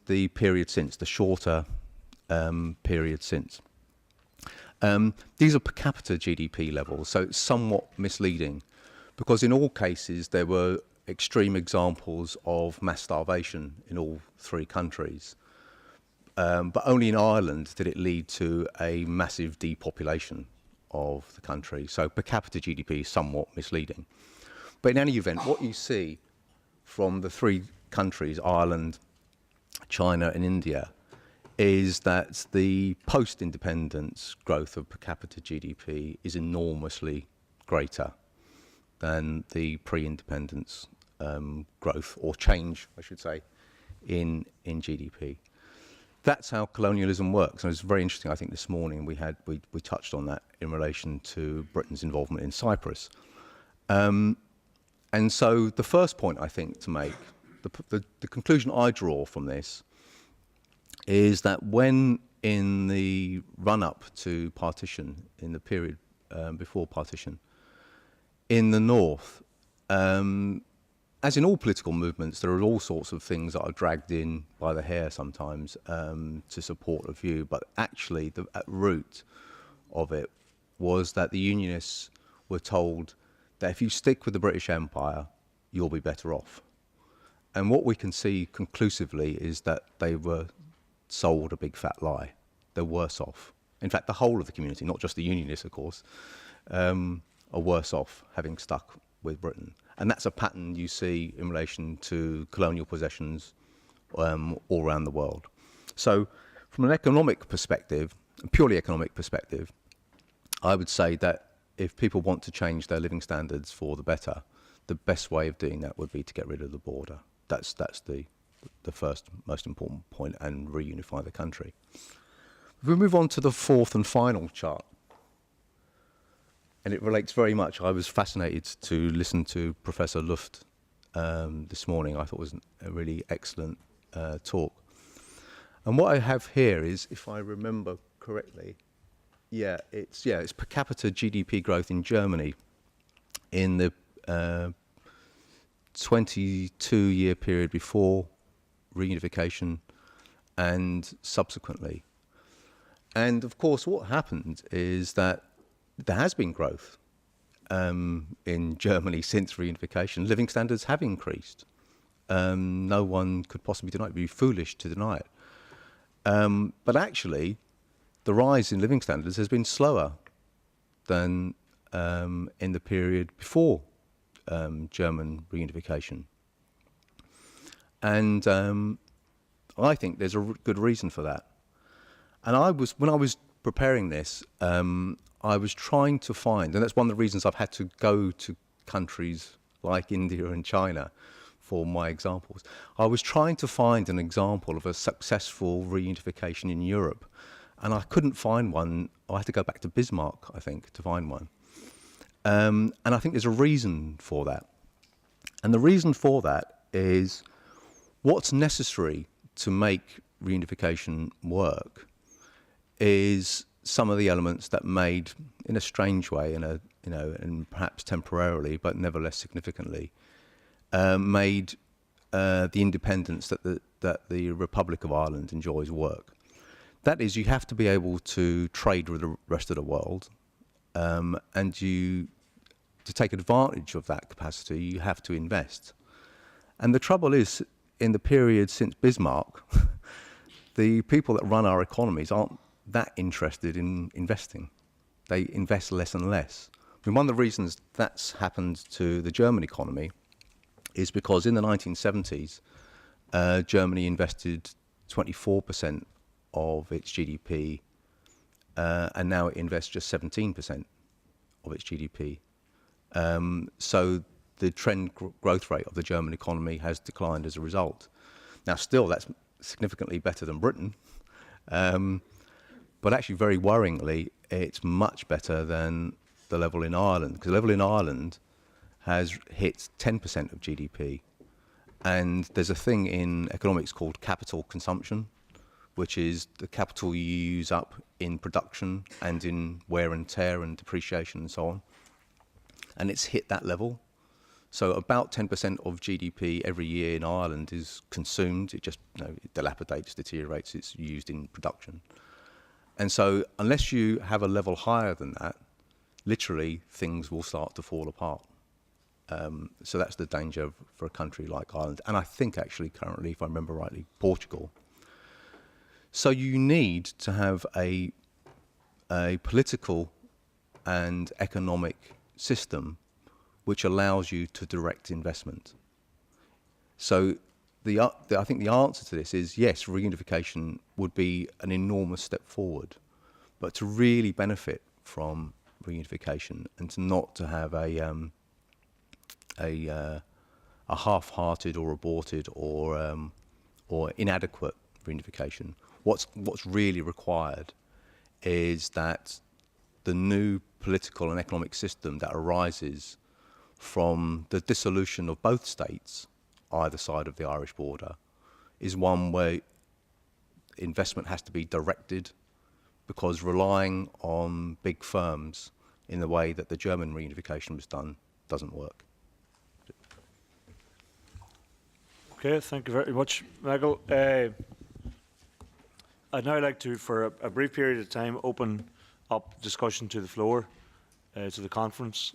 the period since, the shorter period since. These are per capita GDP levels, so it's somewhat misleading, because in all cases there were extreme examples of mass starvation in all three countries. But only in Ireland did it lead to a massive depopulation of the country. So per capita GDP is somewhat misleading. But in any event, what you see from the three countries, Ireland, China and India, is that the post-independence growth of per capita GDP is enormously greater than the pre-independence growth, or change, I should say, in GDP. That's how colonialism works, and it's very interesting. I think this morning we touched on that in relation to Britain's involvement in Cyprus. And so the first point I think to make, the conclusion I draw from this, is that when in the run-up to partition, in the period before partition, in the north, as in all political movements, there are all sorts of things that are dragged in by the hair sometimes to support a view, but actually the root of it was that the Unionists were told that if you stick with the British Empire, you'll be better off. And what we can see conclusively is that they were sold a big fat lie. They're worse off. In fact, the whole of the community, not just the unionists, of course, are worse off having stuck with Britain. And that's a pattern you see in relation to colonial possessions all around the world. So from an economic perspective, a purely economic perspective, I would say that if people want to change their living standards for the better, the best way of doing that would be to get rid of the border. That's the first most important point, and reunify the country. If we move on to the fourth and final chart, and it relates very much, I was fascinated to listen to Professor Luft this morning. I thought it was a really excellent talk. And what I have here is, if I remember correctly, it's per capita GDP growth in Germany in the 22-year period before reunification and subsequently. And of course, what happened is that there has been growth in Germany since reunification. Living standards have increased. No one could possibly deny it. It would be foolish to deny it. But actually, the rise in living standards has been slower than in the period before German reunification. And I think there's a good reason for that. And when I was preparing this, I was trying to find, and that's one of the reasons I've had to go to countries like India and China for my examples. I was trying to find an example of a successful reunification in Europe, and I couldn't find one. I had to go back to Bismarck, I think, to find one. And I think there's a reason for that. And the reason for that is what's necessary to make reunification work is some of the elements that made, in a strange way, and perhaps temporarily, but nevertheless significantly, made the independence that the Republic of Ireland enjoys work. That is, you have to be able to trade with the rest of the world, and to take advantage of that capacity, you have to invest. And the trouble is, in the period since Bismarck, the people that run our economies aren't that interested in investing. They invest less and less. I mean, one of the reasons that's happened to the German economy is because in the 1970s, Germany invested 24% of its GDP, and now it invests just 17% of its GDP. So the trend growth rate of the German economy has declined as a result. Now, still, that's significantly better than Britain, but actually, very worryingly, it's much better than the level in Ireland, because the level in Ireland has hit 10% of GDP. And there's a thing in economics called capital consumption, which is the capital you use up in production and in wear and tear and depreciation and so on. And it's hit that level. So about 10% of GDP every year in Ireland is consumed. It just it dilapidates, deteriorates, it's used in production. And so unless you have a level higher than that, literally things will start to fall apart. So that's the danger for a country like Ireland. And I think actually currently, if I remember rightly, Portugal. So you need to have a political and economic system which allows you to direct investment. So I think the answer to this is yes, reunification would be an enormous step forward, but to really benefit from reunification and to not to have a half-hearted or aborted or inadequate reunification. What's really required is that the new political and economic system that arises from the dissolution of both states, either side of the Irish border, is one where investment has to be directed, because relying on big firms in the way that the German reunification was done doesn't work. Okay, thank you very much, Michael. I'd now like to, for a brief period of time, open up discussion to the floor, to the conference.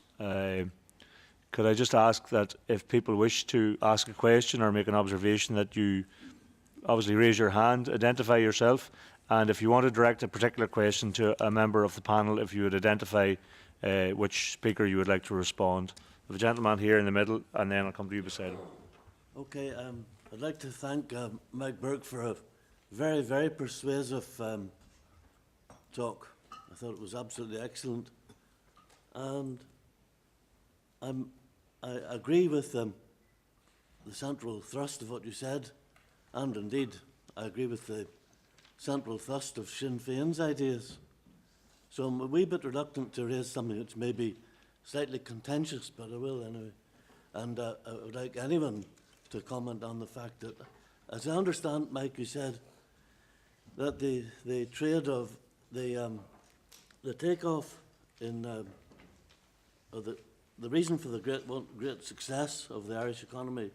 could I just ask that if people wish to ask a question or make an observation, that you obviously raise your hand, identify yourself, and if you want to direct a particular question to a member of the panel, if you would identify which speaker you would like to respond. The gentleman here in the middle, and then I'll come to you beside him. Okay, I'd like to thank Mike Burke for a very, very persuasive talk. I thought it was absolutely excellent, and I agree with the central thrust of what you said, and indeed I agree with the central thrust of Sinn Féin's ideas. So I'm a wee bit reluctant to raise something that's maybe slightly contentious, but I will anyway. And I would like anyone to comment on the fact that, as I understand, Mike, you said that the trade of the takeoff in or the reason for the great success of the Irish economy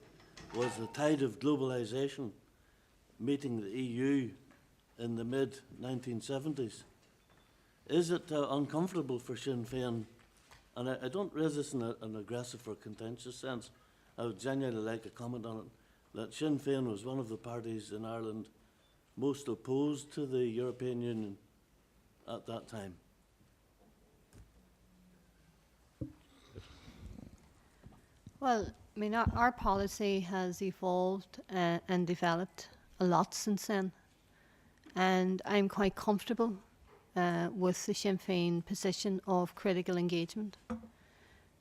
was the tide of globalisation meeting the EU in the mid-1970s. Is it uncomfortable for Sinn Féin, and I don't raise this in an aggressive or contentious sense, I would genuinely like a comment on it, that Sinn Féin was one of the parties in Ireland most opposed to the European Union at that time? Well, I mean, our policy has evolved and developed a lot since then, and I'm quite comfortable with the Sinn Féin position of critical engagement,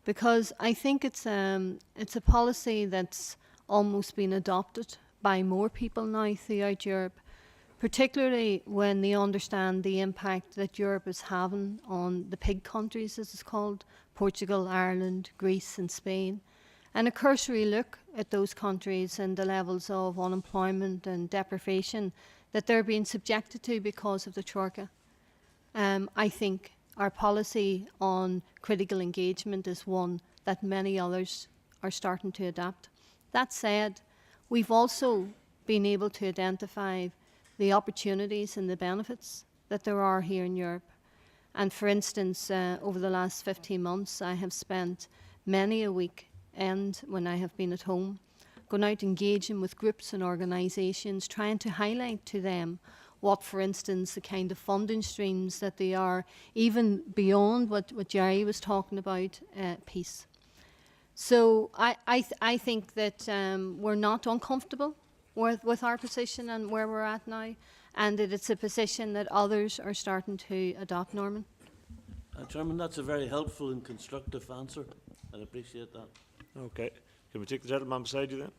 because I think it's a policy that's almost been adopted by more people now throughout Europe, particularly when they understand the impact that Europe is having on the pig countries, as it's called, Portugal, Ireland, Greece and Spain. And a cursory look at those countries and the levels of unemployment and deprivation that they're being subjected to because of the Troika. I think our policy on critical engagement is one that many others are starting to adapt. That said, we've also been able to identify the opportunities and the benefits that there are here in Europe. And for instance, over the last 15 months, I have spent many a week and when I have been at home, going out engaging with groups and organisations, trying to highlight to them what, for instance, the kind of funding streams that they are, even beyond what Jerry was talking about, peace. So I think that we're not uncomfortable with our position and where we're at now, and that it's a position that others are starting to adopt, Norman. Chairman, that's a very helpful and constructive answer. I appreciate that. Okay. Can we take the gentleman beside you then?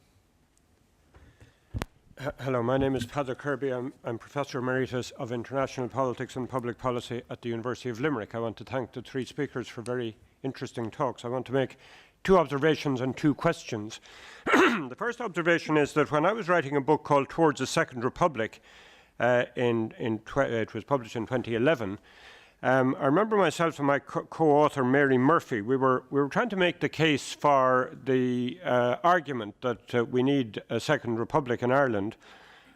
Hello, my name is Padder Kirby. I'm Professor Emeritus of International Politics and Public Policy at the University of Limerick. I want to thank the three speakers for very interesting talks. I want to make two observations and two questions. The first observation is that when I was writing a book called Towards a Second Republic, it was published in 2011, I remember myself and my co-author Mary Murphy, we were trying to make the case for the argument that we need a second republic in Ireland,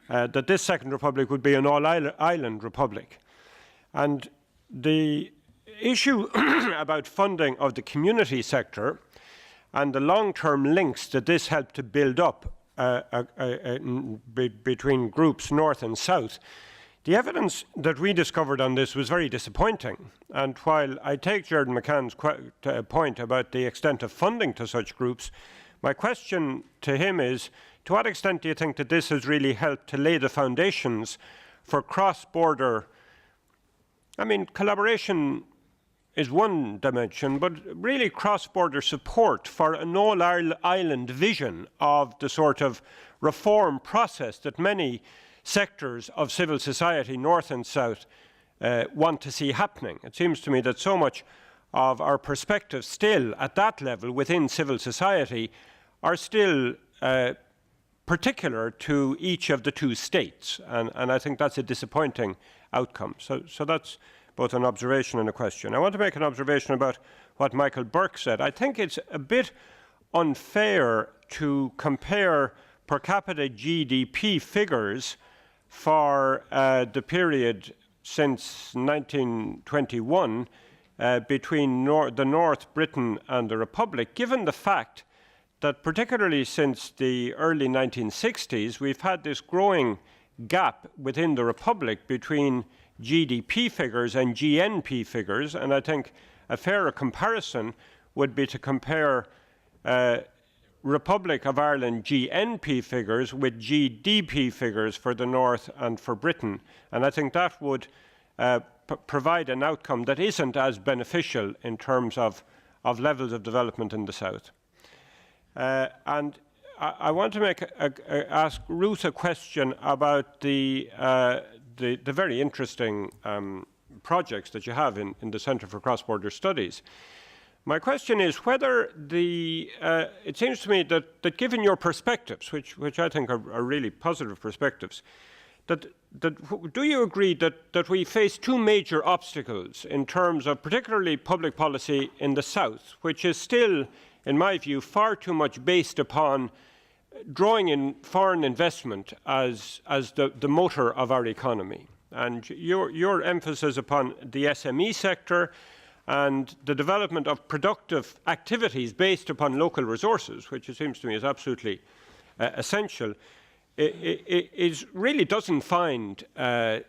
that this second republic would be an all-island republic. And the issue about funding of the community sector and the long-term links that this helped to build up between groups north and south, the evidence that we discovered on this was very disappointing. And while I take Jordan McCann's point about the extent of funding to such groups, my question to him is, to what extent do you think that this has really helped to lay the foundations for cross-border, I mean, collaboration is one dimension, but really cross-border support for an all-island vision of the sort of reform process that many sectors of civil society, north and south, want to see happening. It seems to me that so much of our perspective still at that level within civil society are still particular to each of the two states, and I think that's a disappointing outcome. So that's both an observation and a question. I want to make an observation about what Michael Burke said. I think it's a bit unfair to compare per capita GDP figures for the period since 1921 between the North, Britain and the Republic, given the fact that particularly since the early 1960s, we've had this growing gap within the Republic between GDP figures and GNP figures, and I think a fairer comparison would be to compare Republic of Ireland GNP figures with GDP figures for the North and for Britain, and I think that would provide an outcome that isn't as beneficial in terms of levels of development in the South. And I want to ask Ruth a question about the very interesting projects that you have in the Centre for Cross-Border Studies. My question is whether it seems to me that given your perspectives, which I think are really positive perspectives, do you agree that we face two major obstacles in terms of particularly public policy in the South, which is still, in my view, far too much based upon drawing in foreign investment as the motor of our economy? And your emphasis upon the SME sector and the development of productive activities based upon local resources, which it seems to me is absolutely essential, it really doesn't find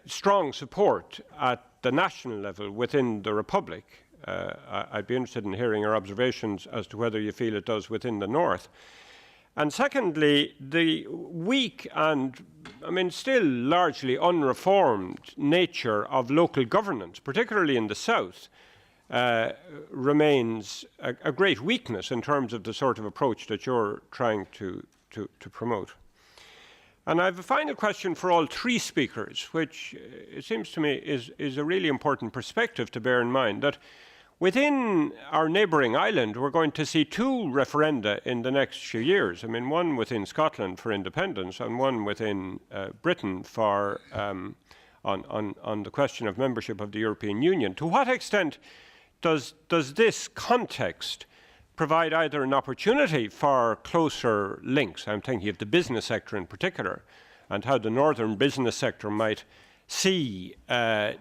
strong support at the national level within the Republic. I'd be interested in hearing your observations as to whether you feel it does within the North. And secondly, the weak and, I mean, still largely unreformed nature of local governance, particularly in the South, remains a great weakness in terms of the sort of approach that you're trying to promote. And I have a final question for all three speakers, which it seems to me is a really important perspective to bear in mind, that within our neighbouring island, we're going to see two referenda in the next few years. I mean, one within Scotland for independence and one within Britain for on the question of membership of the European Union. To what extent does this context provide either an opportunity for closer links? I'm thinking of the business sector in particular, and how the northern business sector might see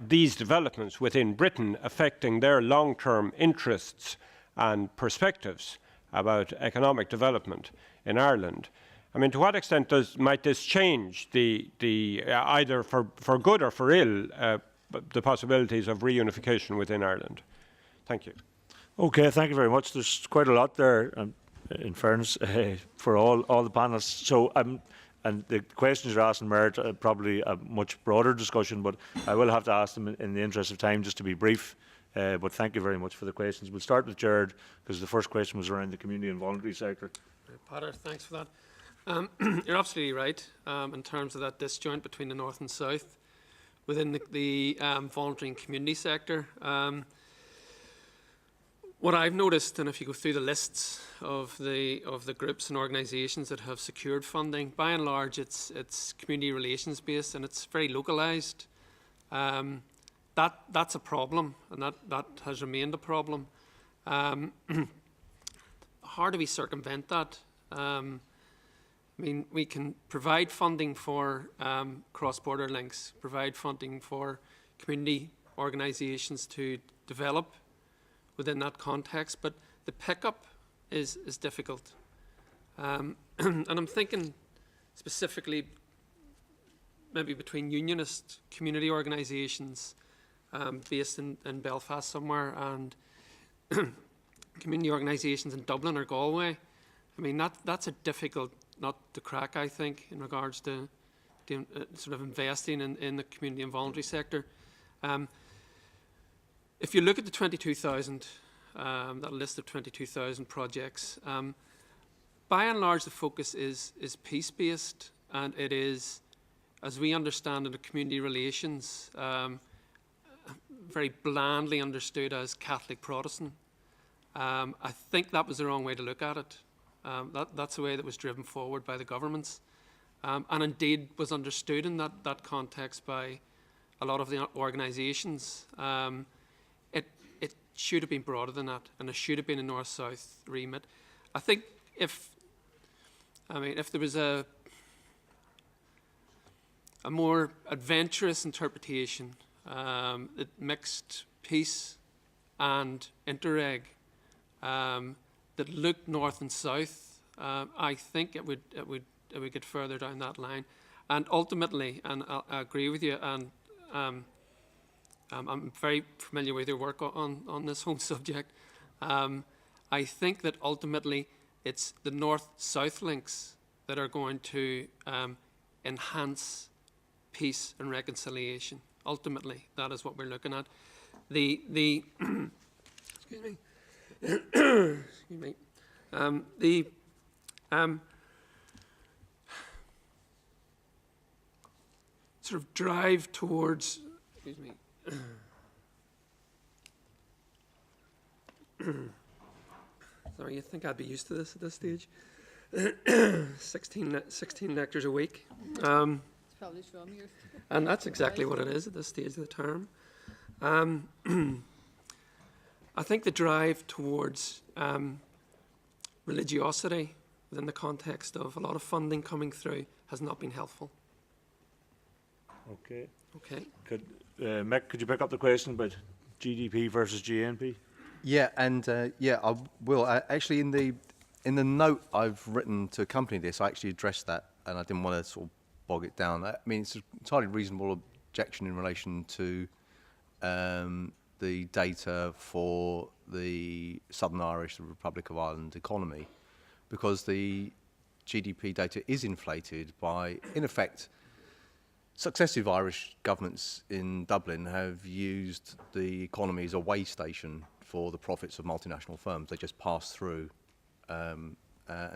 these developments within Britain affecting their long-term interests and perspectives about economic development in Ireland. I mean, to what extent might this change either for good or for ill the possibilities of reunification within Ireland? Thank you. Okay, thank you very much. There's quite a lot there, in fairness, for all the panelists. So, and the questions you're asking merit probably a much broader discussion, but I will have to ask them in the interest of time, just to be brief. But thank you very much for the questions. We'll start with Gerard, because the first question was around the community and voluntary sector. Potter, thanks for that. You're absolutely right in terms of that disjoint between the North and South within the voluntary and community sector. What I've noticed, and if you go through the lists of the groups and organisations that have secured funding, by and large it's community relations based and it's very localised. That's a problem, and that has remained a problem. How do we circumvent that? I mean, we can provide funding for cross-border links, provide funding for community organisations to develop within that context, but the pickup is difficult. And I'm thinking specifically maybe between unionist community organisations based in Belfast somewhere and community organisations in Dublin or Galway. I mean, that's a difficult nut to crack, I think, in regards to sort of investing in the community and voluntary sector. If you look at the 22,000, that list of 22,000 projects, by and large the focus is peace-based, and it is, as we understand it, in community relations, very blandly understood as Catholic Protestant. I think that was the wrong way to look at it. That's the way that was driven forward by the governments, and indeed was understood in that context by a lot of the organisations. It should have been broader than that, and it should have been a north-south remit. I think if there was a more adventurous interpretation that mixed peace and Interreg that looked north and south, I think it would get further down that line. And ultimately, and I agree with you, and I'm very familiar with your work on this whole subject. I think that ultimately it's the north-south links that are going to enhance peace and reconciliation. Ultimately, that is what we're looking at. The excuse me. Excuse me. The sort of drive towards, excuse me. Sorry, you think I'd be used to this at this stage? 16 lectures a week. It's probably from you. And that's exactly what it is at this stage of the term. I think the drive towards religiosity within the context of a lot of funding coming through has not been helpful. Okay. Okay. Mick, could you pick up the question about GDP versus GNP? Yeah, and I will. Actually, in the note I've written to accompany this, I actually addressed that, and I didn't want to sort of bog it down. I mean, it's an entirely reasonable objection in relation to the data for the Southern Irish, the Republic of Ireland economy, because the GDP data is inflated by, in effect, successive Irish governments in Dublin have used the economy as a way station for the profits of multinational firms. They just pass through, and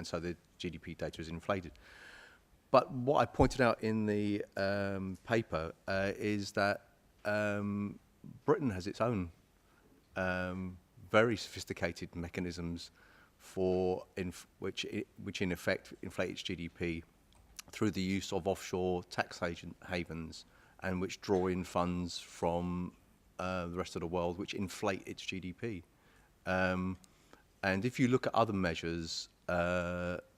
so the GDP data is inflated. But what I pointed out in the paper is that Britain has its own very sophisticated mechanisms for which in effect inflate its GDP through the use of offshore tax havens, and which draw in funds from the rest of the world, which inflate its GDP. And if you look at other measures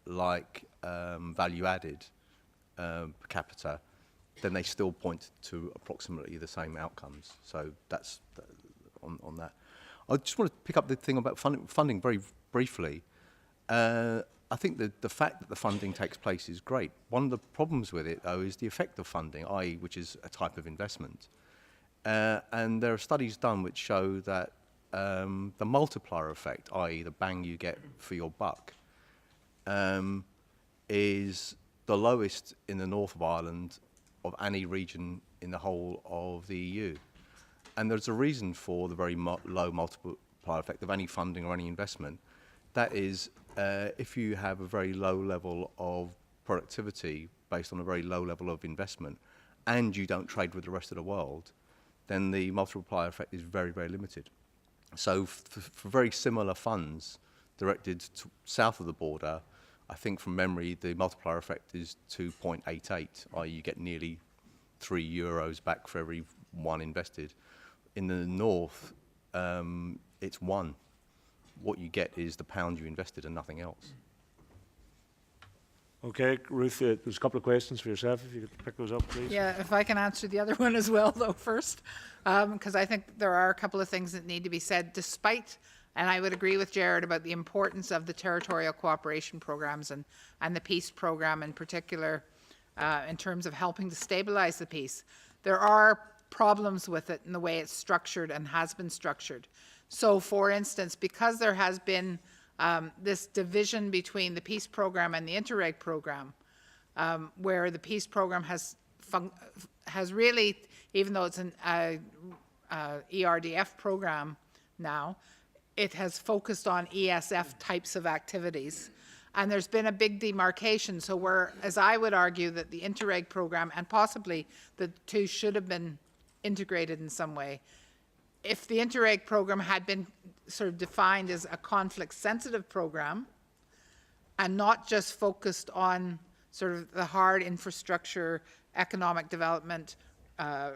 like value added per capita, then they still point to approximately the same outcomes. So that's on that. I just want to pick up the thing about funding very briefly. I think that the fact that the funding takes place is great. One of the problems with it, though, is the effect of funding, i.e., which is a type of investment. And there are studies done which show that the multiplier effect, i.e., the bang you get for your buck, is the lowest in the north of Ireland of any region in the whole of the EU. And there's a reason for the very low multiplier effect of any funding or any investment. That is, if you have a very low level of productivity based on a very low level of investment, and you don't trade with the rest of the world, then the multiplier effect is very, very limited. So for very similar funds directed to south of the border, I think from memory the multiplier effect is 2.88, i.e. you get nearly €3 back for every one invested. In the north, it's 1. What you get is the pound you invested and nothing else. Okay, Ruth, there's a couple of questions for yourself, if you could pick those up, please. Yeah, if I can answer the other one as well, though, first, because I think there are a couple of things that need to be said, despite, and I would agree with Jared about the importance of the territorial cooperation programs and the peace program in particular, in terms of helping to stabilize the peace. There are problems with it in the way it's structured and has been structured. So, for instance, because there has been this division between the peace program and the Interreg program, where the peace program has really, even though it's an ERDF program now, it has focused on ESF types of activities. And there's been a big demarcation. So where, as I would argue, that the Interreg program and possibly the two should have been integrated in some way. If the Interreg program had been sort of defined as a conflict-sensitive program and not just focused on sort of the hard infrastructure, economic development,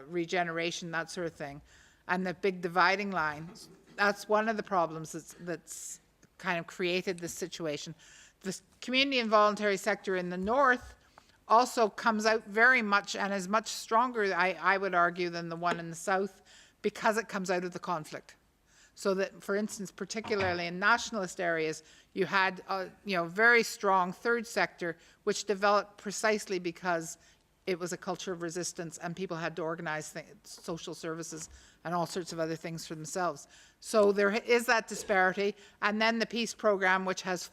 regeneration, that sort of thing, and the big dividing line, that's one of the problems that's kind of created this situation. The community and voluntary sector in the north also comes out very much and is much stronger, I would argue, than the one in the south, because it comes out of the conflict. So that, for instance, particularly in nationalist areas, you had very strong third sector, which developed precisely because it was a culture of resistance and people had to organize social services and all sorts of other things for themselves. So there is that disparity. And then the peace program, which has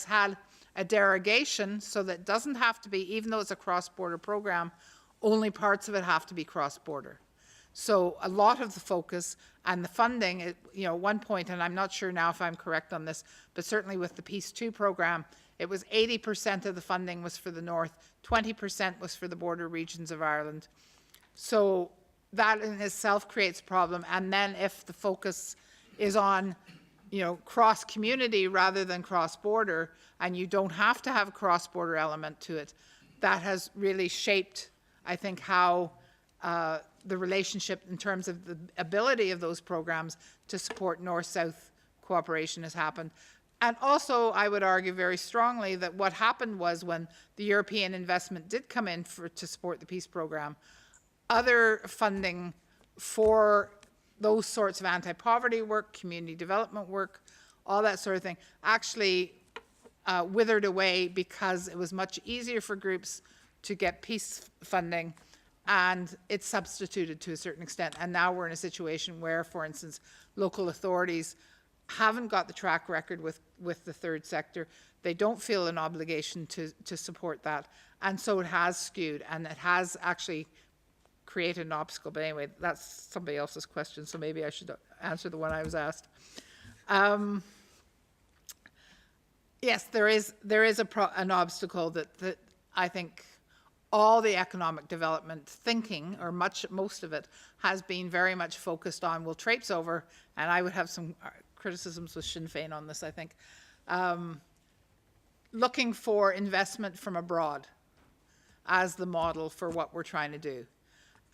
had a derogation, so that it doesn't have to be, even though it's a cross-border program, only parts of it have to be cross-border. So a lot of the focus and the funding, at one point, and I'm not sure now if I'm correct on this, but certainly with the Peace 2 program, it was 80% of the funding was for the North, 20% was for the border regions of Ireland. So that in itself creates a problem. And then if the focus is on, cross-community rather than cross-border, and you don't have to have a cross-border element to it, that has really shaped, I think, how the relationship in terms of the ability of those programs to support North-South cooperation has happened. And also, I would argue very strongly that what happened was when the European investment did come in to support the peace program, other funding for those sorts of anti-poverty work, community development work, all that sort of thing, actually withered away because it was much easier for groups to get peace funding, and it's substituted to a certain extent. And now we're in a situation where, for instance, local authorities haven't got the track record with the third sector. They don't feel an obligation to support that. And so it has skewed, and it has actually created an obstacle. But anyway, that's somebody else's question, so maybe I should answer the one I was asked. Yes, there is an obstacle that I think all the economic development thinking, or most of it, has been very much focused on, we'll traipse over, and I would have some criticisms with Sinn Féin on this, I think, looking for investment from abroad as the model for what we're trying to do.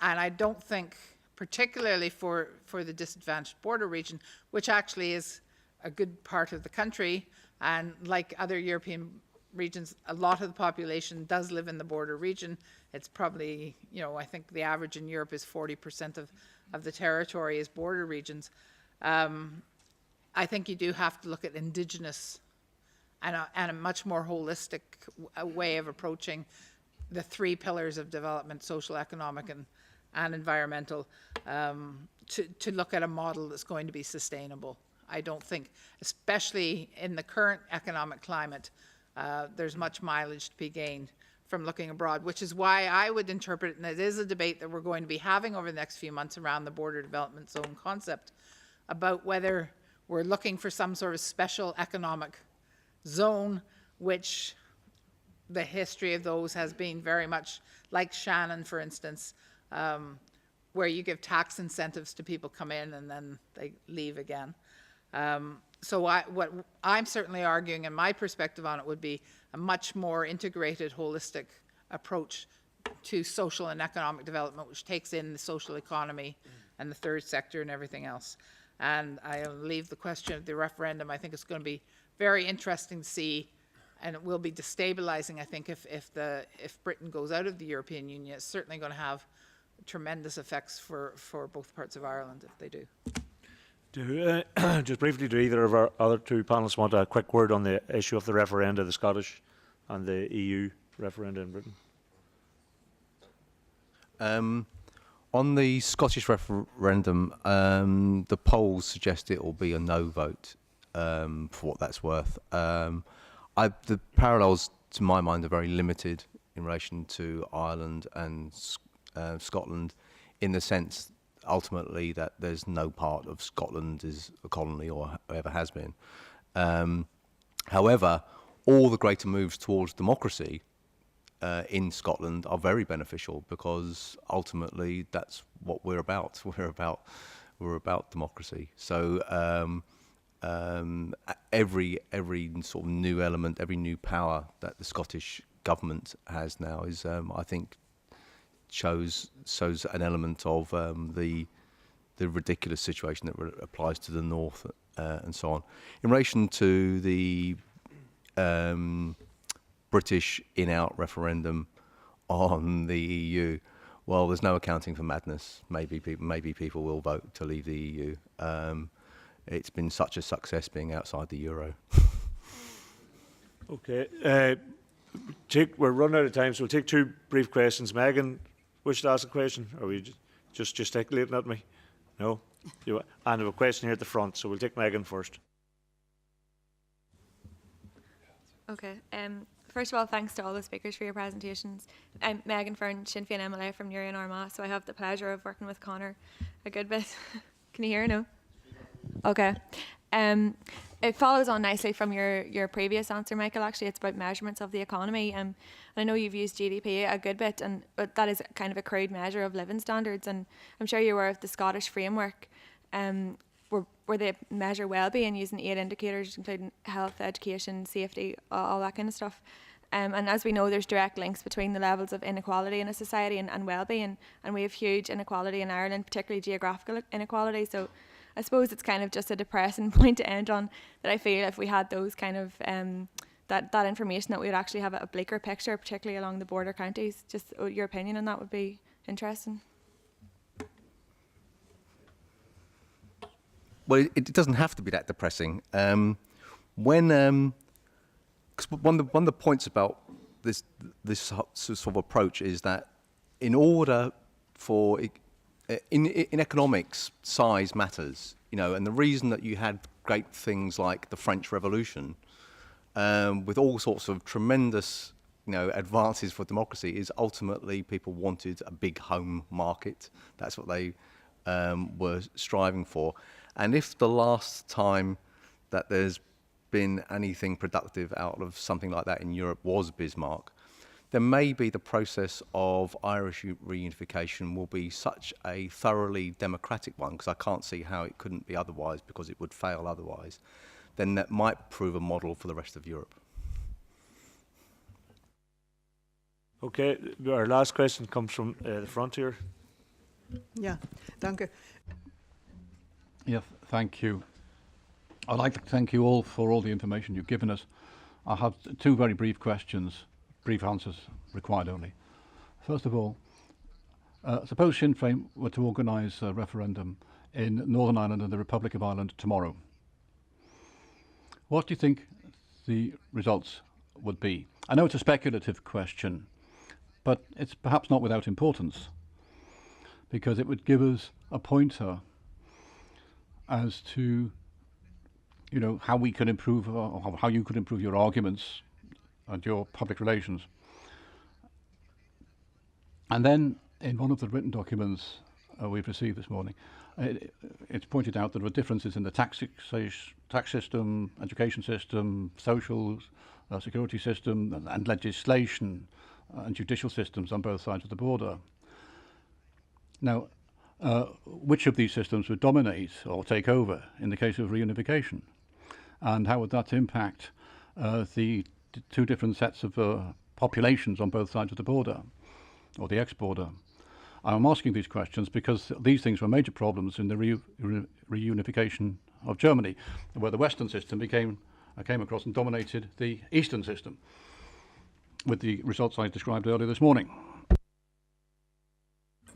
And I don't think, particularly for the disadvantaged border region, which actually is a good part of the country, and like other European regions, a lot of the population does live in the border region. It's probably, I think the average in Europe is 40% of the territory is border regions. I think you do have to look at indigenous and a much more holistic way of approaching the three pillars of development, social, economic, and environmental, to look at a model that's going to be sustainable. I don't think, especially in the current economic climate, there's much mileage to be gained from looking abroad, which is why I would interpret it, and it is a debate that we're going to be having over the next few months around the border development zone concept, about whether we're looking for some sort of special economic zone, which the history of those has been very much like Shannon, for instance, where you give tax incentives to people come in and then they leave again. So what I'm certainly arguing, and my perspective on it, would be a much more integrated, holistic approach to social and economic development, which takes in the social economy and the third sector and everything else. And I'll leave the question of the referendum. I think it's going to be very interesting to see, and it will be destabilizing, I think, if Britain goes out of the European Union. It's certainly going to have tremendous effects for both parts of Ireland if they do. Just briefly, do either of our other two panelists want a quick word on the issue of the referenda, the Scottish and the EU referenda in Britain? On the Scottish referendum, the polls suggest it will be a no vote, for what that's worth. The parallels, to my mind, are very limited in relation to Ireland and Scotland, in the sense ultimately that there's no part of Scotland is a colony or ever has been. However, all the greater moves towards democracy in Scotland are very beneficial, because ultimately that's what we're about. We're about democracy. So every sort of new element, every new power that the Scottish government has now is, I think, shows an element of the ridiculous situation that applies to the north and so on. In relation to the British in-out referendum on the EU, well, there's no accounting for madness. Maybe people will vote to leave the EU. it's been such a success being outside the euro. Okay. We're running out of time, so we'll take 2 brief questions. Megan, wish to ask a question? Or are you just gesticulating at me? No? And I have a question here at the front, so we'll take Megan first. Okay. First of all, thanks to all the speakers for your presentations. I'm Megan Fern, Sinn Féin MLA from Newry and Armagh, so I have the pleasure of working with Conor a good bit. Can you hear? No? Okay. It follows on nicely from your previous answer, Michael. Actually, it's about measurements of the economy. And I know you've used GDP a good bit, but that is kind of a crude measure of living standards. And I'm sure you're aware of the Scottish framework, where they measure well-being using 8 indicators, including health, education, safety, all that kind of stuff. And as we know, there's direct links between the levels of inequality in a society and well-being. And we have huge inequality in Ireland, particularly geographical inequality. So I suppose it's kind of just a depressing point to end on, that I feel if we had those kind of that information, that we would actually have a bleaker picture, particularly along the border counties. Just your opinion on that would be interesting. Well, it doesn't have to be that depressing. Cause one of the points about this sort of approach is that in order for in economics, size matters, and the reason that you had great things like the French Revolution, with all sorts of tremendous, advances for democracy, is ultimately people wanted a big home market. That's what they were striving for. And if the last time that there's been anything productive out of something like that in Europe was Bismarck, then maybe the process of Irish reunification will be such a thoroughly democratic one, because I can't see how it couldn't be otherwise, because it would fail otherwise, then that might prove a model for the rest of Europe. Okay, our last question comes from the front here. Yeah, danke. Yeah, thank you. I'd like to thank you all for all the information you've given us. I have 2 very brief questions, brief answers required only. First of all, suppose Sinn Féin were to organise a referendum in Northern Ireland and the Republic of Ireland tomorrow. What do you think the results would be? I know it's a speculative question, but it's perhaps not without importance, because it would give us a pointer as to how we can improve, or how you could improve your arguments and your public relations. And then in one of the written documents we've received this morning, it's pointed out there are differences in the tax system, education system, social security system, and legislation and judicial systems on both sides of the border. Now, which of these systems would dominate or take over in the case of reunification? And how would that impact the 2 different sets of populations on both sides of the border, or the ex-border? I'm asking these questions because these things were major problems in the reunification of Germany, where the Western system came across and dominated the Eastern system, with the results I described earlier this morning.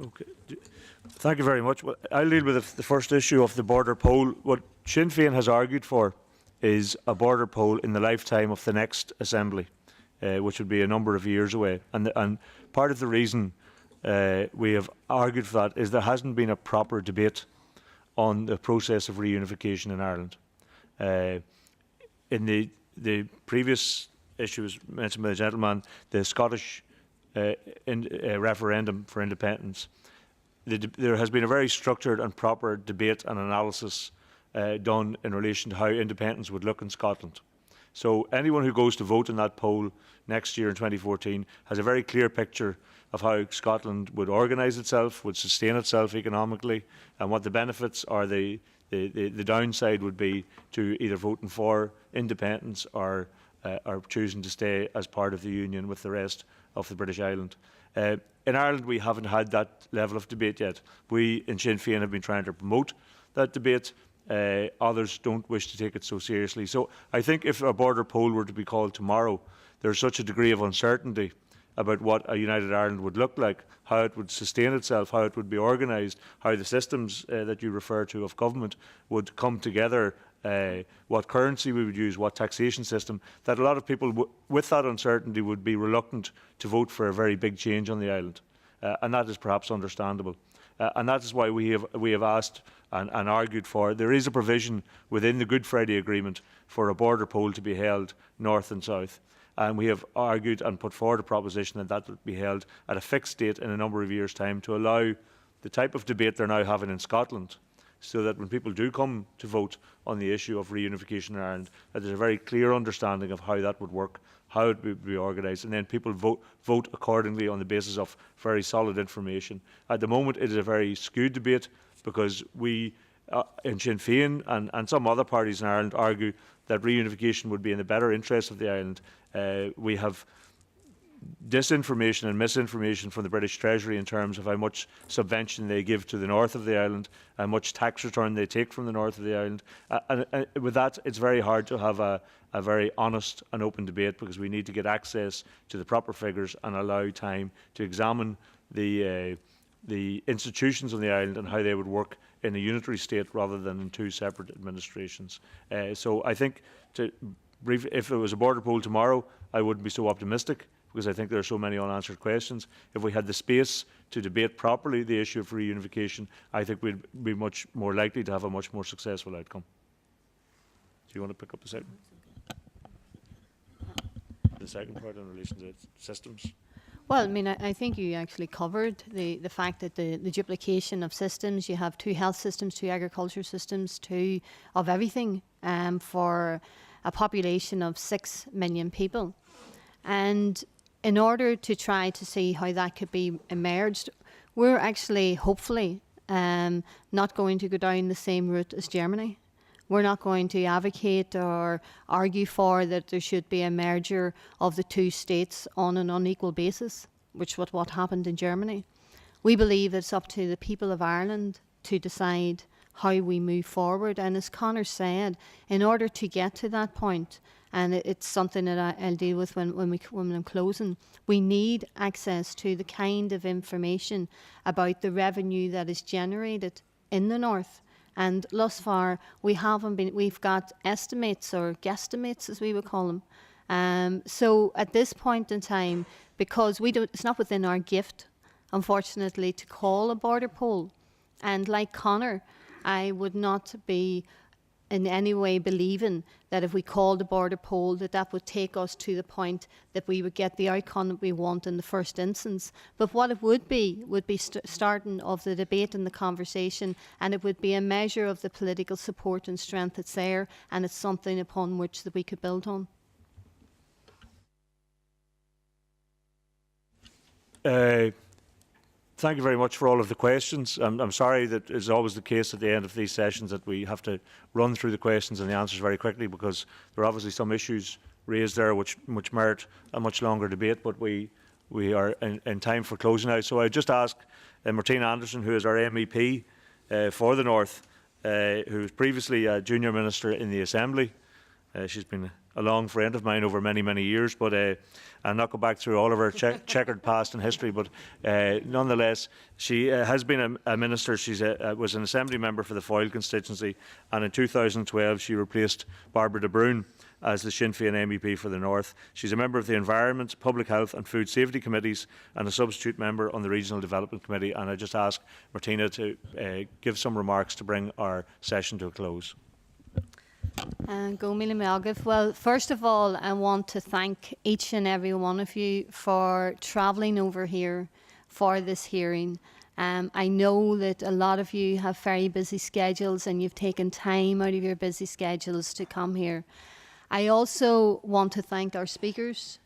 Okay. Thank you very much. Well, I'll deal with the first issue of the border poll. What Sinn Féin has argued for is a border poll in the lifetime of the next assembly, which would be a number of years away. And part of the reason we have argued for that is there hasn't been a proper debate on the process of reunification in Ireland. In the previous issues mentioned by the gentleman, the Scottish referendum for independence, there has been a very structured and proper debate and analysis done in relation to how independence would look in Scotland. So anyone who goes to vote in that poll next year in 2014 has a very clear picture of how Scotland would organise itself, would sustain itself economically, and what the benefits or the downside would be to either voting for independence or choosing to stay as part of the Union with the rest of the British Island. In Ireland, we haven't had that level of debate yet. We in Sinn Féin have been trying to promote that debate. Others don't wish to take it so seriously. So I think if a border poll were to be called tomorrow, there's such a degree of uncertainty about what a united Ireland would look like, how it would sustain itself, how it would be organised, how the systems that you refer to of government would come together, what currency we would use, what taxation system, that a lot of people with that uncertainty would be reluctant to vote for a very big change on the island. And that is perhaps understandable. And that is why we have asked and argued for, there is a provision within the Good Friday Agreement for a border poll to be held north and south. And we have argued and put forward a proposition that that would be held at a fixed date in a number of years' time to allow the type of debate they're now having in Scotland, so that when people do come to vote on the issue of reunification in Ireland, that there's a very clear understanding of how that would work, how it would be organised, and then people vote accordingly on the basis of very solid information. At the moment, it is a very skewed debate because we, in Sinn Féin and some other parties in Ireland, argue that reunification would be in the better interest of the island. We have disinformation and misinformation from the British Treasury in terms of how much subvention they give to the north of the island, how much tax return they take from the north of the island. And with that, it's very hard to have a very honest and open debate, because we need to get access to the proper figures and allow time to examine the institutions on the island and how they would work in a unitary state rather than in two separate administrations. So I think, if it was a border poll tomorrow, I wouldn't be so optimistic, because I think there are so many unanswered questions. If we had the space to debate properly the issue of reunification, I think we'd be much more likely to have a much more successful outcome. Do you want to pick up the second part in relation to systems? Well, I mean, I think you actually covered the fact that the duplication of systems, you have 2 health systems, 2 agriculture systems, 2 of everything for a population of 6 million people. And in order to try to see how that could be emerged, we're actually, hopefully, not going to go down the same route as Germany. We're not going to advocate or argue for that there should be a merger of the 2 states on an unequal basis, which was what happened in Germany. We believe it's up to the people of Ireland to decide how we move forward. And as Conor said, in order to get to that point, and it's something that I'll deal with when I'm closing, we need access to the kind of information about the revenue that is generated in the north. And thus far, we've got estimates or guesstimates, as we would call them. So at this point in time, because it's not within our gift, unfortunately, to call a border poll. And like Conor, I would not be in any way believing that if we called a border poll that would take us to the point that we would get the outcome that we want in the first instance. But what it would be starting of the debate and the conversation, and it would be a measure of the political support and strength that's there, and it's something upon which that we could build on. Thank you very much for all of the questions. I'm sorry that it's always the case at the end of these sessions that we have to run through the questions and the answers very quickly, because there are obviously some issues raised there which merit a much longer debate, but we are in time for closing now. So I just ask Martina Anderson, who is our MEP for the North, who was previously a junior minister in the Assembly. She's been a long friend of mine over many, many years, but I'll not go back through all of her checkered past and history, but nonetheless, she has been a minister. She was an Assembly member for the Foyle constituency, and in 2012 she replaced Barbara de Bruyn as the Sinn Féin MEP for the North. She's a member of the Environment, Public Health and Food Safety Committees and a substitute member on the Regional Development Committee, and I just ask Martina to give some remarks to bring our session to a close. Well, first of all, I want to thank each and every one of you for travelling over here for this hearing. I know that a lot of you have very busy schedules and you've taken time out of your busy schedules to come here. I also want to thank our speakers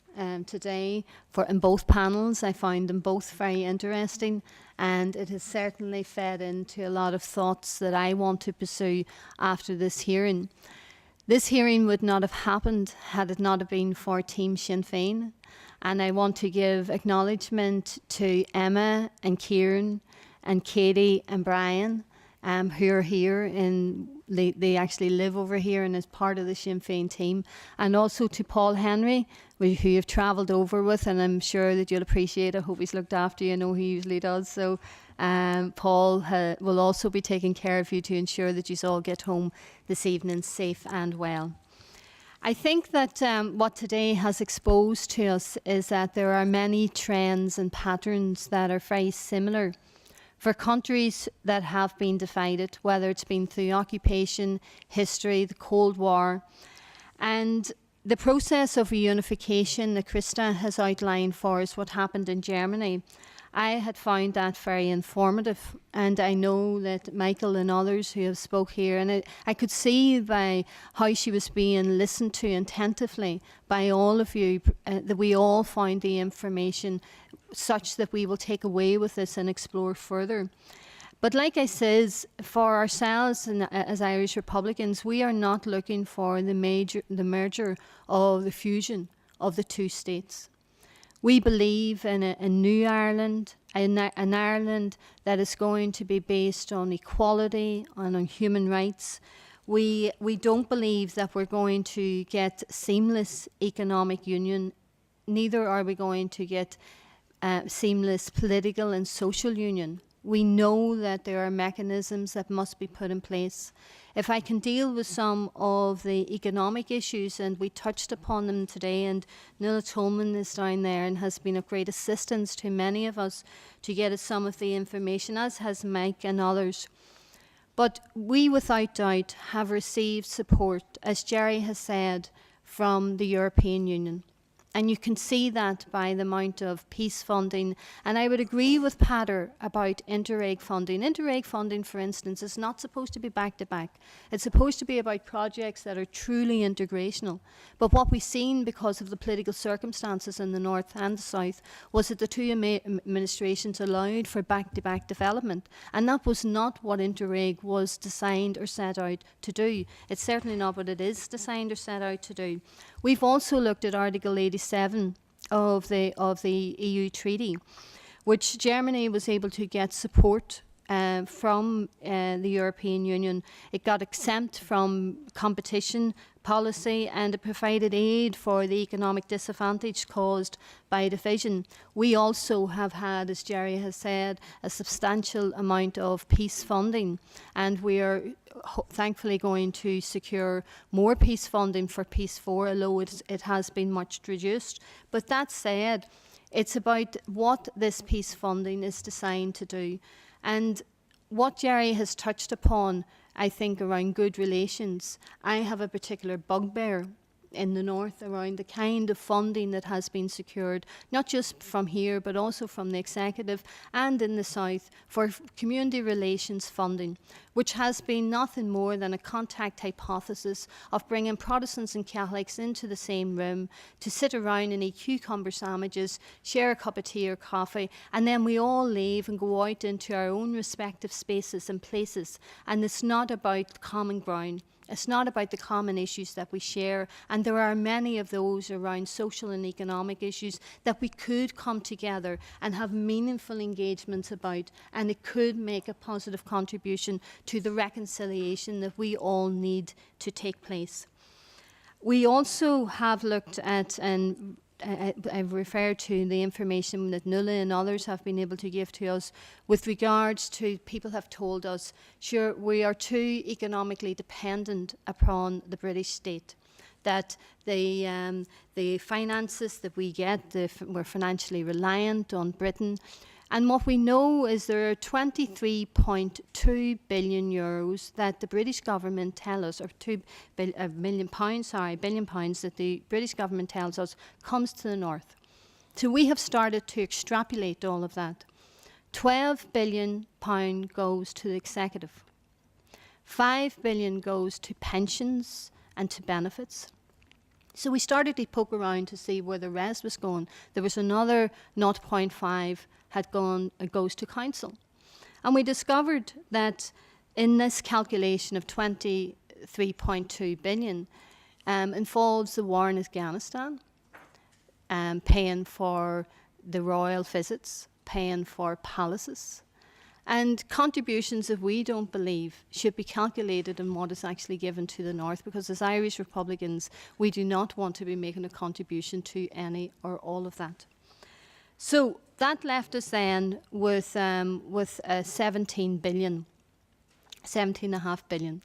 today in both panels. I found them both very interesting, and it has certainly fed into a lot of thoughts that I want to pursue after this hearing. This hearing would not have happened had it not been for Team Sinn Féin, and I want to give acknowledgement to Emma and Kieran and Katie and Brian who are here, and they actually live over here and is part of the Sinn Féin team, and also to Paul Henry, who you've travelled over with, and I'm sure that you'll appreciate it. I hope he's looked after you. I know he usually does. So Paul will also be taking care of you to ensure that you all get home this evening safe and well. I think that what today has exposed to us is that there are many trends and patterns that are very similar for countries that have been divided, whether it's been through occupation, history, the Cold War. And the process of reunification that Krista has outlined for us, what happened in Germany, I had found that very informative, and I know that Michael and others who have spoke here, and I could see by how she was being listened to attentively by all of you, that we all found the information such that we will take away with this and explore further. But like I says, for ourselves and as Irish Republicans, we are not looking for the merger or the fusion of the two states. We believe in a new Ireland, an Ireland that is going to be based on equality and on human rights. We don't believe that we're going to get seamless economic union, neither are we going to get seamless political and social union. We know that there are mechanisms that must be put in place. If I can deal with some of the economic issues, and we touched upon them today, and Nuala Tolman is down there and has been of great assistance to many of us to get us some of the information, as has Mike and others. But we, without doubt, have received support, as Jerry has said, from the European Union. And you can see that by the amount of peace funding. And I would agree with Pater about Interreg funding. Interreg funding, for instance, is not supposed to be back-to-back. It's supposed to be about projects that are truly integrational. But what we've seen because of the political circumstances in the north and the south was that the two administrations allowed for back-to-back development. And that was not what Interreg was designed or set out to do. It's certainly not what it is designed or set out to do. We've also looked at Article 87 of the EU treaty, which Germany was able to get support from the European Union. It got exempt from competition policy, and it provided aid for the economic disadvantage caused by division. We also have had, as Jerry has said, a substantial amount of peace funding, and we are thankfully going to secure more peace funding for Peace 4, although it has been much reduced. But that said, it's about what this peace funding is designed to do. And what Jerry has touched upon, I think, around good relations, I have a particular bugbear in the north around the kind of funding that has been secured, not just from here, but also from the executive, and in the south for community relations funding, which has been nothing more than a contact hypothesis of bringing Protestants and Catholics into the same room to sit around and eat cucumber sandwiches, share a cup of tea or coffee, and then we all leave and go out into our own respective spaces and places. And it's not about common ground. It's not about the common issues that we share, and there are many of those around social and economic issues that we could come together and have meaningful engagements about, and it could make a positive contribution to the reconciliation that we all need to take place. We also have looked at, and I've referred to the information that Nuala and others have been able to give to us with regards to people have told us, sure, we are too economically dependent upon the British state, that the finances that we get, we're financially reliant on Britain. And what we know is there are 23.2 billion euros that the British government tell us, or billion pounds that the British government tells us comes to the north. So we have started to extrapolate all of that. 12 billion pound goes to the executive. 5 billion goes to pensions and to benefits. So we started to poke around to see where the rest was going. There was another 0.5 goes to council. And we discovered that in this calculation of 23.2 billion involves the war in Afghanistan, paying for the royal visits, paying for palaces, And contributions that we don't believe should be calculated on what is actually given to the North, because as Irish Republicans, we do not want to be making a contribution to any or all of that. So that left us then with 17 billion, 17.5 billion.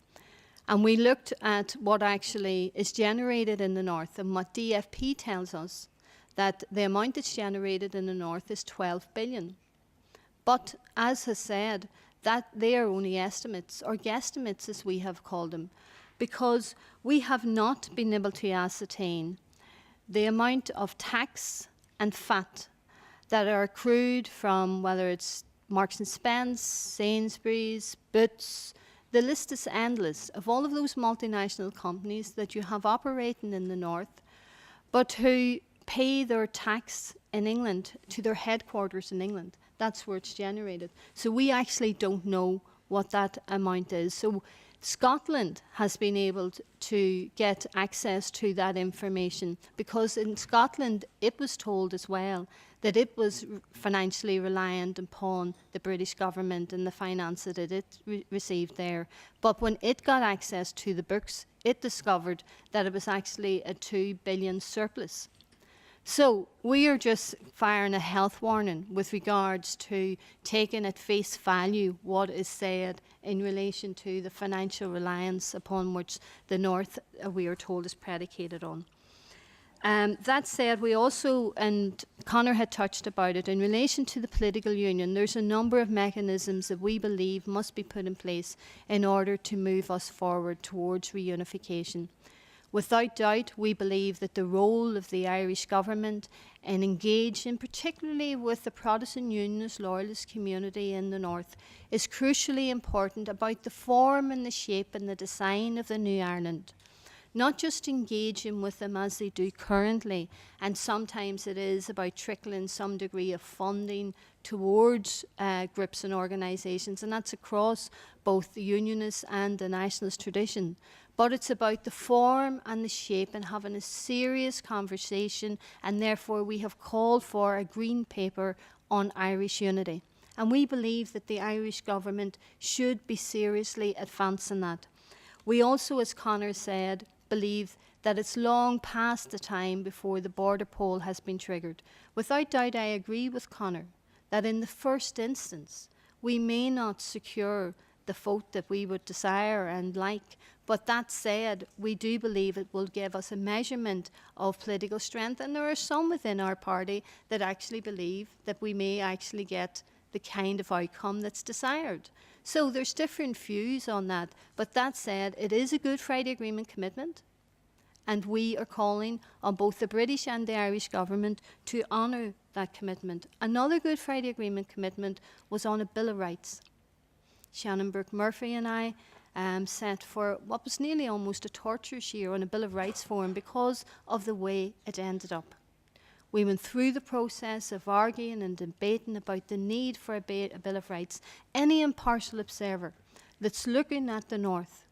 And we looked at what actually is generated in the North, and what DFP tells us, that the amount that's generated in the North is 12 billion. But as has said, that they are only estimates, or guesstimates as we have called them, because we have not been able to ascertain the amount of tax and VAT that are accrued from whether it's Marks and Spence, Sainsbury's, Boots. The list is endless of all of those multinational companies that you have operating in the North, but who pay their tax in England to their headquarters in England. That's where it's generated. So we actually don't know what that amount is. So Scotland has been able to get access to that information, because in Scotland it was told as well that it was financially reliant upon the British government and the finance that it received there. But when it got access to the books, it discovered that it was actually a 2 billion surplus. So we are just firing a health warning with regards to taking at face value what is said in relation to the financial reliance upon which the North, we are told, is predicated on. That said, we also, and Conor had touched about it, in relation to the political union, there's a number of mechanisms that we believe must be put in place in order to move us forward towards reunification. Without doubt, we believe that the role of the Irish government in engaging, particularly with the Protestant Unionist Loyalist community in the North, is crucially important about the form and the shape and the design of the new Ireland. Not just engaging with them as they do currently, and sometimes it is about trickling some degree of funding towards groups and organisations, and that's across both the unionist and the nationalist tradition. But it's about the form and the shape, and having a serious conversation, and therefore we have called for a green paper on Irish unity. And we believe that the Irish government should be seriously advancing that. We also, as Conor said, believe that it's long past the time before the border poll has been triggered. Without doubt, I agree with Conor that in the first instance, we may not secure the vote that we would desire and like, but that said, we do believe it will give us a measurement of political strength, and there are some within our party that actually believe that we may actually get the kind of outcome that's desired. So there's different views on that, but that said, it is a Good Friday Agreement commitment, and we are calling on both the British and the Irish government to honour that commitment. Another Good Friday Agreement commitment was on a Bill of Rights. Shannon Burke-Murphy and I sat for what was nearly almost a torturous year on a Bill of Rights forum because of the way it ended up. We went through the process of arguing and debating about the need for a Bill of Rights. Any impartial observer that's looking at the North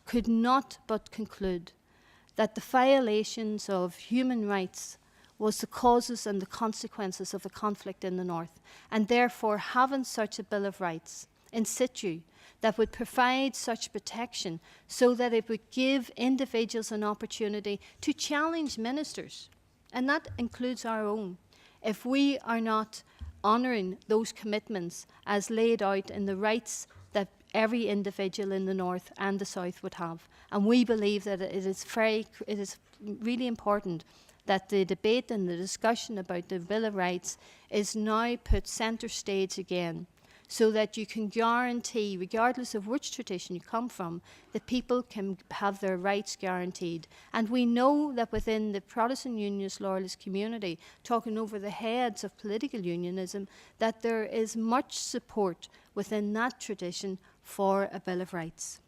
could not but conclude that the violations of human rights was the causes and the consequences of the conflict in the North, and therefore having such a Bill of Rights in situ that would provide such protection so that it would give individuals an opportunity to challenge ministers, and that includes our own, if we are not honouring those commitments as laid out in the rights that every individual in the North and the South would have. And we believe that it is really important that the debate and the discussion about the Bill of Rights is now put centre stage again, so that you can guarantee, regardless of which tradition you come from, that people can have their rights guaranteed. And we know that within the Protestant Unionist Loyalist community, talking over the heads of political unionism, that there is much support within that tradition for a Bill of Rights.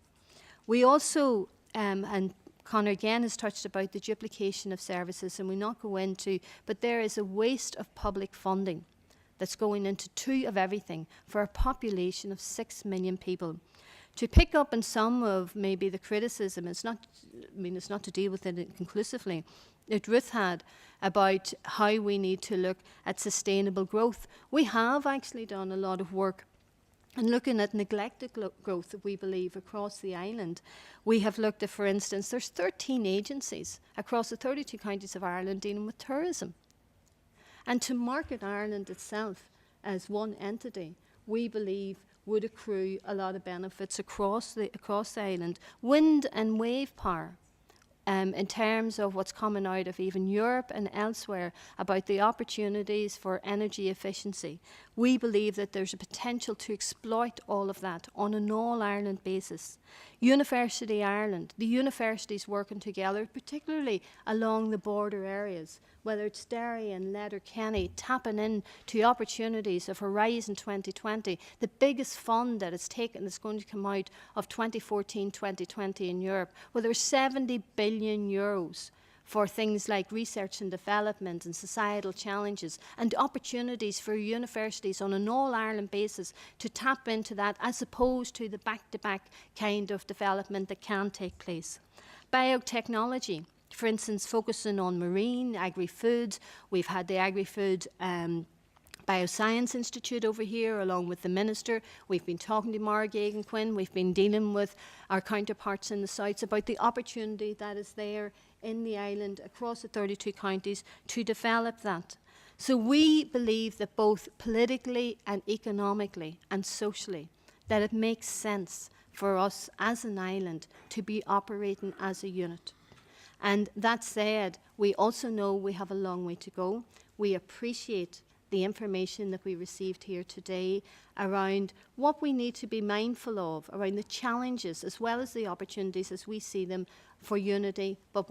We also, and Conor again has touched about the duplication of services, and we not go into, but there is a waste of public funding that's going into 2 of everything for a population of 6 million people. To pick up on some of maybe the criticism, it's not to deal with it conclusively, that Ruth had about how we need to look at sustainable growth. We have actually done a lot of work And looking at neglected growth that we believe across the island, we have looked at, for instance, there's 13 agencies across the 32 counties of Ireland dealing with tourism. And to market Ireland itself as one entity, we believe would accrue a lot of benefits across the island. Wind and wave power, in terms of what's coming out of even Europe and elsewhere about the opportunities for energy efficiency. We believe that there's a potential to exploit all of that on an all-Ireland basis. University Ireland, the universities working together, particularly along the border areas, whether it's Derry and Letterkenny, tapping into opportunities of Horizon 2020, the biggest fund that it's taken that's going to come out of 2014-2020 in Europe, where there's 70 billion euros for things like research and development and societal challenges, and opportunities for universities on an all-Ireland basis to tap into that, as opposed to the back-to-back kind of development that can take place. Biotechnology, for instance, focusing on marine, agri-food. We've had the Agri-Food Bioscience Institute over here, along with the Minister. We've been talking to Mara Gagan-Quinn. We've been dealing with our counterparts in the South about the opportunity that is there in the island across the 32 counties to develop that. So we believe that both politically and economically and socially, that it makes sense for us as an island to be operating as a unit. And that said, we also know we have a long way to go. We appreciate the information that we received here today around what we need to be mindful of, around the challenges as well as the opportunities as we see them for unity, but